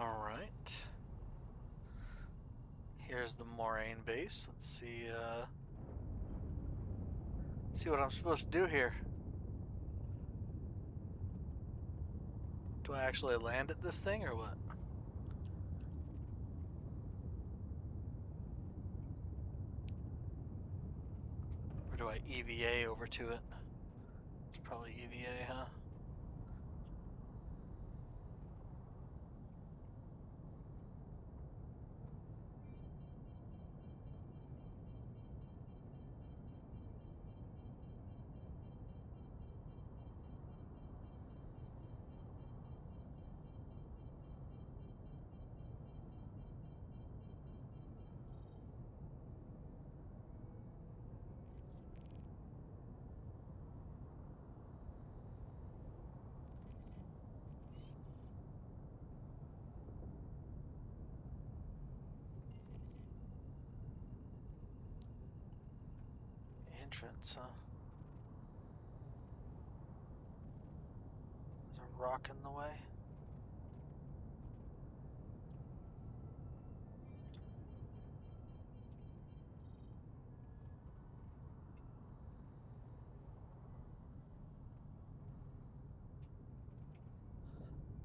Alright. Here's the Moraine base. Let's see what I'm supposed to do here. Do I actually land at this thing or what? Or do I EVA over to it? It's probably EVA, huh? Entrance, huh? There's a rock in the way.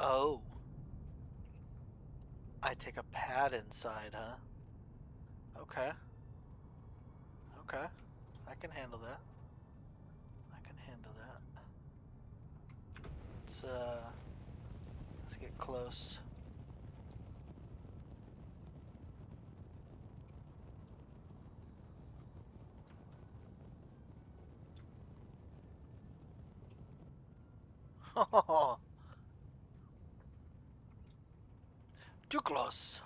Oh. I take a pad inside, huh? Okay. Okay. I can handle that. I can handle that. Let's get close. Too close.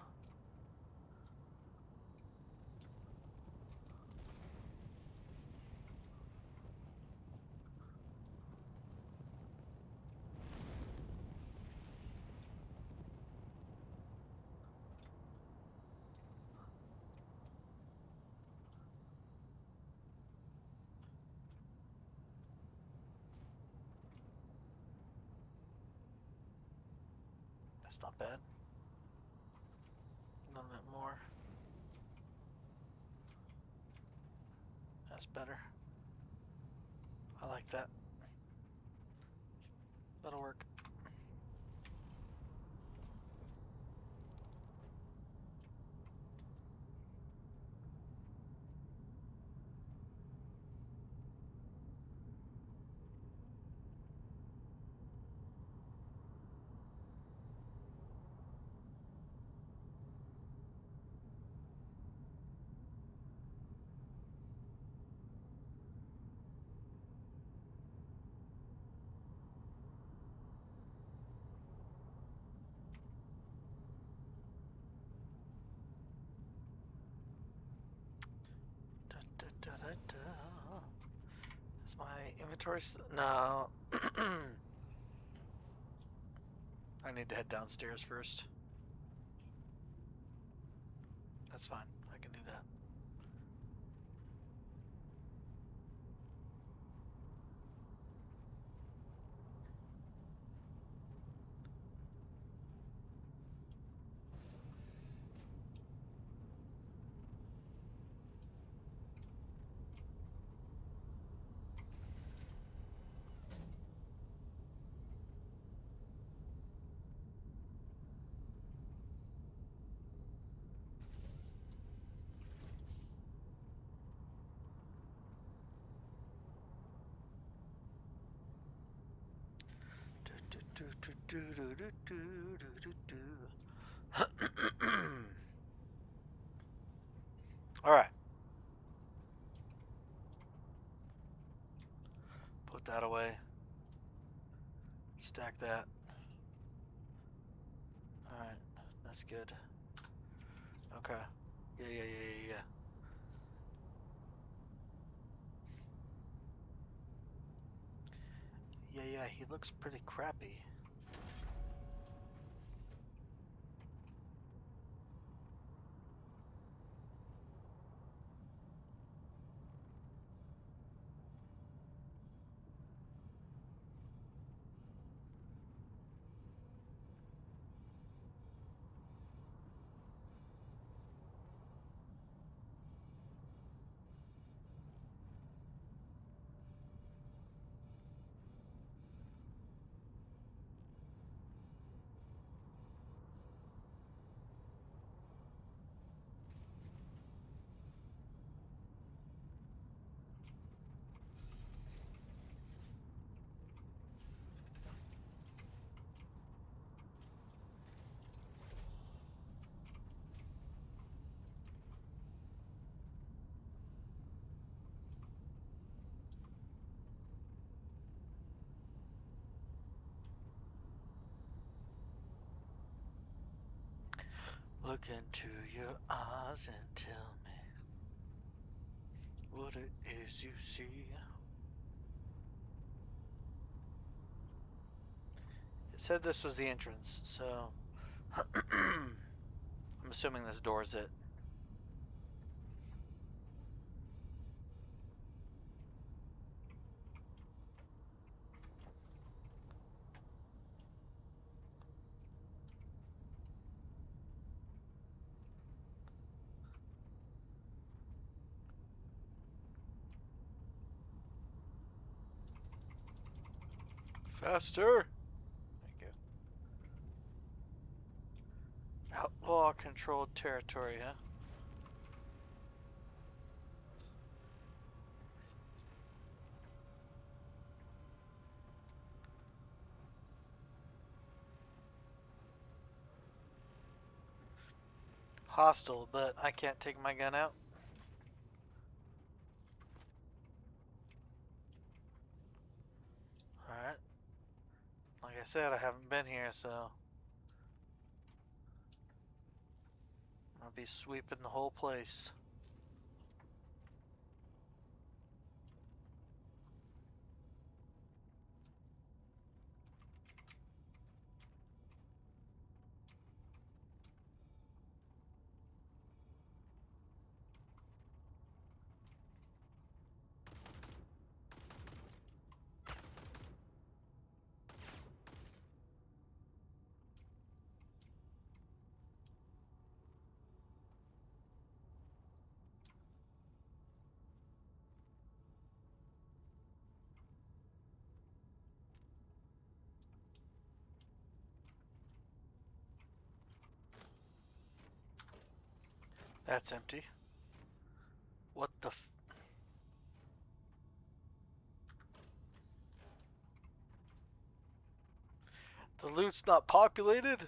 That's not bad. A little bit more. That's better. I like that. That'll work. Da, da, da, da, da. Is my inventory? No. I need to head downstairs first. That's fine. I can do that. Do, do, do, do, do, do, do, do, do. All right. Put that away. Stack that. All right. That's good. Okay. Yeah. Yeah, he looks pretty crappy. Look into your eyes and tell me what it is you see. It said this was the entrance, so I'm assuming this door's it. Faster! Thank you. Outlaw controlled territory, huh? Hostile, but I can't take my gun out. Alright. Like I said, I haven't been here, so I'll be sweeping the whole place. That's empty. What the f- The loot's not populated?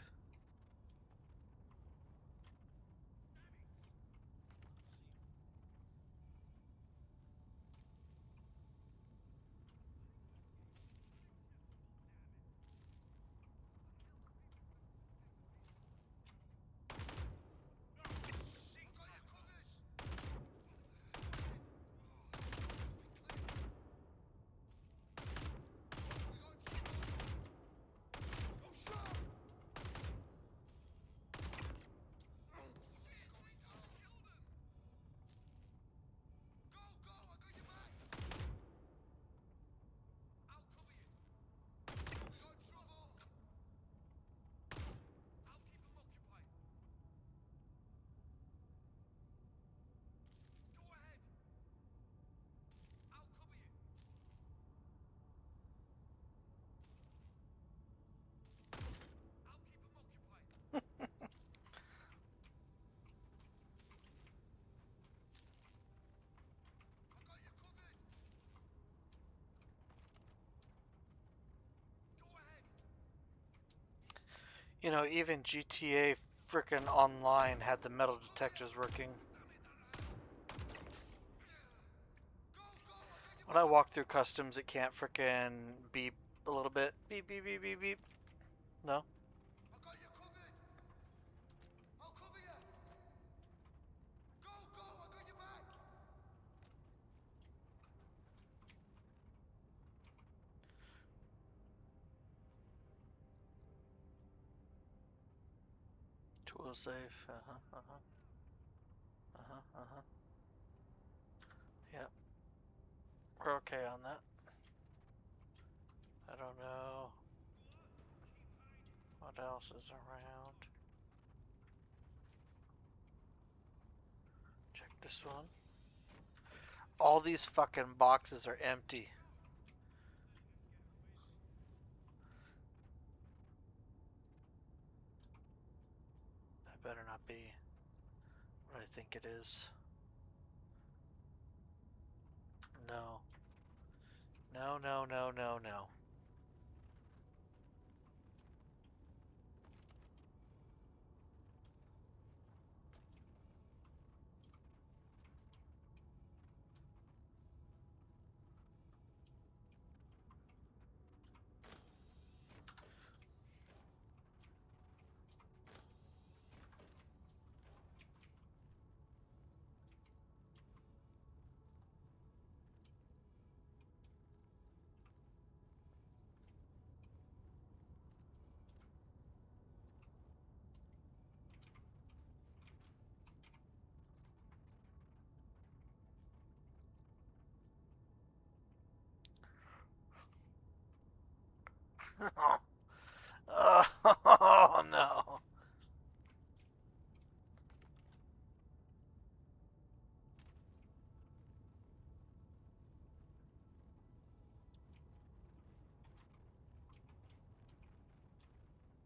You know, even GTA frickin' online had the metal detectors working. When I walk through customs, it can't frickin' beep a little bit. Beep, beep, beep, beep, beep. No? I got you covered. I'll cover you. Go, go, I got your back. Tool safe. Uh-huh, uh-huh. Uh-huh, uh-huh. Yep. We're okay on that. I don't know what else is around. Check this one. All these fucking boxes are empty. That better not be what I think it is. No. No, no, no, no, no. Oh no.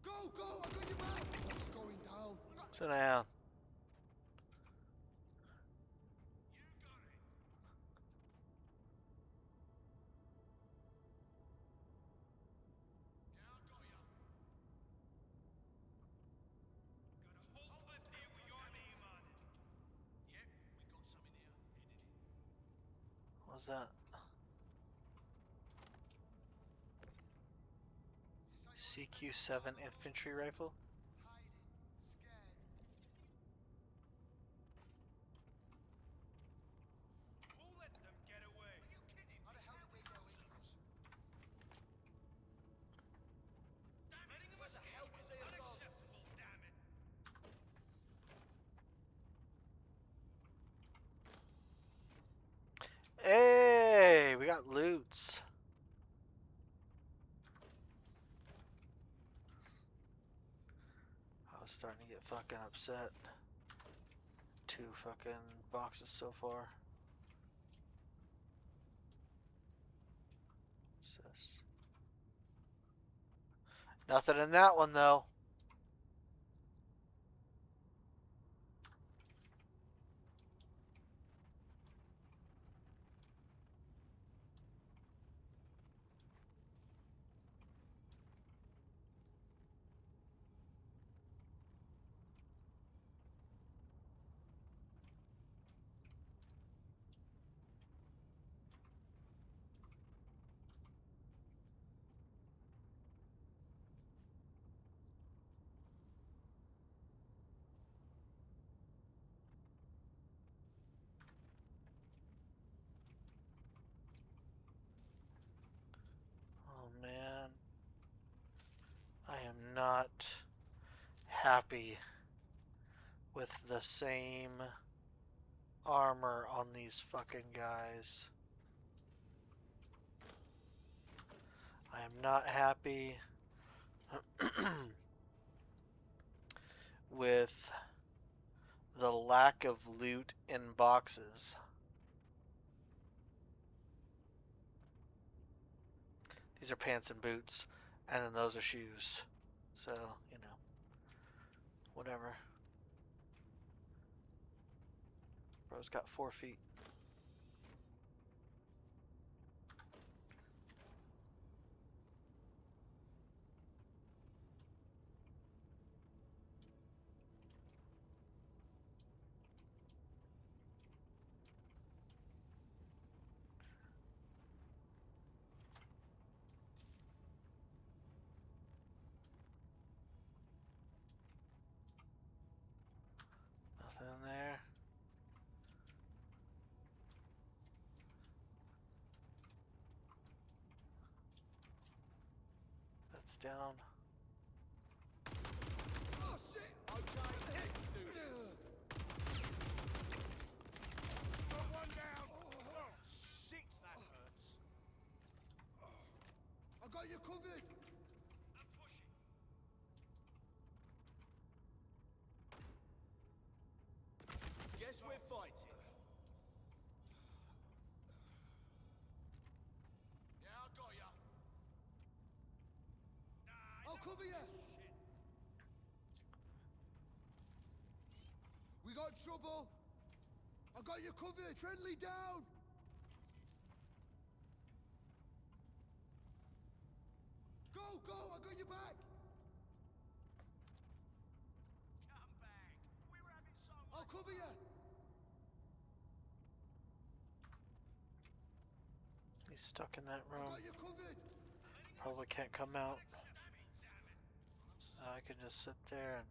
Go, go, I got your back! It's going down. Sit down. What was that? CQ-7 infantry rifle? Hiding, scared. Who let them get away? Are you kidding? How the hell did we get away from this? Letting them escape is unacceptable, damn it! Hey, we got loots. I was starting to get fucking upset. 2 fucking boxes so far. What's this? Nothing in that one though. Oh man. I am not happy with the same armor on these fucking guys. I am not happy with the lack of loot in boxes. These are pants and boots, and then those are shoes. So, you know, whatever. Bro's got 4 feet. Nothing in there. That's down. Oh shit! Okay, let's do this. Got one down. Oh, shit, that hurts. I got you covered! I'm pushing. Guess we're fighting. Yeah, I got ya. I'll cover you! We got trouble! I got you covered! Friendly down! Go, go! I got your back! Come back. We were having so much. I'll cover you! He's stuck in that I room. got you covered! Probably can't come out. Damn it. So I can just sit there and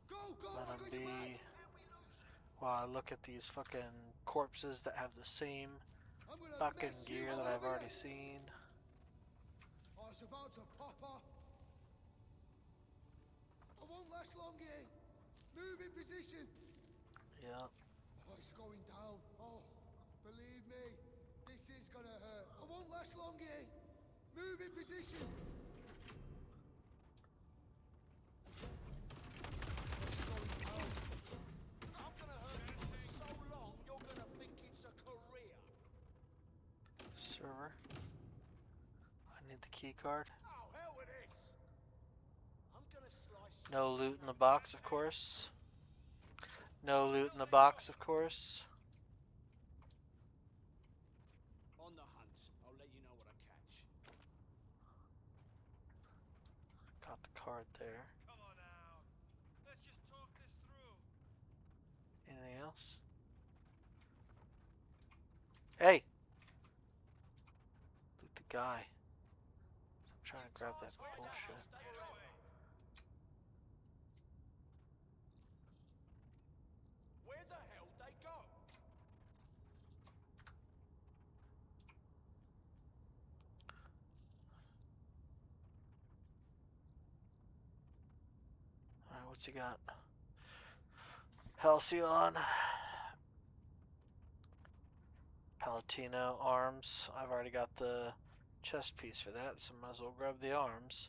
Go, go! let I him got your back! be while I look at these fucking corpses that have the same I'm gonna fucking mess gear you that all I've over already you. seen. Oh, it's about to pop off. I won't last long here. Move in position. Yeah. Oh, it's going down. Oh, believe me, this is gonna hurt. I won't last long here. Move in position. Server. I need the key card. Oh, hell with this. I'm gonna slice you No with loot in the no box, of tap. course. No loot in the box, of course. On the hunt. I'll let you know what I catch. Got the card there. Come on now. Let's just talk this through. Anything else? Hey! Loot the guy. I'm trying to grab that bullshit. Where the hell they go? Alright, what's he got? Halcyon. Palatino arms. I've already got the chest piece for that, so might as well grab the arms.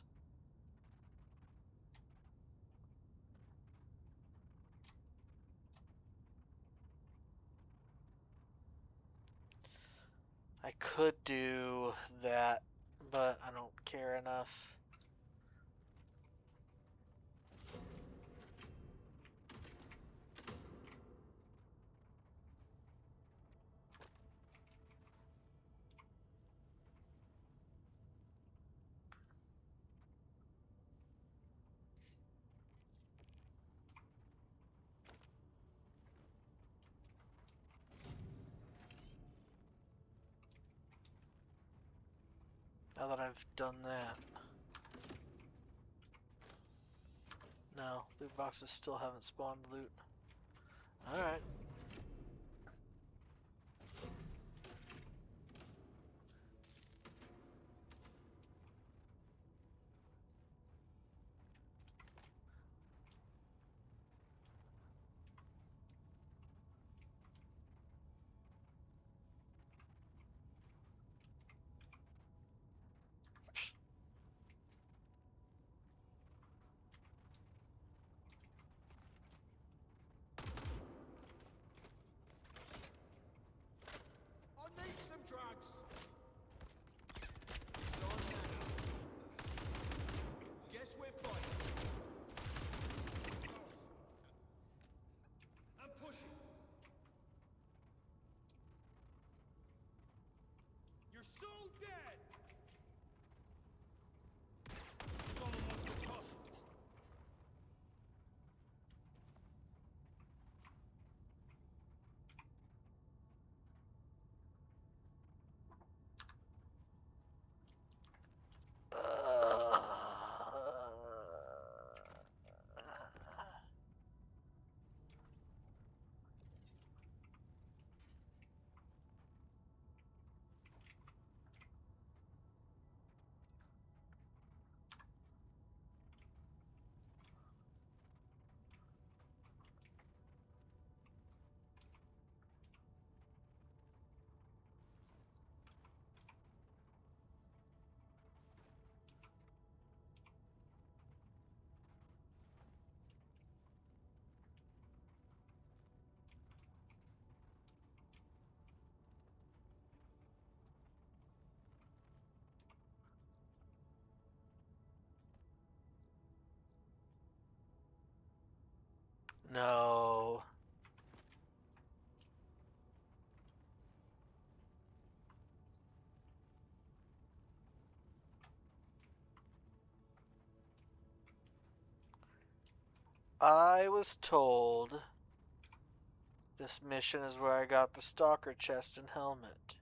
I could do that, but I don't care enough. Now that I've done that. No, loot boxes still haven't spawned loot. Alright. I need some drugs. Don't matter. Guess we're fighting. I'm pushing. You're so dead. Someone wants to tussle. No. I was told this mission is where I got the Stalker chest and helmet.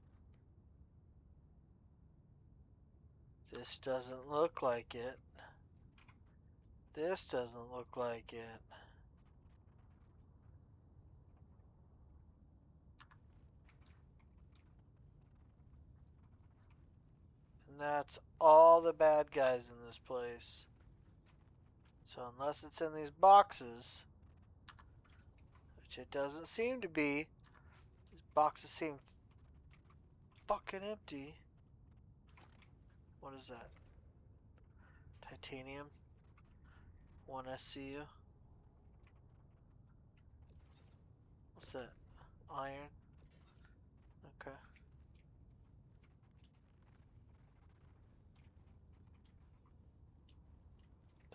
This doesn't look like it. This doesn't look like it. And that's all the bad guys in this place. So unless it's in these boxes, which it doesn't seem to be, these boxes seem fucking empty. What is that? Titanium? 1 SCU? What's that? Iron? Okay.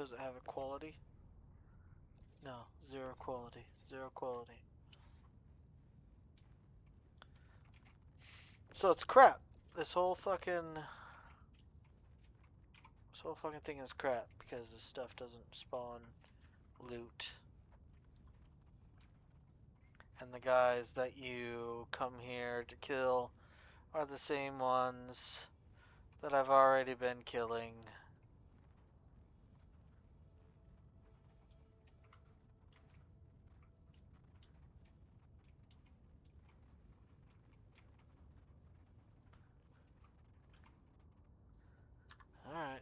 Does it have a quality? No, zero quality. Zero quality. So it's crap. This whole fucking thing is crap because this stuff doesn't spawn loot. And the guys that you come here to kill are the same ones that I've already been killing. Alright.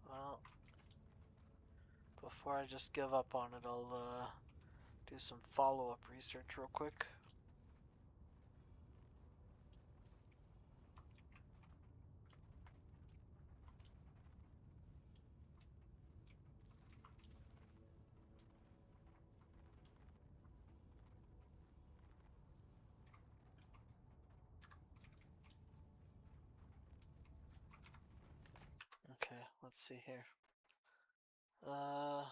Well, before I just give up on it, I'll do some follow-up research real quick. Okay, let's see here. Uh,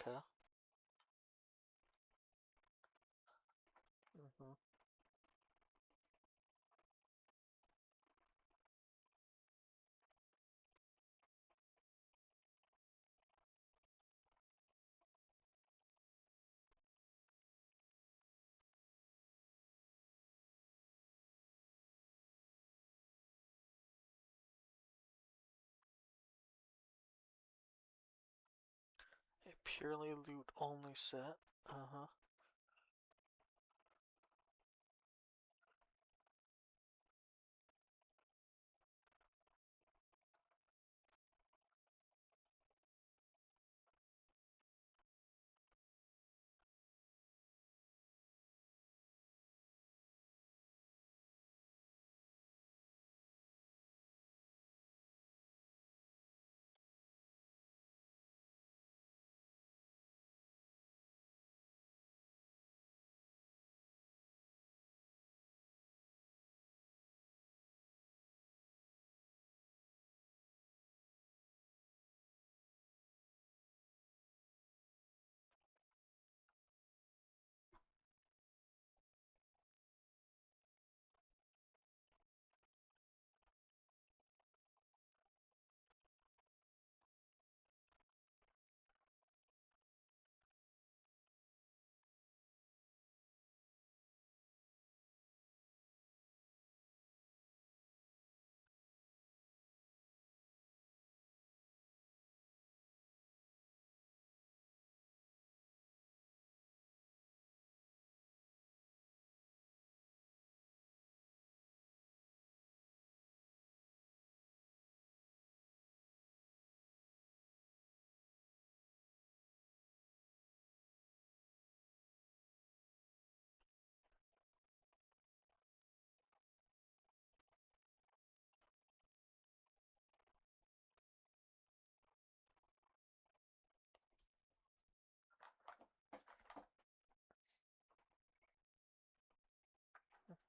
okay. Mhm. A purely loot only set. Uh-huh.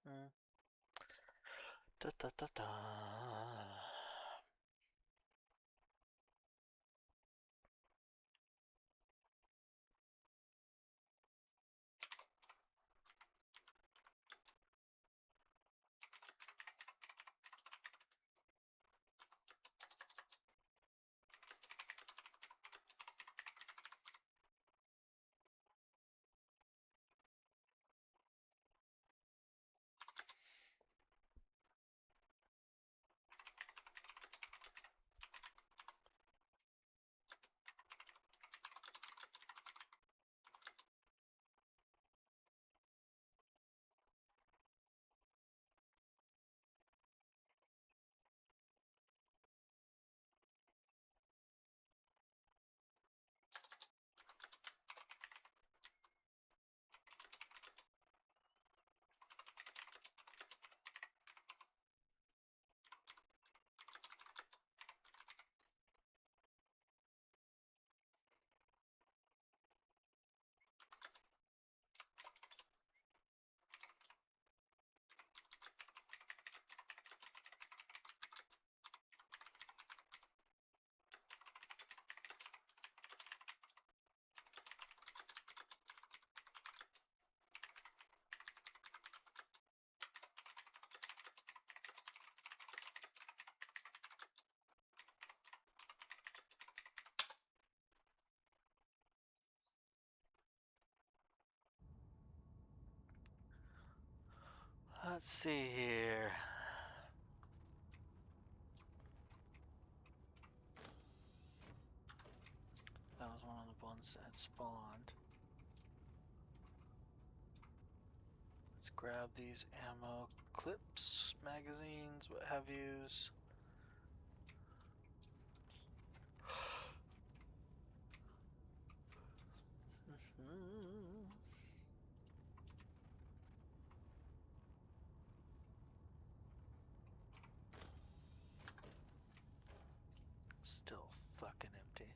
Mm. Da da da da. Let's see here. That was one of the ones that had spawned. Let's grab these ammo clips, magazines, what have yous. Still fucking empty.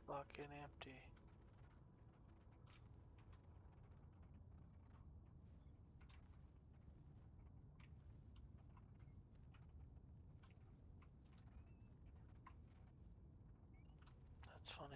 Fucking empty. That's funny.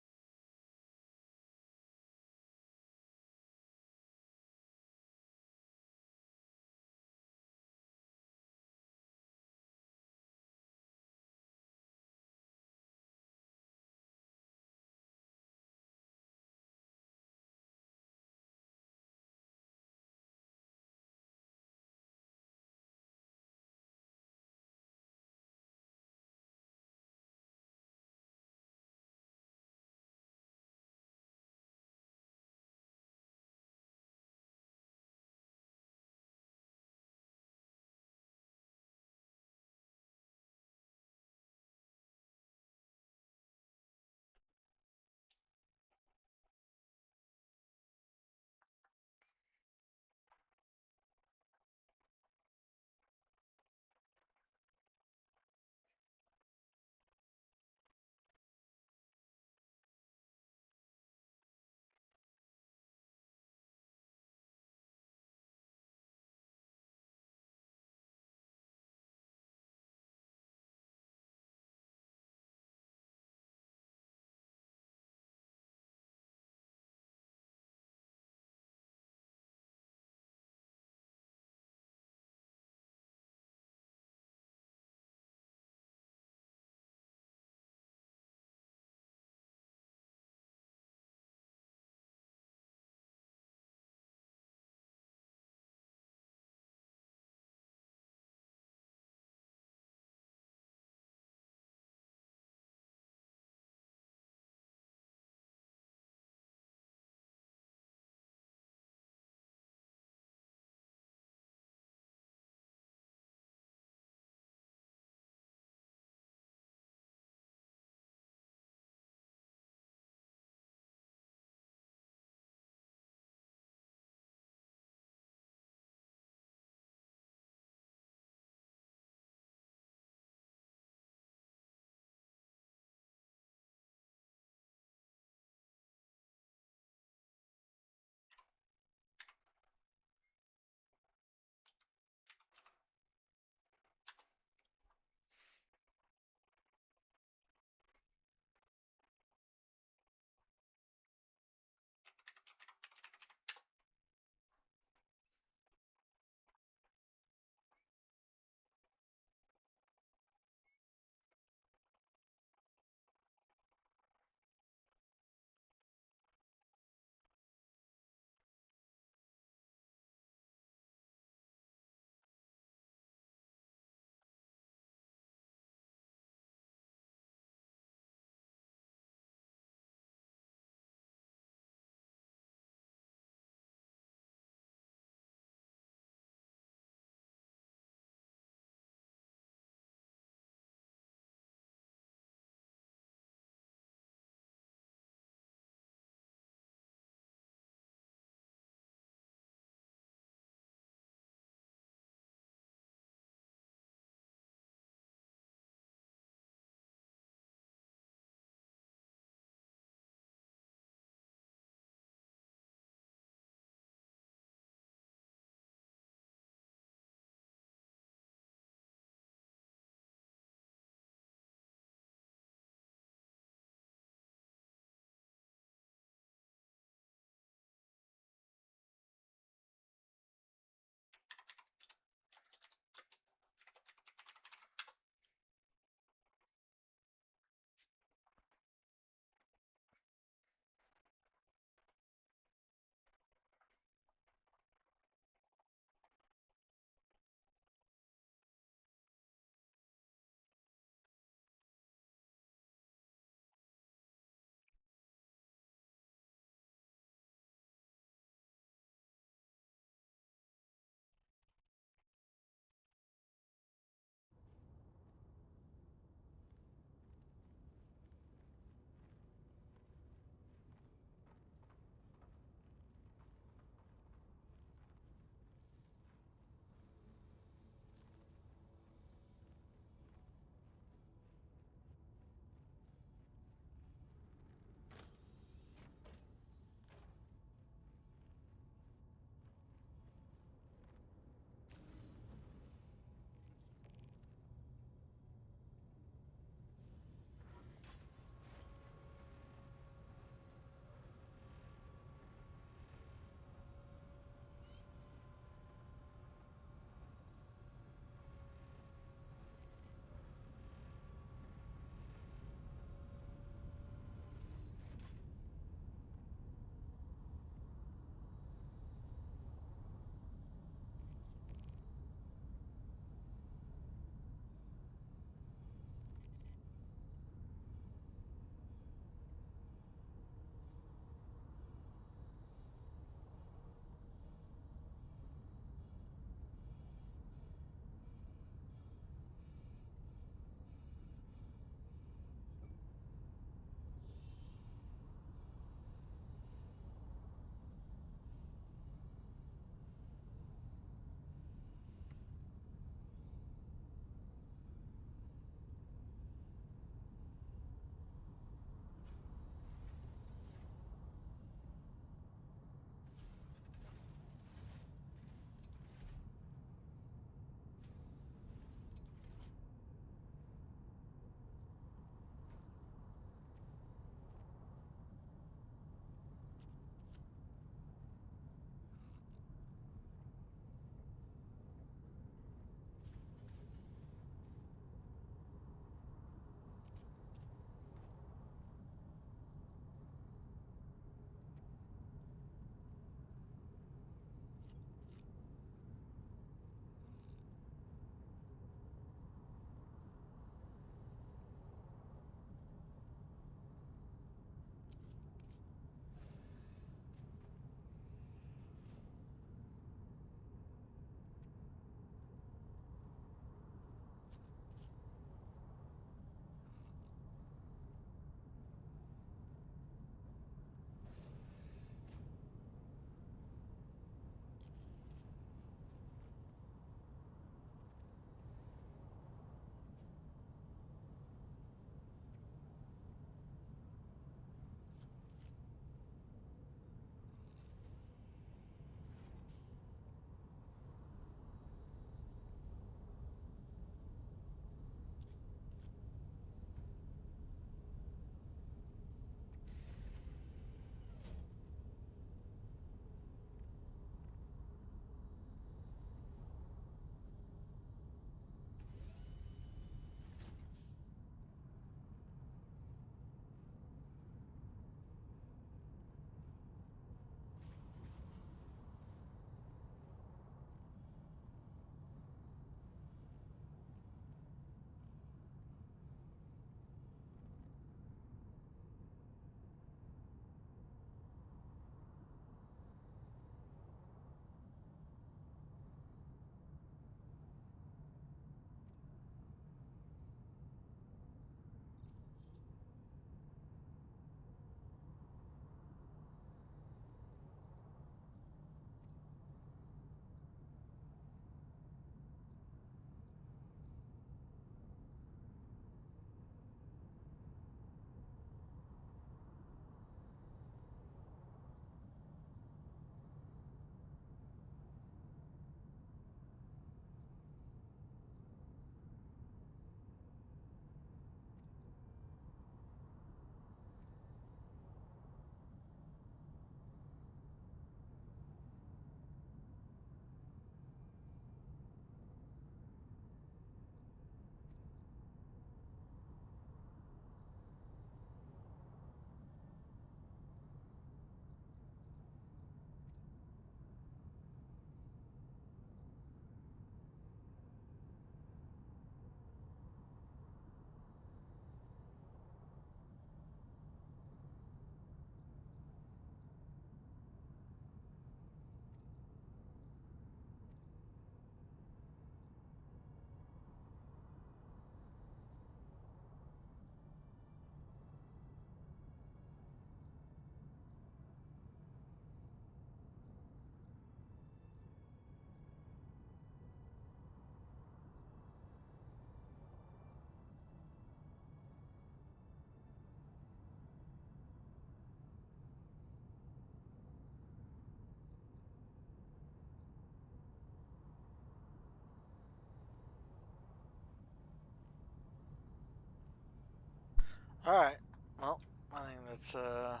Alright. Well, I think that's it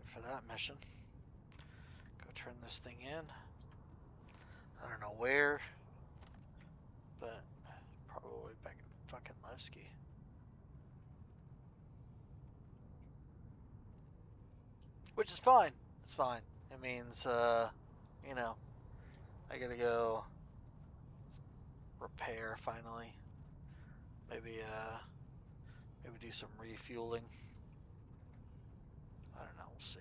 for that mission. Go turn this thing in. I don't know where, but probably back in fucking Levski. Which is fine. It's fine. It means, you know, I gotta go repair finally. Maybe, maybe do some refueling. I don't know. We'll see.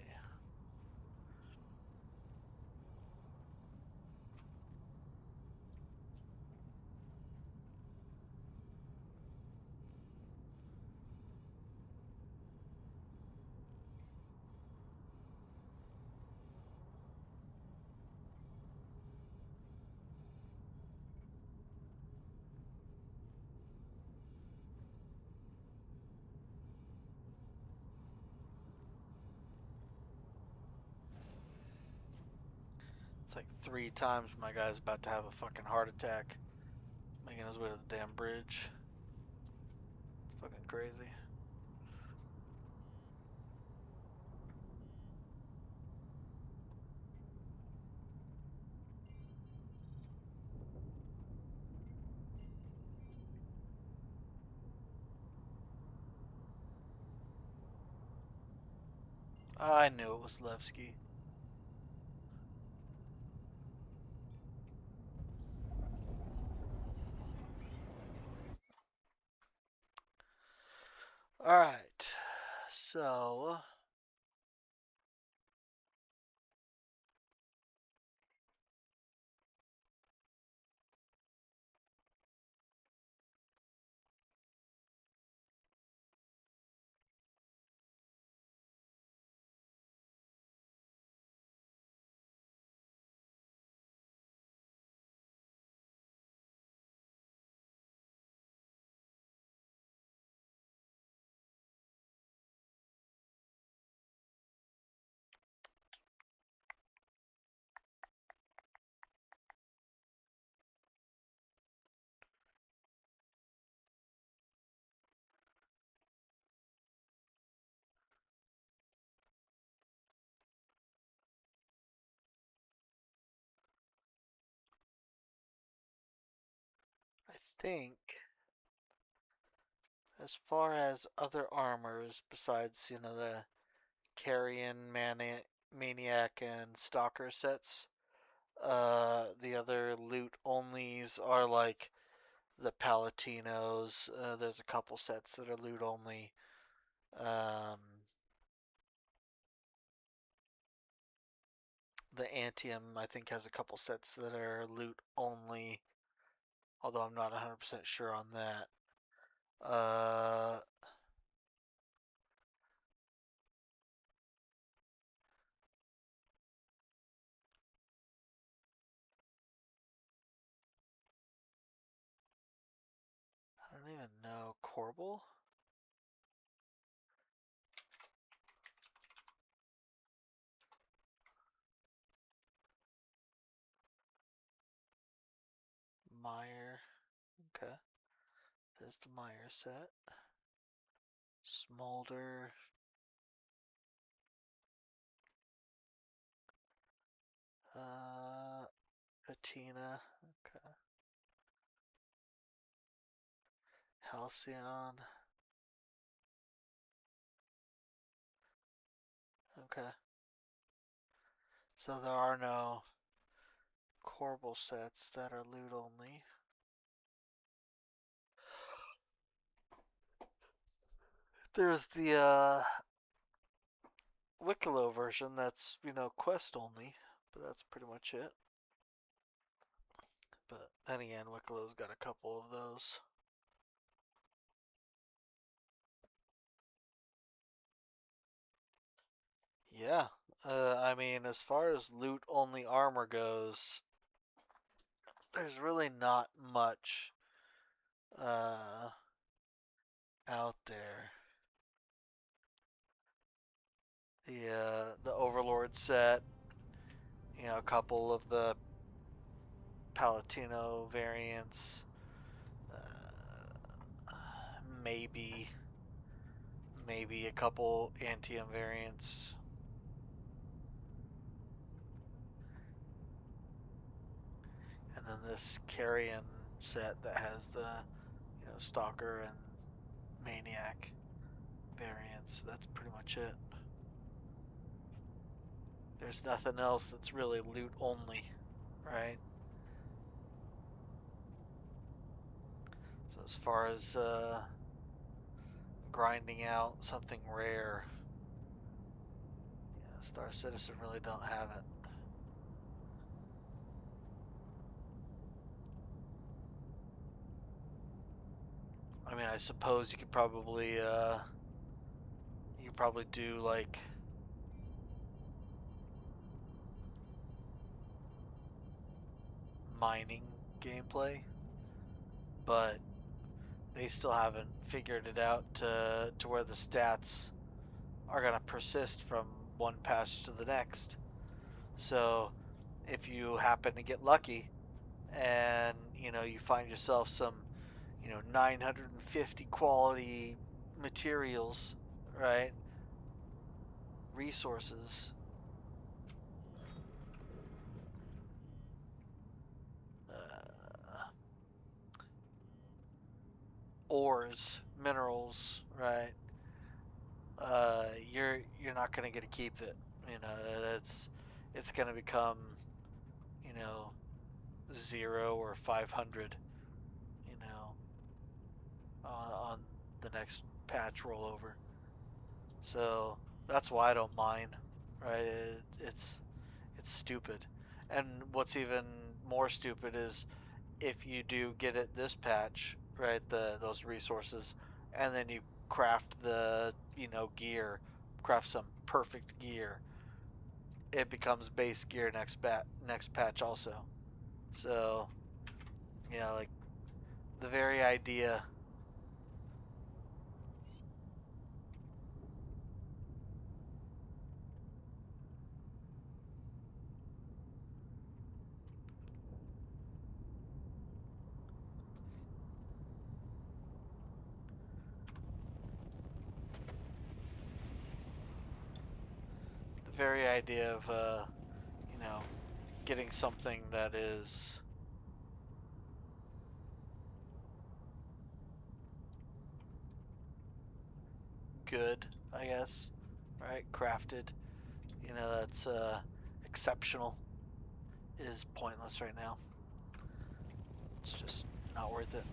It's like 3 times my guy's about to have a fucking heart attack, making his way to the damn bridge. It's fucking crazy. I knew it was Levski. Alright. So, I think as far as other armors besides, the Carrion, Maniac, and Stalker sets, the other loot onlys are like the Palatinos. There's a couple sets that are loot only. Um, the Antium, I think, has a couple sets that are loot only, although I'm not 100% sure on that. I don't even know. Corbel? Meyer. Okay. There's the Meyer set. Smolder. Uh, Patina. Okay. Halcyon. Okay. So there are no Corbel sets that are loot only. There's the Wicklow version that's, quest only, but that's pretty much it. But then again, Wicklow's got a couple of those. Yeah, I mean, as far as loot only armor goes, there's really not much uh, out there. The Overlord set, a couple of the Palatino variants, maybe. maybe a couple Antium variants. And then this Carrion set that has the, Stalker and Maniac variants. That's pretty much it. There's nothing else that's really loot only, right? So as far as grinding out something rare, Star Citizen really don't have it. I mean, I suppose you could probably do like mining gameplay, but they still haven't figured it out to where the stats are gonna persist from one patch to the next. So if you happen to get lucky and you find yourself some 950 quality materials, right? Resources, uh, ores, minerals, right? You're not gonna get to keep it. That's it's gonna become you know 0 or 500. You know, on the next patch rollover. So that's why I don't mind, right? It's stupid. And what's even more stupid is if you do get it this patch, right? Those resources, and then you craft the gear, craft some perfect gear. It becomes base gear next patch also. So like the very idea the very idea of you know getting something that is good, I guess, right? Crafted, that's exceptional is pointless right now. It's just not worth it.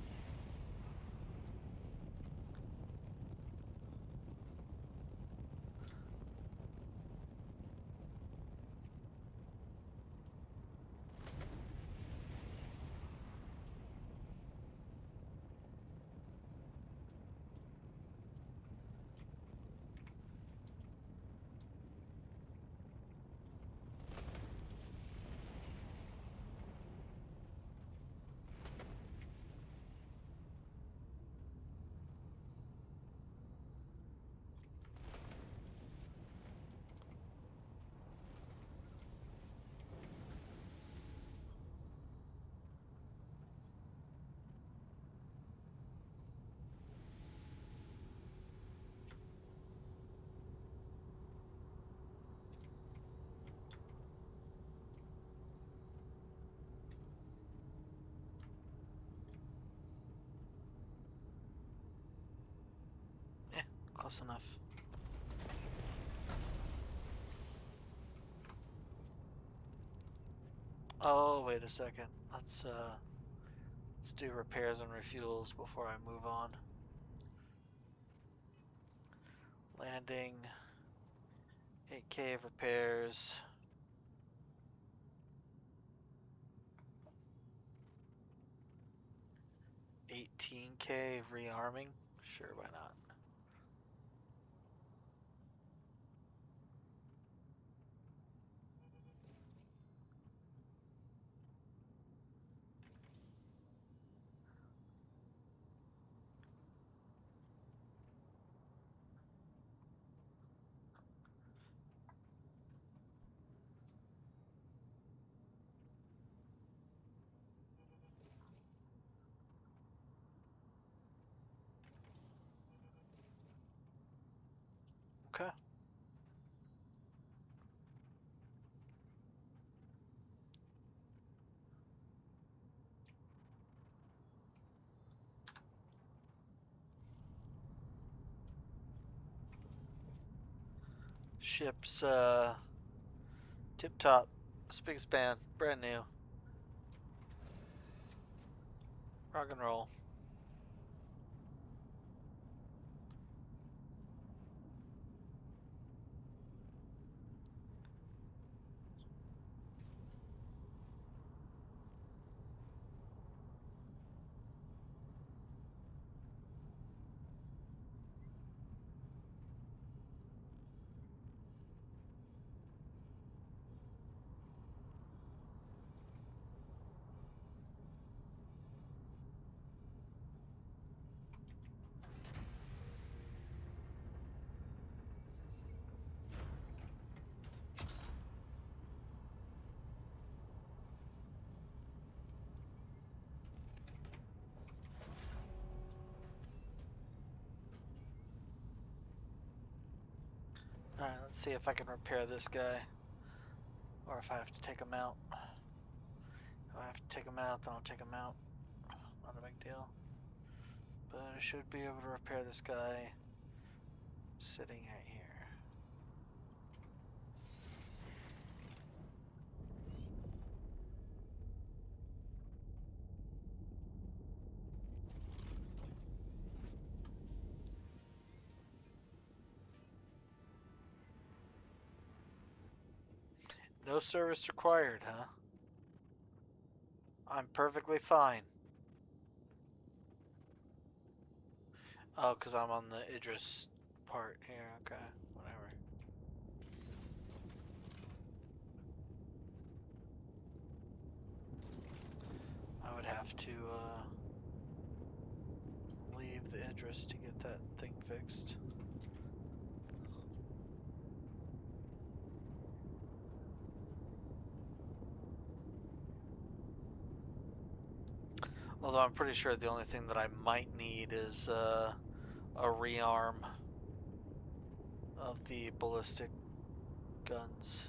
Eh, close enough. Oh, wait a second. Let's do repairs and refuels before I move on. Landing, 8k of repairs. 18k of rearming. Sure, why not? Okay. Ship's tip top, spigot span, brand new. Rock and roll. Alright, let's see if I can repair this guy. Or if I have to take him out. If I have to take him out, then I'll take him out. Not a big deal. But I should be able to repair this guy sitting right here. No service required, huh? I'm perfectly fine. Oh, because I'm on the Idris part here. Okay, whatever. I would have to leave the Idris to get that thing fixed. Although I'm pretty sure the only thing that I might need is a rearm of the ballistic guns.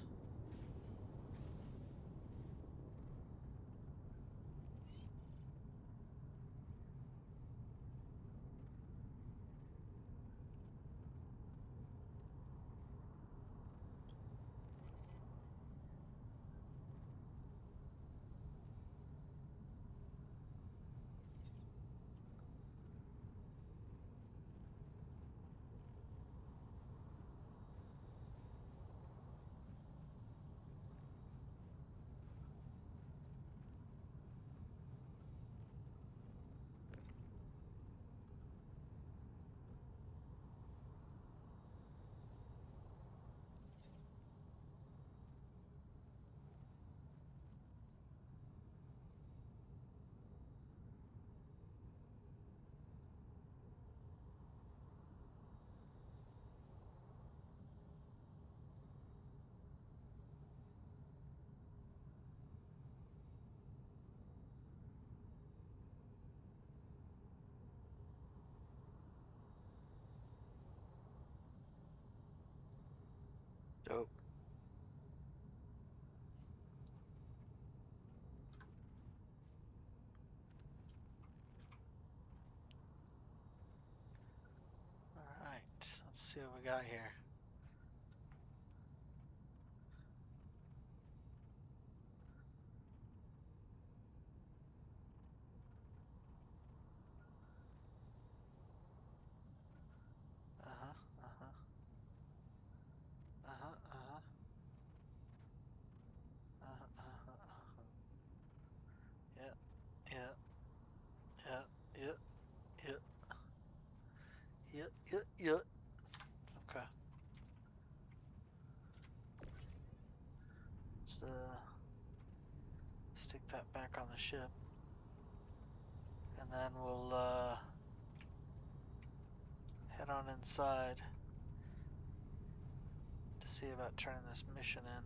Dope. Alright, let's see what we got here. Uh-huh, uh-huh. Uh-huh, uh-huh. Uh-huh, uh-huh, uh-huh. Yeah, yeah, yeah, yeah, yeah, yeah, yeah, yeah. Okay. Let's stick that back on the ship. And then we'll head on inside to see about turning this mission in.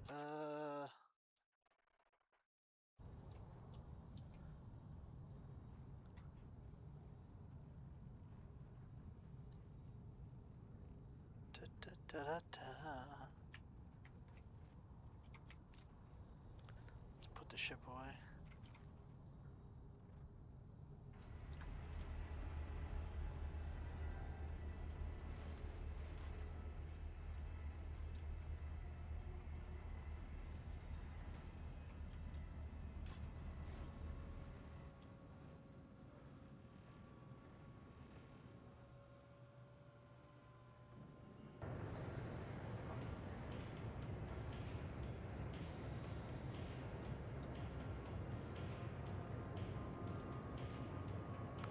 Uh, Let's put the ship away.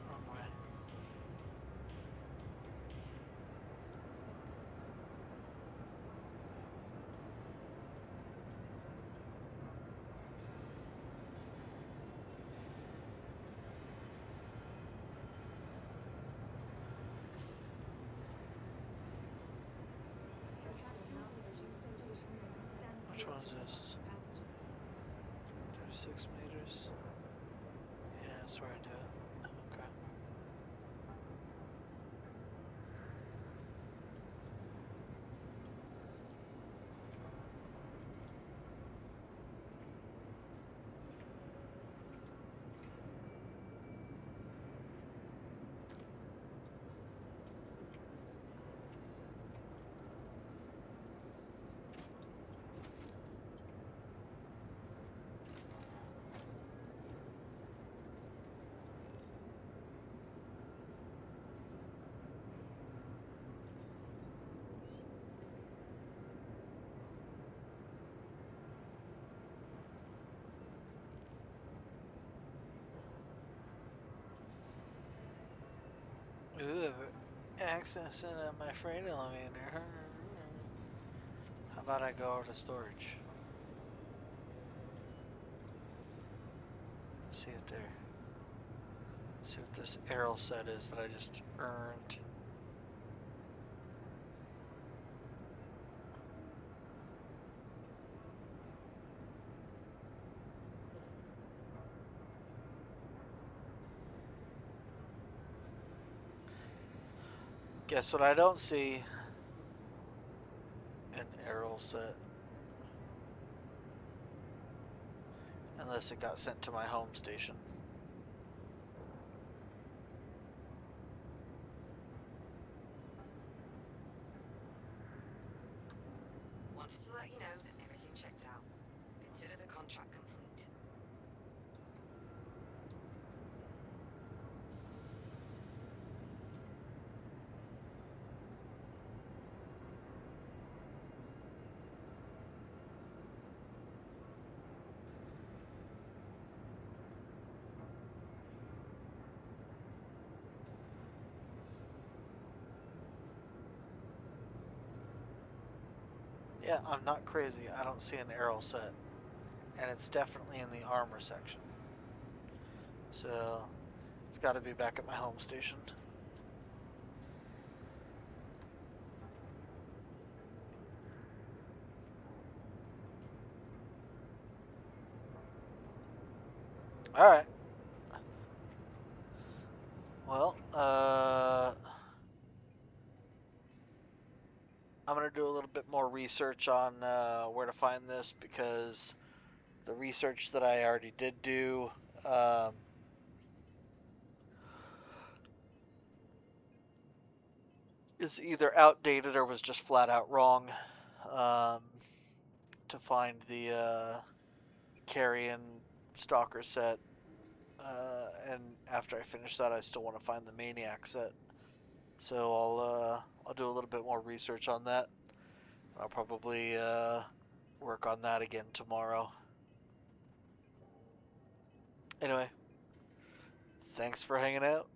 Wrong way. Which one is this? 36 meters. Yeah, that's where I do it. Okay. Ooh, access into my freight elevator. How about I go over to storage? See it there. See what this arrow set is that I just earned. Guess what I don't see? An arrow set. Unless it got sent to my home station. Wanted to let you know that everything checked out. Consider the contract complete. Yeah, I'm not crazy. I don't see an arrow set. And it's definitely in the armor section. So, it's got to be back at my home station. Alright. Well, I'm going to do a little bit more research on where to find this because the research that I already did do is either outdated or was just flat out wrong um, to find the Carrion Stalker set. And after I finish that, I still want to find the Maniac set. So I'll do a little bit more research on that. I'll probably work on that again tomorrow. Anyway, thanks for hanging out.